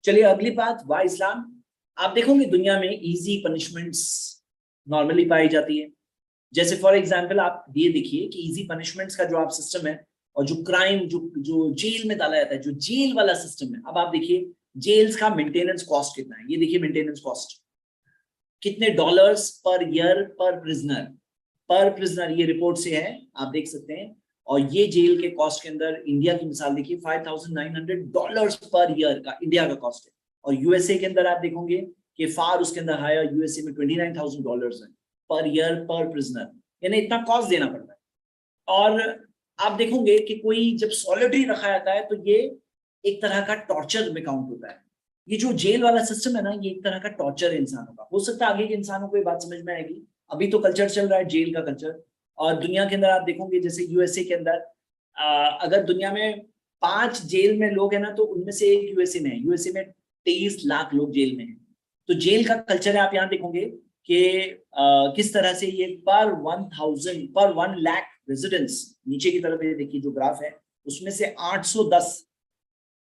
چلیے اگلی بات، وائی اسلام. آپ دیکھو گے دنیا میں ایزی پنشمنٹس نارملی پائی جاتی ہے. جیسے فار ایگزامپل آپ یہ دیکھیے کہ ایزی پنشمنٹس کا جو آپ سسٹم ہے، اور جو کرائم جو جیل میں ڈالا جاتا ہے، جو جیل والا سسٹم ہے. اب آپ دیکھیے جیلز کا مینٹیننس کاسٹ کتنا ہے، یہ دیکھیے مینٹیننس کاسٹ کتنے ڈالرز پر ایئر پر پرزنر، یہ رپورٹ سے ہے آپ دیکھ سکتے ہیں. اور یہ جیل کے کاسٹ کے اندر انڈیا کی مثال دیکھیے $5,900 پر ایئر کا انڈیا کا کاسٹ ہے. اور یو ایس اے کے اندر آپ دیکھیں گے کہ فار اس کے اندر ہائر، یو ایس اے میں $29,000 ہے پر ایئر پر پرزنر، یعنی اتنا کاسٹ دینا پڑتا ہے. اور آپ دیکھیں گے کہ کوئی جب سالٹری رکھا جاتا ہے تو یہ ایک طرح کا ٹارچر میں کاؤنٹ ہوتا ہے. یہ جو جیل والا سسٹم ہے نا، یہ ایک طرح کا ٹارچر ہے انسانوں کا. ہو سکتا ہے آگے کے انسانوں کو یہ بات سمجھ میں آئے گی، ابھی تو کلچر چل رہا ہے جیل کا کلچر. اور دنیا کے اندر آپ دیکھو گے جیسے یو ایس اے کے اندر اگر دنیا میں 5 جیل میں لوگ ہیں نا، تو ان میں سے ایک یو ایس اے میں ہے. یو ایس اے میں 23 لاکھ لوگ جیل میں ہیں. تو جیل کا کلچر ہے، آپ یہاں دیکھو گے کہ کس طرح سے یہ پر 1 لاکھ ریزیڈنٹس، نیچے کی طرف یہ دیکھیے جو گراف ہے اس میں سے 810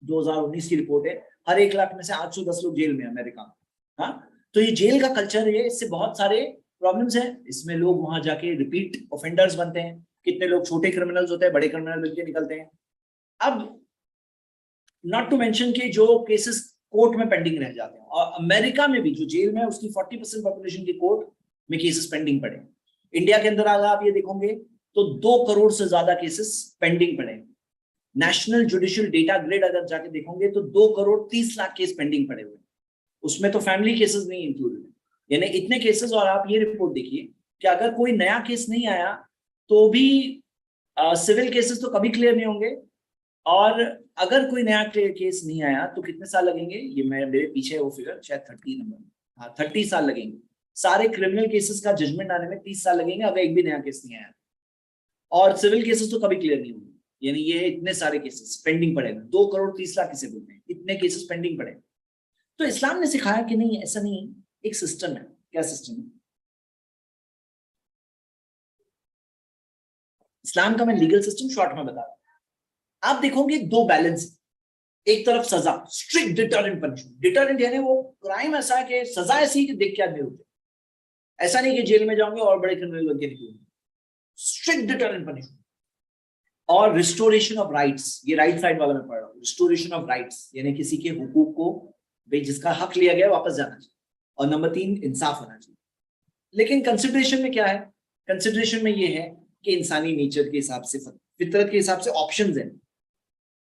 2019 کی رپورٹ ہے، ہر 1 لاکھ میں سے 810 لوگ جیل میں امریکہ میں. ہاں، تو یہ جیل کا کلچر ہے، اس سے بہت سارے پرابلمز ہیں. اس میں لوگ وہاں جا کے ریپیٹ اوفینڈرز بنتے ہیں. کتنے لوگ چھوٹے کرمنلز ہوتے ہیں، بڑے کرمنل بن کے نکلتے ہیں. اب ناٹ ٹو مینشن کہ جو کیسز کورٹ میں پینڈنگ رہ جاتے ہیں. اور امریکہ میں بھی جو جیل میں اس کی 40% پاپولیشن کے کورٹ میں کیسز پینڈنگ پڑے. انڈیا کے اندر اگر آپ یہ دیکھو گے تو 2 کروڑ سے زیادہ کیسز پینڈنگ پڑے. نیشنل جوڈیشل ڈیٹا گریڈ اگر جا کے دیکھو گے تو 2 کروڑ 30 لاکھ کیس پینڈنگ پڑے ہوئے. اس میں تو فیملی کیسز نہیں انکلوڈ ہیں، یعنی اتنے کیسز. اور آپ یہ رپورٹ دیکھیے کہ اگر کوئی نیا کیس نہیں آیا تو بھی سول کیسز تو کبھی کلیئر نہیں ہوں گے. اور اگر کوئی نیا کیس نہیں آیا تو کتنے سال لگیں گے؟ یہ میرے پیچھے وہ فگر شاید 30 نمبر، ہاں 30 سال لگیں گے. سارے کرمنل کیسز کا ججمنٹ آنے میں 30 سال لگیں گے اگر ایک بھی نیا کیس نہیں آیا. اور سول کیسز تو کبھی کلیئر نہیں ہوں گے. یعنی یہ اتنے سارے کیسز پینڈنگ پڑے گا. 2 کروڑ 30 لاکھ کسے بولتے ہیں، اتنے کیسز پینڈنگ پڑے. تو اسلام نے سکھایا کہ نہیں، ایسا نہیں، ایک سسٹم ہے. کیا سسٹم ہے اسلام کا؟ میں لیگل سسٹم شارٹ میں بتا رہا ہوں. آپ دیکھو گے 2 بیلنس، ایک طرف سزا، اسٹرکٹ ڈیٹرنٹ پنشمنٹ. ڈیٹرنٹ یعنی وہ کرائم ایسا ہے کہ سزا ایسی کہ دیکھ کے آدمی رکے. ایسا نہیں کہ جیل میں جاؤں گے اور بڑے کرمنل بن کے نکلوں گے. Strict deterrent punishment. اور ریسٹوریشن آف رائٹس، یہ رائٹ سائڈ والا میں پڑھ رہا ہوں. ریسٹوریشن آف رائٹس یعنی کسی کے حقوق کو جس کا حق لیا گیا واپس جانا چاہیے. اور نمبر 3 انصاف ہونا چاہیے. لیکن کنسیڈریشن میں کیا ہے؟ کنسیڈریشن میں یہ ہے کہ انسانی نیچر کے حساب سے، فطرت کے حساب سے آپشنز ہیں،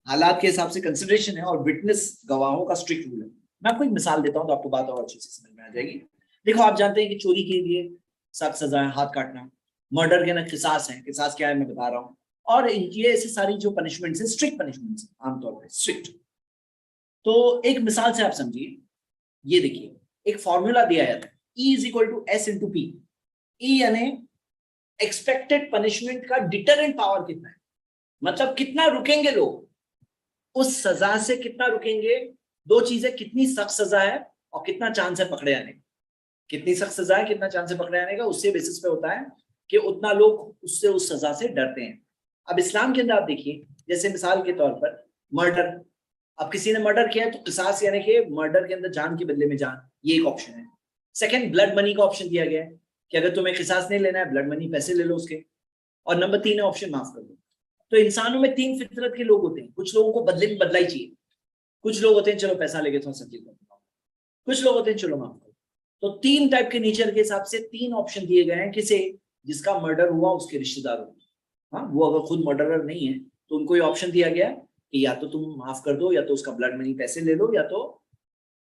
حالات کے حساب سے کنسیڈریشن ہے. اور وٹنس گواہوں کا اسٹرکٹ رول ہے. میں آپ کو ایک مثال دیتا ہوں تو آپ کو بات اور اچھے سے سمجھ میں آ جائے گی. دیکھو آپ جانتے ہیں کہ چوری کے لیے سخت سزا ہے، ہاتھ کاٹنا. مرڈر کے نا قصاص ہے. قصاص کیا ہے میں بتا رہا ہوں. اور یہ ایسی ساری جو پنشمنٹس ہیں اسٹرکٹ پنشمنٹس ہیں، عام طور پہ اسٹرکٹ. تو ایک مثال سے آپ سمجھیے، یہ دیکھیے ایک فارمولا دیا جاتا ہے E=S/P. E یعنی ایکسپیکٹڈ پنشمنٹ کا ڈیٹرنٹ پاور کتنا ہے، مطلب کتنا رکیں گے لوگ اس سزا سے، کتنا رکیں گے. 2 چیزیں، کتنی سخت سزا ہے اور کتنا چانس ہے پکڑے جانے کا. کتنی سخت سزا ہے، کتنا چانس ہے پکڑے جانے کا، اس سے بیسس پہ ہوتا ہے کہ اتنا لوگ اس سزا سے ڈرتے ہیں. اب اسلام کے اندر آپ دیکھیے، جیسے مثال کے طور پر مرڈر. اب کسی نے مرڈر کیا ہے تو قصاص یعنی کہ مرڈر کے اندر جان کے بدلے میں جان، یہ ایک آپشن ہے. سیکنڈ، بلڈ منی کا آپشن دیا گیا ہے کہ اگر تمہیں قصاص نہیں لینا ہے، بلڈ منی، پیسے لے لو اس کے. اور نمبر 3 ہے آپشن معاف کر دو. تو انسانوں میں 3 فطرت کے لوگ ہوتے ہیں. کچھ لوگوں کو بدلے میں بدلا ہی چاہیے. کچھ لوگ ہوتے ہیں چلو پیسہ لے کے تھوڑا سب چیز کر دو. کچھ لوگ ہوتے ہیں چلو معاف کرو. تو 3 ٹائپ کے نیچر کے حساب سے 3 آپشن دیے گئے ہیں. کسے؟ جس کا مرڈر ہوا اس کے رشتے دار ہوتے ہیں. ہاں، وہ اگر خود مرڈرر نہیں ہے تو ان کو یہ آپشن دیا گیا کہ یا تو تم معاف کر دو، یا تو اس کا بلڈ منی پیسے لے لو، یا تو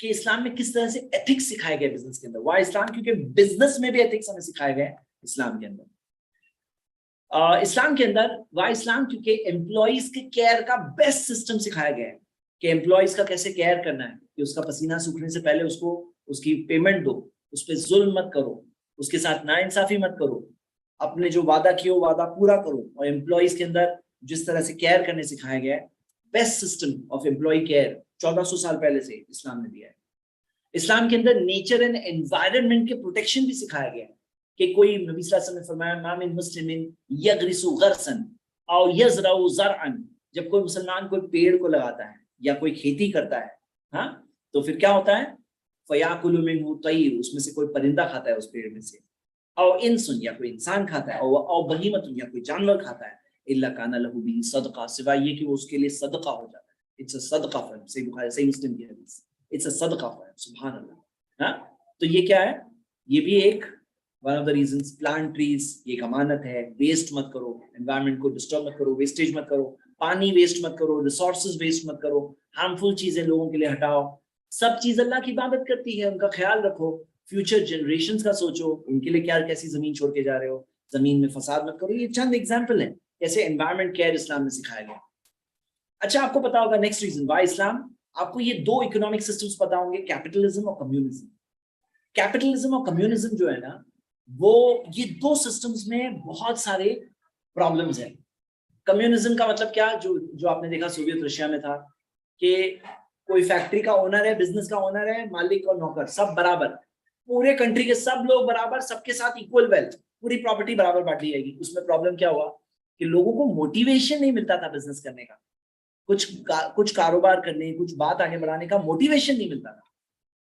کہ اسلام میں کس طرح سے ایتھکس سکھائے گئے بزنس کے اندر. وائی اسلام؟ کیونکہ بزنس میں بھی ایتھکس ہمیں سکھائے گئے اسلام کے اندر. اسلام کے اندر وائی اسلام؟ کیونکہ امپلائیز کے کیئر کا بیسٹ سسٹم سکھایا گیا ہے کہ امپلائیز کا کیسے کیئر کرنا ہے, کہ اس کا پسینہ سوکھنے سے پہلے اس کو اس کی پیمنٹ دو, اس پہ ظلم مت کرو, اس کے ساتھ ناانصافی مت کرو, اپنے جو وعدہ کیے وہ وعدہ پورا کرو. اور امپلائیز کے اندر جس طرح سے کیئر کرنے سکھایا گیا ہے, best system of employee care 1400 سال پہلے سے اسلام نے دیا ہے. اسلام کے اندر نیچر اینڈ انوائرمنٹ کے پروٹیکشن بھی سکھایا گیا ہے کہ کوئی نبی صلی اللہ علیہ وسلم نے فرمایا ما من مسلم یغرس غرسا او یزرع زرعا, جب کوئی مسلمان کوئی پیڑ کو لگاتا ہے یا کوئی کھیتی کرتا ہے ہاں تو پھر کیا ہوتا ہے فیاکل منہ طیر, اس میں سے کوئی پرندہ کھاتا ہے اس پیڑ میں سے, او انسن یا کوئی انسان کھاتا ہے, او بہیمۃ یا کوئی جانور کھاتا ہے, الا کان لہ بہ صدقہ, سوائے یہ کہ وہ اس کے لیے صدقہ ہو جاتا ہے. اٹس اے صدقہ فار ہم. صحیح بخاری صحیح مسلم کی حدیث, اٹس اے صدقہ فار ہم. سبحان اللہ. ہاں تو یہ کیا ہے, یہ بھی ایک one of the reasons. Plant trees یہ ایک امانت ہے, ویسٹ مت کرو, انوائرمنٹ کو ڈسٹرب مت کرو, ویسٹیج مت کرو, پانی ویسٹ مت کرو, ریسورسز ویسٹ مت کرو, ہارمفل چیزیں لوگوں کے لیے ہٹاؤ. سب چیز اللہ کی عبادت کرتی ہے, ان کا خیال رکھو, فیوچر جنریشنز کا سوچو, ان کے لیے کیا کیسی زمین چھوڑ کے جا رہے ہو, زمین میں فساد مت کرو. یہ چند ایگزامپل ہیں کیسے انوائرمنٹ کیئر اسلام میں سکھایا گیا. اچھا آپ کو پتا ہوگا نیکسٹ ریزن وائی اسلام, آپ کو یہ دو اکنامک سسٹمز پتا ہوں گے, کیپٹلزم اور کمیونزم. کیپٹلزم اور کمیونزم جو ہے نا, وہ یہ دو سسٹمز میں بہت سارے پرابلمز ہیں. کمیونزم کا مطلب کیا, جو آپ نے دیکھا سوویت رشیا میں تھا کہ کوئی فیکٹری کا اونر ہے, بزنس کا اونر ہے, مالک اور نوکر سب برابر, پورے کنٹری کے سب لوگ برابر, سب کے ساتھ ایکول ویلتھ, پوری پراپرٹی برابر بانٹی جائے گی. اس میں پرابلم کیا ہوا کہ لوگوں کو موٹیویشن نہیں ملتا تھا بزنس کرنے کا, کچھ کاروبار کرنے, کچھ بات آگے بڑھانے کا موٹیویشن نہیں ملتا تھا.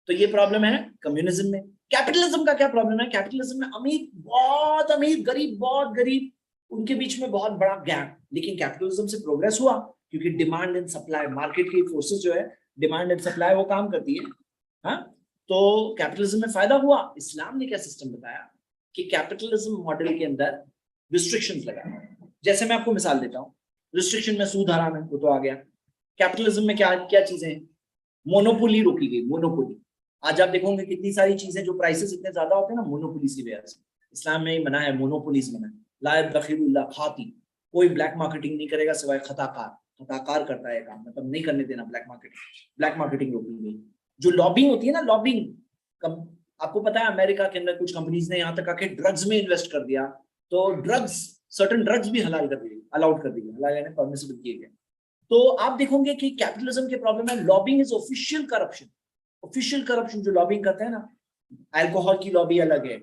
تو یہ پرابلم ہے کمیونزم میں. کیپٹلزم کا کیا پرابلم ہے, کیپٹلزم میں امیر بہت امیر, غریب بہت غریب, ان کے بیچ میں بہت بڑا گیپ. لیکن کیپٹلزم سے پروگرس ہوا کیونکہ ڈیمانڈ اینڈ سپلائی, مارکیٹ کی فورسز جو ہے ڈیمانڈ اینڈ سپلائی وہ کام کرتی ہے. ہاں تو کیپٹلزم میں فائدہ ہوا. اسلام نے کیا سسٹم بتایا کہ کیپٹلزم ماڈل کے اندر ریسٹرکشنز لگایا. جیسے میں آپ کو مثال دیتا ہوں, ریسٹرکشن میں سود حرام ہے, وہ تو آ گیا. کیپٹلزم میں کیا چیزیں ہیں, مونوپولی روکی گئی, مونوپولی. آج آپ دیکھو گے کتنی ساری چیزیں جو پرائسز اتنے زیادہ ہوتے ہیں نا, مونوپولی کی وجہ سے. اسلام میں منع ہے, مونوپولیز منع ہے. لا يدخر الا خاطی, کوئی بلیک مارکیٹنگ نہیں کرے گا سوائے خطا کار کرتا ہے کام, مطلب نہیں کرنے دینا بلیک مارکیٹنگ روکی گئی. جو لابنگ ہوتی ہے نا, لابنگ, آپ کو پتا ہے امریکہ کے اندر کچھ کمپنیز نے یہاں تک آ کے ڈرگز میں انویسٹ کر دیا, تو ڈرگز, سرٹن ڈرگز بھی حلال کر دیے, الاؤڈ کر دیے, حلال یعنی پرمیسبل کیے گئے. تو آپ دیکھو گے کہ کیپٹلزم کے پرابلم ہے, لابنگ از آفیشیل کرپشن. آفیشیل کرپشن جو لابنگ کرتے ہیں نا, الکوہول کی لابی الگ ہے,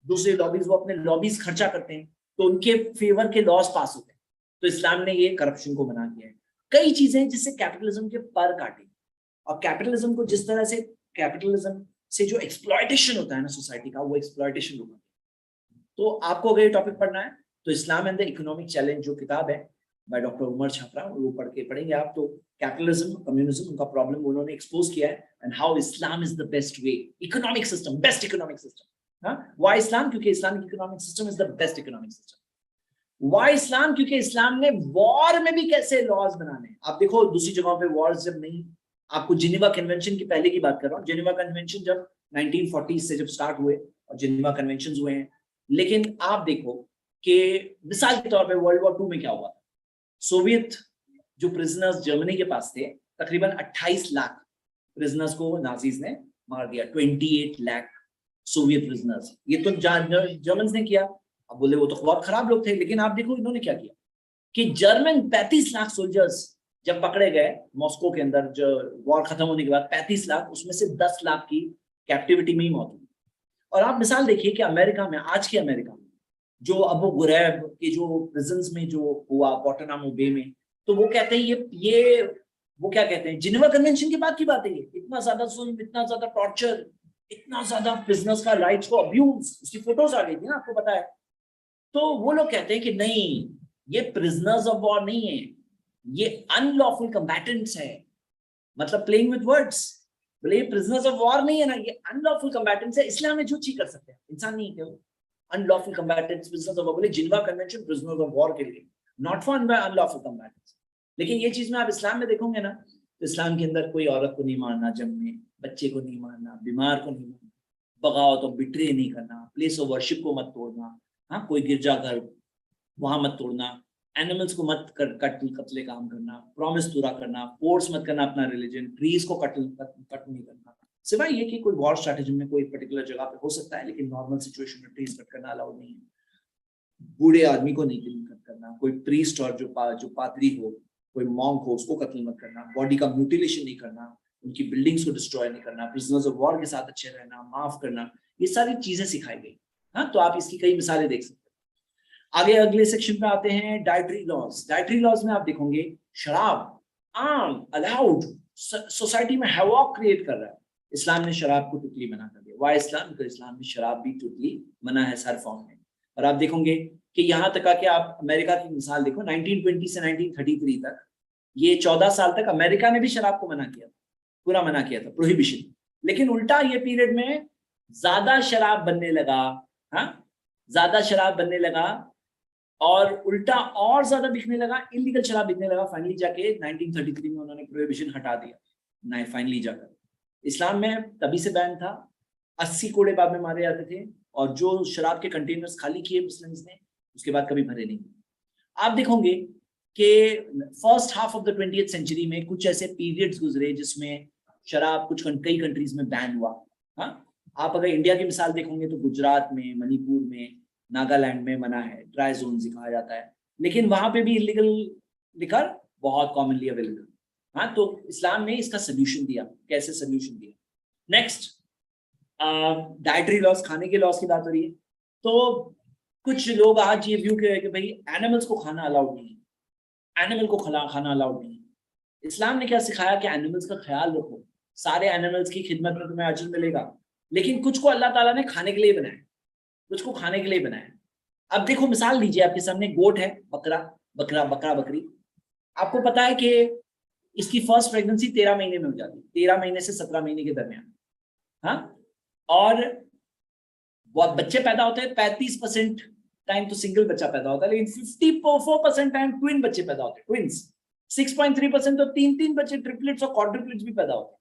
دوسری لابیز وہ اپنے لابیز خرچہ کرتے ہیں تو ان کے فیور کے لاس پاس ہوتے ہیں. تو اسلام نے یہ کرپشن کو منع کیا ہے. کئی چیزیں جس سے کیپٹلزم کے پر کاٹے, اور کیپٹلزم کو جس طرح سے, کیپٹلزم سے جو ایکسپلائٹیشن ہوتا ہے نا سوسائٹی کا, وہ ایکسپلائٹیشن ہوگا. تو آپ کو اگر یہ ٹاپک پڑھنا ہے تو اسلام اینڈ دی اکنامک چیلنج جو کتاب ہے بائی ڈاکٹر عمر چھپرا, وہ پڑھیں گے آپ. تو کیپٹلزم, کمیونزم, ان کا پرابلم انہوں نے ایکسپوز کیا ہے, and how Islam is the best way, economic system, best economic system. ہاں وائی اسلام, کیونکہ Islamic economic system is the best economic system. Why Islam, کیونکہ اسلام نے وار میں بھی کیسے لاز بنانے ہیں. آپ دیکھو دوسری جگہوں پہ وارز جب نہیں, آپ کو جنیوا کنونشن کی پہلے کی بات کر رہا ہوں. جنیوا کنونشن جب 1940 سے جب سٹارٹ ہوئے اور جنیوا کنونشنز ہوئے ہیں, لیکن آپ دیکھو کہ مثال کے طور پہ ورلڈ وار 2 میں کیا ہوا تھا. سوویت جو پرزنرز جرمنی کے پاس تھے, تقریباً 28 لاکھ پرزنرز کو نازیز نے مار دیا. 28 لاکھ سوویت پرزنرز. یہ تو جرمنز نے کیا. اب بولے وہ تو بہت خراب لوگ تھے, لیکن آپ دیکھو انہوں نے کیا کیا کہ جرمن 35 لاکھ سولجرز جب پکڑے گئے ماسکو کے اندر, جو وار ختم ہونے کے بعد 35 لاکھ, اس میں سے 10 لاکھ کی کیپٹیوٹی میں ہی موت ہوئی. اور آپ مثال دیکھیے کہ امریکہ میں, آج کے امریکہ میں جو ابو غریب کے جو پرزنز میں جو ہوا گوانٹانامو بے میں, تو وہ کہتے ہیں یہ وہ کیا کہتے ہیں, جنیوا کنونشن کے بعد کی بات ہے. یہ اتنا زیادہ ظلم, اتنا زیادہ ٹارچر, اتنا زیادہ پرزنرز کا رائٹس کو ابیوز, اس کی فوٹوز آ گئی تھی نا, آپ کو پتا ہے. تو وہ لوگ کہتے ہیں کہ نہیں, یہ پرزنرز آف وار نہیں ہے, یہ ان لافل کمبیٹنٹس ہے. مطلب پلینگ وتھ ورڈس, بولے یہ پرزنرز آف وار نہیں ہے نا, یہ ان لافل کمبیٹنٹس ہے. اسلام میں جو چیز کر سکتے ہیں, انسان نہیں ہے unlawful combatants, prisoners of war. بولے Geneva convention prisoners of war کے لیے, not for unlawful combatants. لیکن یہ چیز میں آپ اسلام میں دیکھوں گے نا, تو اسلام کے اندر کوئی عورت کو نہیں مارنا جنگ میں، بچے کو نہیں مارنا، بیمار کو نہیں مارنا، بغاوت اور بٹرے نہیں کرنا، پلیس آف ورشپ کو مت توڑنا، ہاں کوئی گرجا گھر وہاں مت توڑنا، اینیملس کو مت قتل کام کرنا، پرومس پورا کرنا، فورس مت کرنا اپنا ریلیجن، ٹریز کو کٹ نہیں کرنا، سوائے یہ کہ کوئی وار اسٹریٹجی میں کوئی پرٹیکولر جگہ پہ ہو سکتا ہے، لیکن نارمل سچویشن میں ٹریز کٹ کرنا الاؤڈ نہیں ہے، بوڑھے آدمی کو نہیں کٹ کرنا، کوئی پریسٹ اور جو پادری ہو، کوئی مونک ہو، اس کو قتل مت کرنا، باڈی کا میوٹیلیشن نہیں کرنا، ان کی بلڈنگز کو ڈسٹروائے نہیں کرنا، پرزنرز آف وار کے ساتھ اچھے رہنا، معاف کرنا، یہ ساری چیزیں سکھائی گئی. ہاں تو آپ اس کی کئی مثالیں دیکھ سکتے ہیں. آگے اگلے سیکشن پہ آتے ہیں ڈائٹری لاز. ڈائٹری لاز میں آپ دیکھو گے شراب عام الاؤڈ سوسائٹی میں ہیواک کریٹ کر رہا ہے. اسلام نے شراب کو ٹوٹلی منع کر دیا. وائی اسلام؟ کہ اسلام میں شراب بھی ٹوٹلی منع ہے ہر فارم میں. اور آپ دیکھو گے کہ یہاں تک کہ آپ امریکہ کی مثال دیکھو 1920 سے 1933 تک، یہ 14 سال تک امریکہ نے بھی شراب کو منع کیا تھا، پورا منع کیا تھا، پروہیبیشن. لیکن الٹا یہ پیریڈ میں زیادہ شراب بننے لگا، ہاں زیادہ شراب بننے لگا، اور الٹا اور زیادہ بکنے لگا، انلیگل شراب بکنے لگا. فائنلی جا کے 1933 میں انہوں نے پروہیبیشن ہٹا دیا. فائنلی جا کر اسلام میں تبھی سے بین تھا. 80 کوڑے بعد میں مارے جاتے تھے، اور جو شراب کے کنٹینرز خالی کیے مسلمز نے، اس کے بعد کبھی بھرے نہیں. آپ دیکھو گے کہ first half of the 20th century میں کچھ ایسے پیریڈز گزرے جس میں شراب کئی کنٹریز میں بین ہوا. ہاں آپ اگر انڈیا کی مثال دیکھو گے تو گجرات میں، منی پور میں، ناگالینڈ میں منع ہے، ڈرائی زونز کہا جاتا ہے، لیکن وہاں پہ بھی انلیگل لکھر بہت کامنلی اویلیبل. ہاں تو اسلام نے اس کا سلیوشن دیا. کیسے سلیوشن دیا؟ نیکسٹ ڈائٹری لاس، کھانے کے لاس کی بات ہو رہی ہے. تو کچھ لوگ آج یہ ویو کہ بھائی اینیملس کو کھانا الاؤڈ نہیں ہے، اینیمل کو کھانا الاؤڈ نہیں ہے. اسلام نے کیا سکھایا کہ اینیملس کا خیال رکھو، سارے اینیملس کی خدمت میں تمہیں اجر ملے گا، لیکن کچھ کو اللہ تعالیٰ نے کھانے کے لیے بنایا، کچھ کو کھانے کے لیے بنایا. اب دیکھو مثال لیجیے، آپ کے سامنے گوٹ ہے، بکرا بکری. آپ کو پتا ہے کہ اس کی فرسٹ پریگننسی 13 مہینے میں ہو جاتی ہے، 13 مہینے سے 17 مہینے کے درمیان. ہاں اور بچے پیدا ہوتے ہیں 35% ٹائم تو سنگل بچہ پیدا ہوتا ہے، لیکن 54% ٹائم ٹوین بچے پیدا ہوتے ہیں، ٹوینس. 6.3% تو تین بچے ٹرپلٹس اور کوادرپلٹس بھی پیدا ہوتے ہیں.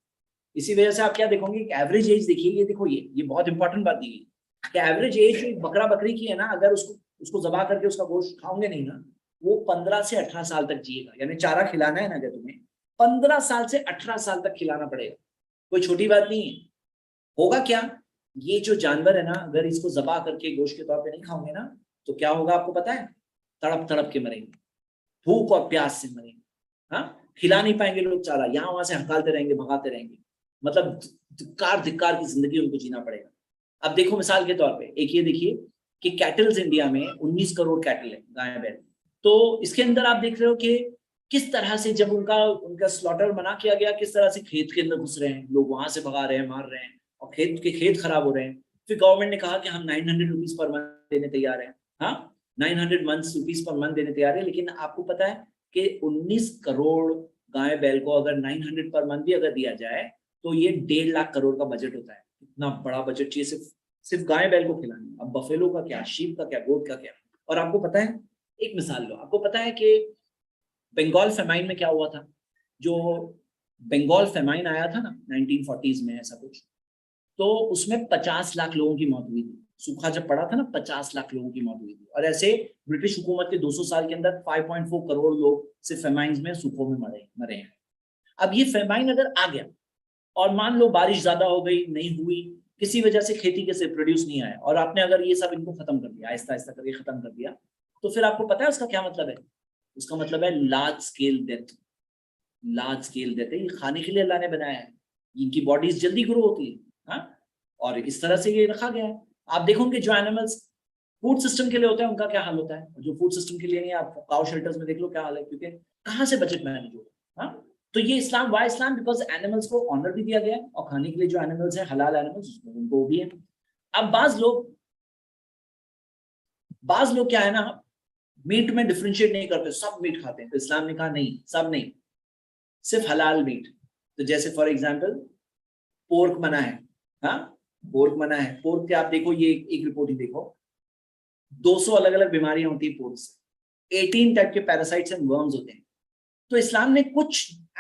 اسی وجہ سے آپ کیا دیکھو گے کہ ایوریج ایج دیکھیے، یہ دیکھو یہ بہت انپورٹنٹ بات دی گئی کہ ایوریج ایج جو بکرا بکری کی ہے نا، اگر اس کو ذبح کر کے اس کا گوشت کھاؤں گے نہیں نا، وہ 15 سے 18 سال تک جیے گا. یعنی چارہ کھلانا ہے نا اگر تمہیں 15 سال سے 18 سال تک کھلانا پڑے گا. کوئی چھوٹی بات نہیں ہے. ہوگا کیا، یہ جو جانور ہے نا، اگر اس کو ذبح کر کے گوشت کے طور پہ نہیں کھاؤں گے نا، تو کیا ہوگا آپ کو پتا ہے؟ تڑپ کے مریں گے، بھوک اور پیاس سے مریں گے. ہاں کھلا نہیں پائیں گے لوگ چارہ، یہاں وہاں سے ہکالتے رہیں گے، بھگاتے رہیں گے. مطلب دھکار کی زندگی ان کو جینا پڑے گا. اب دیکھو مثال کے طور پہ ایک یہ دیکھیے کہ کیٹلز انڈیا میں 19 کروڑ کیٹل ہے، گائے بیل. تو اس کے اندر آپ دیکھ رہے ہو کہ کس طرح سے جب ان کا سلاٹر منع کیا گیا، کس طرح سے کھیت کے اندر گھس رہے ہیں لوگ، وہاں سے بھگا رہے ہیں، مار رہے ہیں، اور کھیت خراب ہو رہے ہیں. پھر گورنمنٹ نے کہا کہ ہم 900 روپیز پر منتھ دینے تیار ہیں. ہاں 900 روپیز پر منتھ دینے تیار ہے. لیکن آپ کو پتا ہے کہ 19 کروڑ گائے بیل کو اگر 900 پر منتھ بھی اگر دیا جائے تو یہ 1.5 لاکھ کروڑ کا بجٹ ہوتا ہے. اتنا بڑا بجٹ چاہیے صرف گائے بیل کو کھلانے. اب بفیلو کا کیا، شیپ کا کیا، گوٹ کا کیا. اور آپ کو پتا ہے ایک مثال لو، آپ کو پتا ہے کہ بنگال فیمائن میں کیا ہوا تھا؟ جو بنگال فیمائن آیا تھا نا 1940s میں ایسا کچھ، تو اس میں 50 لاکھ لوگوں کی موت ہوئی تھی. سوکھا جب پڑا تھا نا 50 لاکھ لوگوں کی موت ہوئی تھی. اور ایسے برٹش حکومت کے 200 سال کے اندر 5.4 کروڑ لوگ صرف فیمائنز میں، سوکھوں میں مرے ہیں. اب یہ فیمائن اگر آ گیا اور مان لو بارش زیادہ ہو گئی، نہیں ہوئی، کسی وجہ سے کھیتی کے سے پروڈیوس نہیں آیا، اور آپ نے اگر یہ سب ان کو ختم کر دیا، آہستہ آہستہ کر کے ختم کر دیا، تو پھر آپ کو پتا ہے اس کا کیا مطلب ہے؟ اس کا مطلب ہے large scale death. Large scale death ہے. یہ کھانے کے لیے اللہ نے بنایا ہے، ان کی باڈیز جلدی گرو ہوتی ہے. ہاں اور اس طرح سے یہ رکھا گیا ہے. آپ دیکھو کہ جو اینیملز فوڈ سسٹم کے لیے ہوتے ہیں ان کا کیا حال ہوتا ہے، جو فوڈ سسٹم کے لیے نہیں، آپ کاؤ شیلٹرز میں دیکھ لو کیا حال ہے، کیونکہ کہاں سے بجٹ مینیج ہوگا. ہاں تو یہ اسلام، وائی اسلام؟ بیکاز اینیملز کو آنر بھی دیا گیا ہے، اور کھانے کے لیے جو اینیملز ہیں حلال اینیملز ان کو بھی ہے. اب بعض لوگ کیا ہے نا، میٹ میں ڈفرینشیٹ نہیں کرتے، سب میٹ کھاتے ہیں. تو اسلام نے کہا نہیں، سب نہیں، صرف حلال میٹ. تو جیسے فار ایگزامپل پورک منع ہے. ہاں پورک منع ہے. پورک کے آپ دیکھو، یہ ایک رپورٹ ہی دیکھو، 200 الگ الگ بیماریاں ہوتی ہیں پورک سے، 18 ٹائپ کے پیراسائٹس اینڈ ورمز ہوتے ہیں. تو اسلام نے کچھ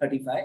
35,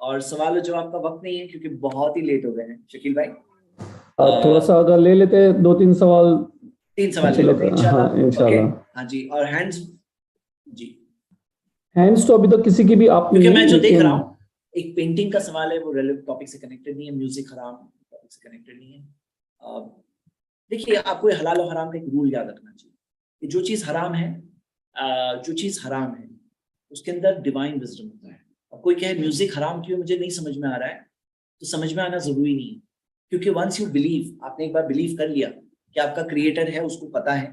اور سوال و جواب کا وقت نہیں ہے کیونکہ بہت ہی لیٹ ہو گئے ہیں. شکیل بھائی تھوڑا سا اگر لے لیتے 2-3 سوال. 3 سوال لے لیتے ہیں ہاں انشاءاللہ. ہاں جی. اور ہینڈز جی ہینڈز تو ابھی تک کسی کی بھی آپ نے کیونکہ میں جو دیکھ رہا ہوں ایک پینٹنگ کا سوال ہے وہ ریلیونٹ ٹاپک سے کنیکٹڈ نہیں ہے, میوزک حرام ٹاپک سے کنیکٹڈ نہیں ہے. دیکھیے آپ کو حلال و حرام کا ایک رول یاد رکھنا چاہیے کہ جو چیز حرام ہے اس کے اندر ڈیوائن وزڈم ہوتا ہے. اب کوئی کہے میوزک حرام کیوں, مجھے نہیں سمجھ میں آ رہا ہے, تو سمجھ میں آنا ضروری نہیں ہے کیونکہ ونس یو بلیو, آپ نے ایک بار بلیو کر لیا کہ آپ کا کریٹر ہے, اس کو پتا ہے,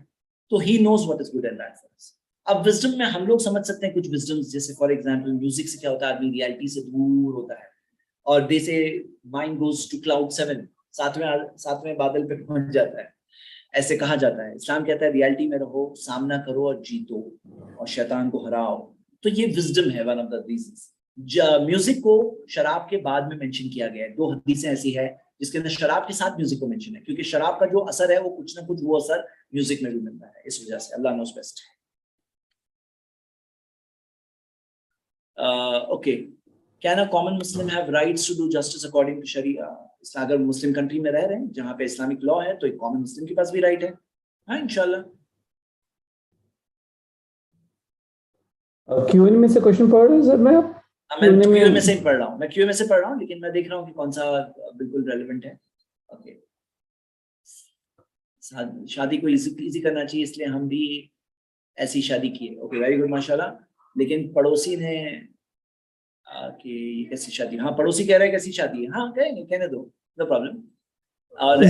تو he knows what is good and bad for us. اب وزڈم میں ہم لوگ سمجھ سکتے ہیں کچھ وزڈمز, جیسے فار ایگزامپل میوزک سے کیا ہوتا ہے, آدمی ریالٹی سے دور ہوتا ہے, اور دے سے مائنڈ گوز ٹو کلاؤڈ 7, ساتویں بادل پہ پہنچ جاتا ہے, ایسے کہا جاتا ہے. اسلام کہتا ہے ریالٹی میں رہو, سامنا کرو اور جیتو, اور شیطان کو ہراؤ. تو یہ وزڈم ہے, one of the reasons. Music کو شراب کے بعد میں مینشن کیا گیا ہے. 2 حدیثیں ایسی ہے جس کے اندر شراب کے ساتھ میوزک کو مینشن ہے, کیونکہ شراب کا جو اثر ہے وہ کچھ نہ کچھ وہ اثر میوزک میں بھی ملتا ہے, اس وجہ سے. Allah knows best. Okay, can a common Muslim have rights to do justice according to Sharia? اگر مسلم کنٹری میں رہ رہے ہیں جہاں پہ اسلامک لا ہے تو ایک کامن مسلم کے پاس بھی رائٹ ہے. ہاں انشاءاللہ. کیو این میں سے کوشچن پڑھ رہے ہیں سر. میں کیو میں سے پڑھ رہا ہوں لیکن میں دیکھ رہا ہوں کہ کون سا بالکل ریلیونٹ ہے. اوکے, شادی کو ایزی کرنا چاہیے, اس لیے ہم بھی ایسی شادی کی ہے. اوکے ویری گڈ ماشاءاللہ. لیکن پڑوسی نے کہ یہ کیسی شادی, ہاں پڑوسی کہہ رہے ہیں کیسی شادی ہے, ہاں کہنے دو, نو پرابلم. اور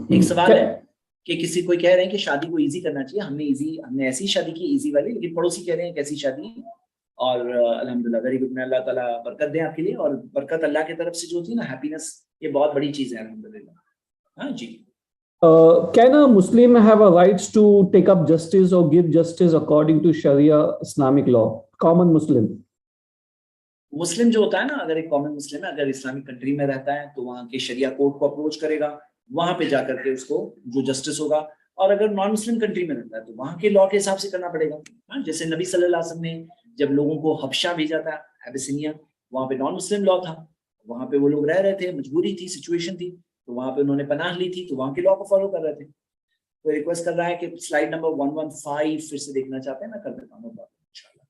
ایک سوال ہے کہ کسی کوئی کہہ رہے ہیں کہ شادی کو ایزی کرنا چاہیے, ہم نے ایسی شادی کی ایزی والی, لیکن پڑوسی کہہ رہے ہیں کیسی شادی. اور الحمدللہ ویری گڈ, میں اللہ تعالیٰ برکت دیں آپ کے لیے, اور برکت اللہ کی طرف سے جو ہوتی ہے نا, ہیپینس, یہ بہت بڑی چیز ہے الحمدللہ. ہاں جی. Can a Muslim have a rights to take up justice or give justice according to Sharia Islamic law? Common Muslim. مسلم جو ہوتا ہے نا, اگر ایک کامن مسلم ہے, اگر اسلامک کنٹری میں رہتا ہے تو وہاں کے شریعہ کورٹ کو اپروچ کرے گا, وہاں پہ جا کر کے اس کو جو جسٹس ہوگا. اور اگر نان مسلم کنٹری میں رہتا ہے تو وہاں کے لا کے حساب سے کرنا پڑے گا. جیسے نبی صلی اللہ علیہ وسلم نے جب لوگوں کو حبشہ بھیجا تھا, ایبیسینیا, وہاں پہ نان مسلم لا تھا, وہاں پہ وہ لوگ رہ رہے تھے, مجبوری تھی, سچویشن تھی, تو وہاں پہ انہوں نے پناہ لی تھی, تو وہاں کے لا کو فالو کر رہے تھے. تو ریکویسٹ کر رہا ہے کہ سلائیڈ نمبر 115 پھر سے دیکھنا چاہتے ہیں, میں کر دیتا ہوں انشاءاللہ.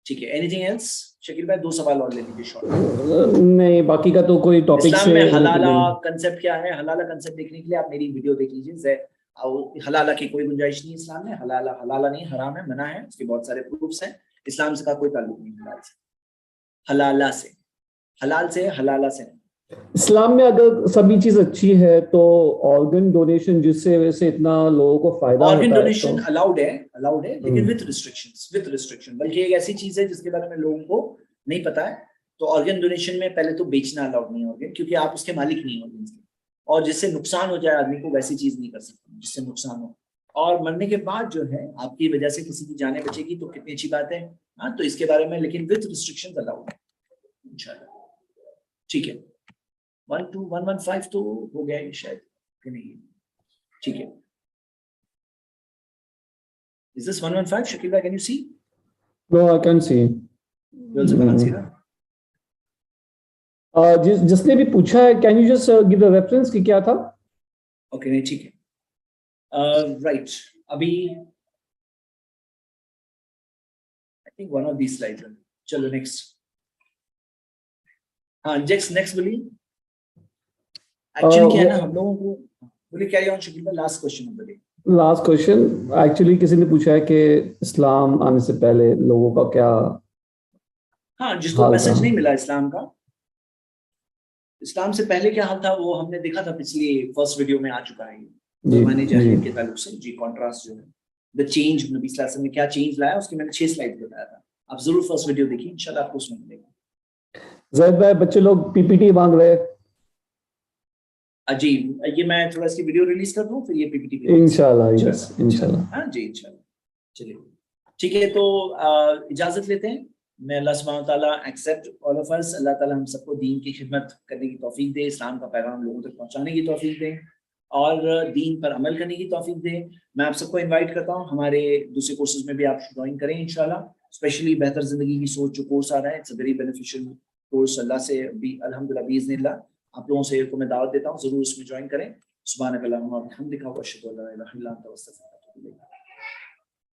ٹھیک ہے, اینی تھنگ ایلس؟ شکیل بھائی 2 سوال اور لے لیجیے شارٹ. نہیں, باقی کا تو کوئی ٹاپک اسلام میں حلالہ کنسیپٹ کیا ہے؟ حلالہ کنسیپٹ دیکھنے کے لیے آپ میری ویڈیو دیکھ لیجیے. حلالہ کی کوئی گنجائش نہیں اسلام میں, حلالہ نہیں, حرام ہے, منع ہے, اس کے بہت سارے پروفس ہیں. اسلام سے کا کوئی تعلق نہیں حلال سے, حلالہ سے, حلال سے, حلالہ سے. اسلام میں اگر سبھی چیز اچھی ہے تو آرگن ڈونیشن جس سے ویسے اتنا لوگوں کو فائدہ ہوتا ہے, آرگن ڈونیشن الاؤڈ ہے لیکن وتھ ریسٹرکشن. بلکہ ایک ایسی چیز ہے جس کے بارے میں لوگوں کو نہیں پتا ہے. تو آرگن ڈونیشن میں پہلے تو بیچنا الاؤڈ نہیں ہے آرگن, کیونکہ آپ اس کے مالک نہیں آرگن کے, اور جس سے نقصان ہو جائے آدمی کو ویسی چیز نہیں کر سکتے جس سے نقصان ہو. اور مرنے کے بعد جو ہے آپ کی وجہ سے کسی کی جانیں بچے گی تو کتنی اچھی بات ہے. ہاں تو اس کے بارے میں لیکن وتھ ریسٹرکشن الاؤڈ ہے انشاءاللہ. ٹھیک ہے, 12115 تو ہو گیا شاید کہ نہیں. ٹھیک ہے, is this 115 Shakila, can you see? No, I can see. You also can't see that? جس نے بھی پوچھا ہے, can you just give the reference کہ کیا تھا؟ اوکے نہیں ٹھیک ہے, رائٹ. ابھی I think one of these slides. چلو نیکسٹ. ہاں نیکسٹ بولیے. ایکچولی کیا ہے نا, ہم لوگوں کو بولیے carry on Shakeel. Last question بولیے. لاسٹ کوشچن ایکچولی کسی نے پوچھا ہے کہ اسلام آنے سے پہلے لوگوں کا کیا, ہاں جس کو میسج نہیں ملا اسلام کا, اسلام سے پہلے کیا حال تھا وہ ہم نے دیکھا تھا پچھلی فرسٹ ویڈیو میں, آ چکا ہے زمانے جاہلیت کے تعلق سے. جی کنٹراسٹ جو ہے دا چینج, نبی صلی اللہ علیہ وسلم نے کیا چینج لایا, اس کی میں نے 6 سلائڈ بتایا تھا. آپ ضرور فرسٹ ویڈیو دیکھیے, انشاءاللہ آپ کو اس میں ملے گا. زید بھائی بچے لوگ پی پی ٹی مانگ رہے. جی یہ میں تھوڑا اس کی ویڈیو ریلیز کر دوں, پھر یہ پی پی ٹی انشاءاللہ. ہاں جی انشاءاللہ. چلیے ٹھیک ہے, تو اجازت لیتے ہیں. میں اللہ سبحانہ وتعالیٰ ایکسیپٹ آل آف اس, اللہ تعالیٰ ہم سب کو دین کی خدمت کرنے کی توفیق دے, اسلام کا پیغام لوگوں تک پہنچانے کی توفیق دے, اور دین پر عمل کرنے کی توفیق دے. میں آپ سب کو انوائٹ کرتا ہوں ہمارے دوسرے کورسز میں بھی آپ جوائن کریں انشاءاللہ. اسپیشلی بہتر زندگی کی سوچ جو کورس آ رہا ہے, it's a very beneficial course Allah سے بھی الحمدللہ باذن اللہ آپ لوگوں سے کو میں دعوت دیتا ہوں، ضرور اس میں جوائن کریں. سبحانک اللہم و بحمدک، اشہد ان لا الہ الا انت، استغفرک و اتوب الیک.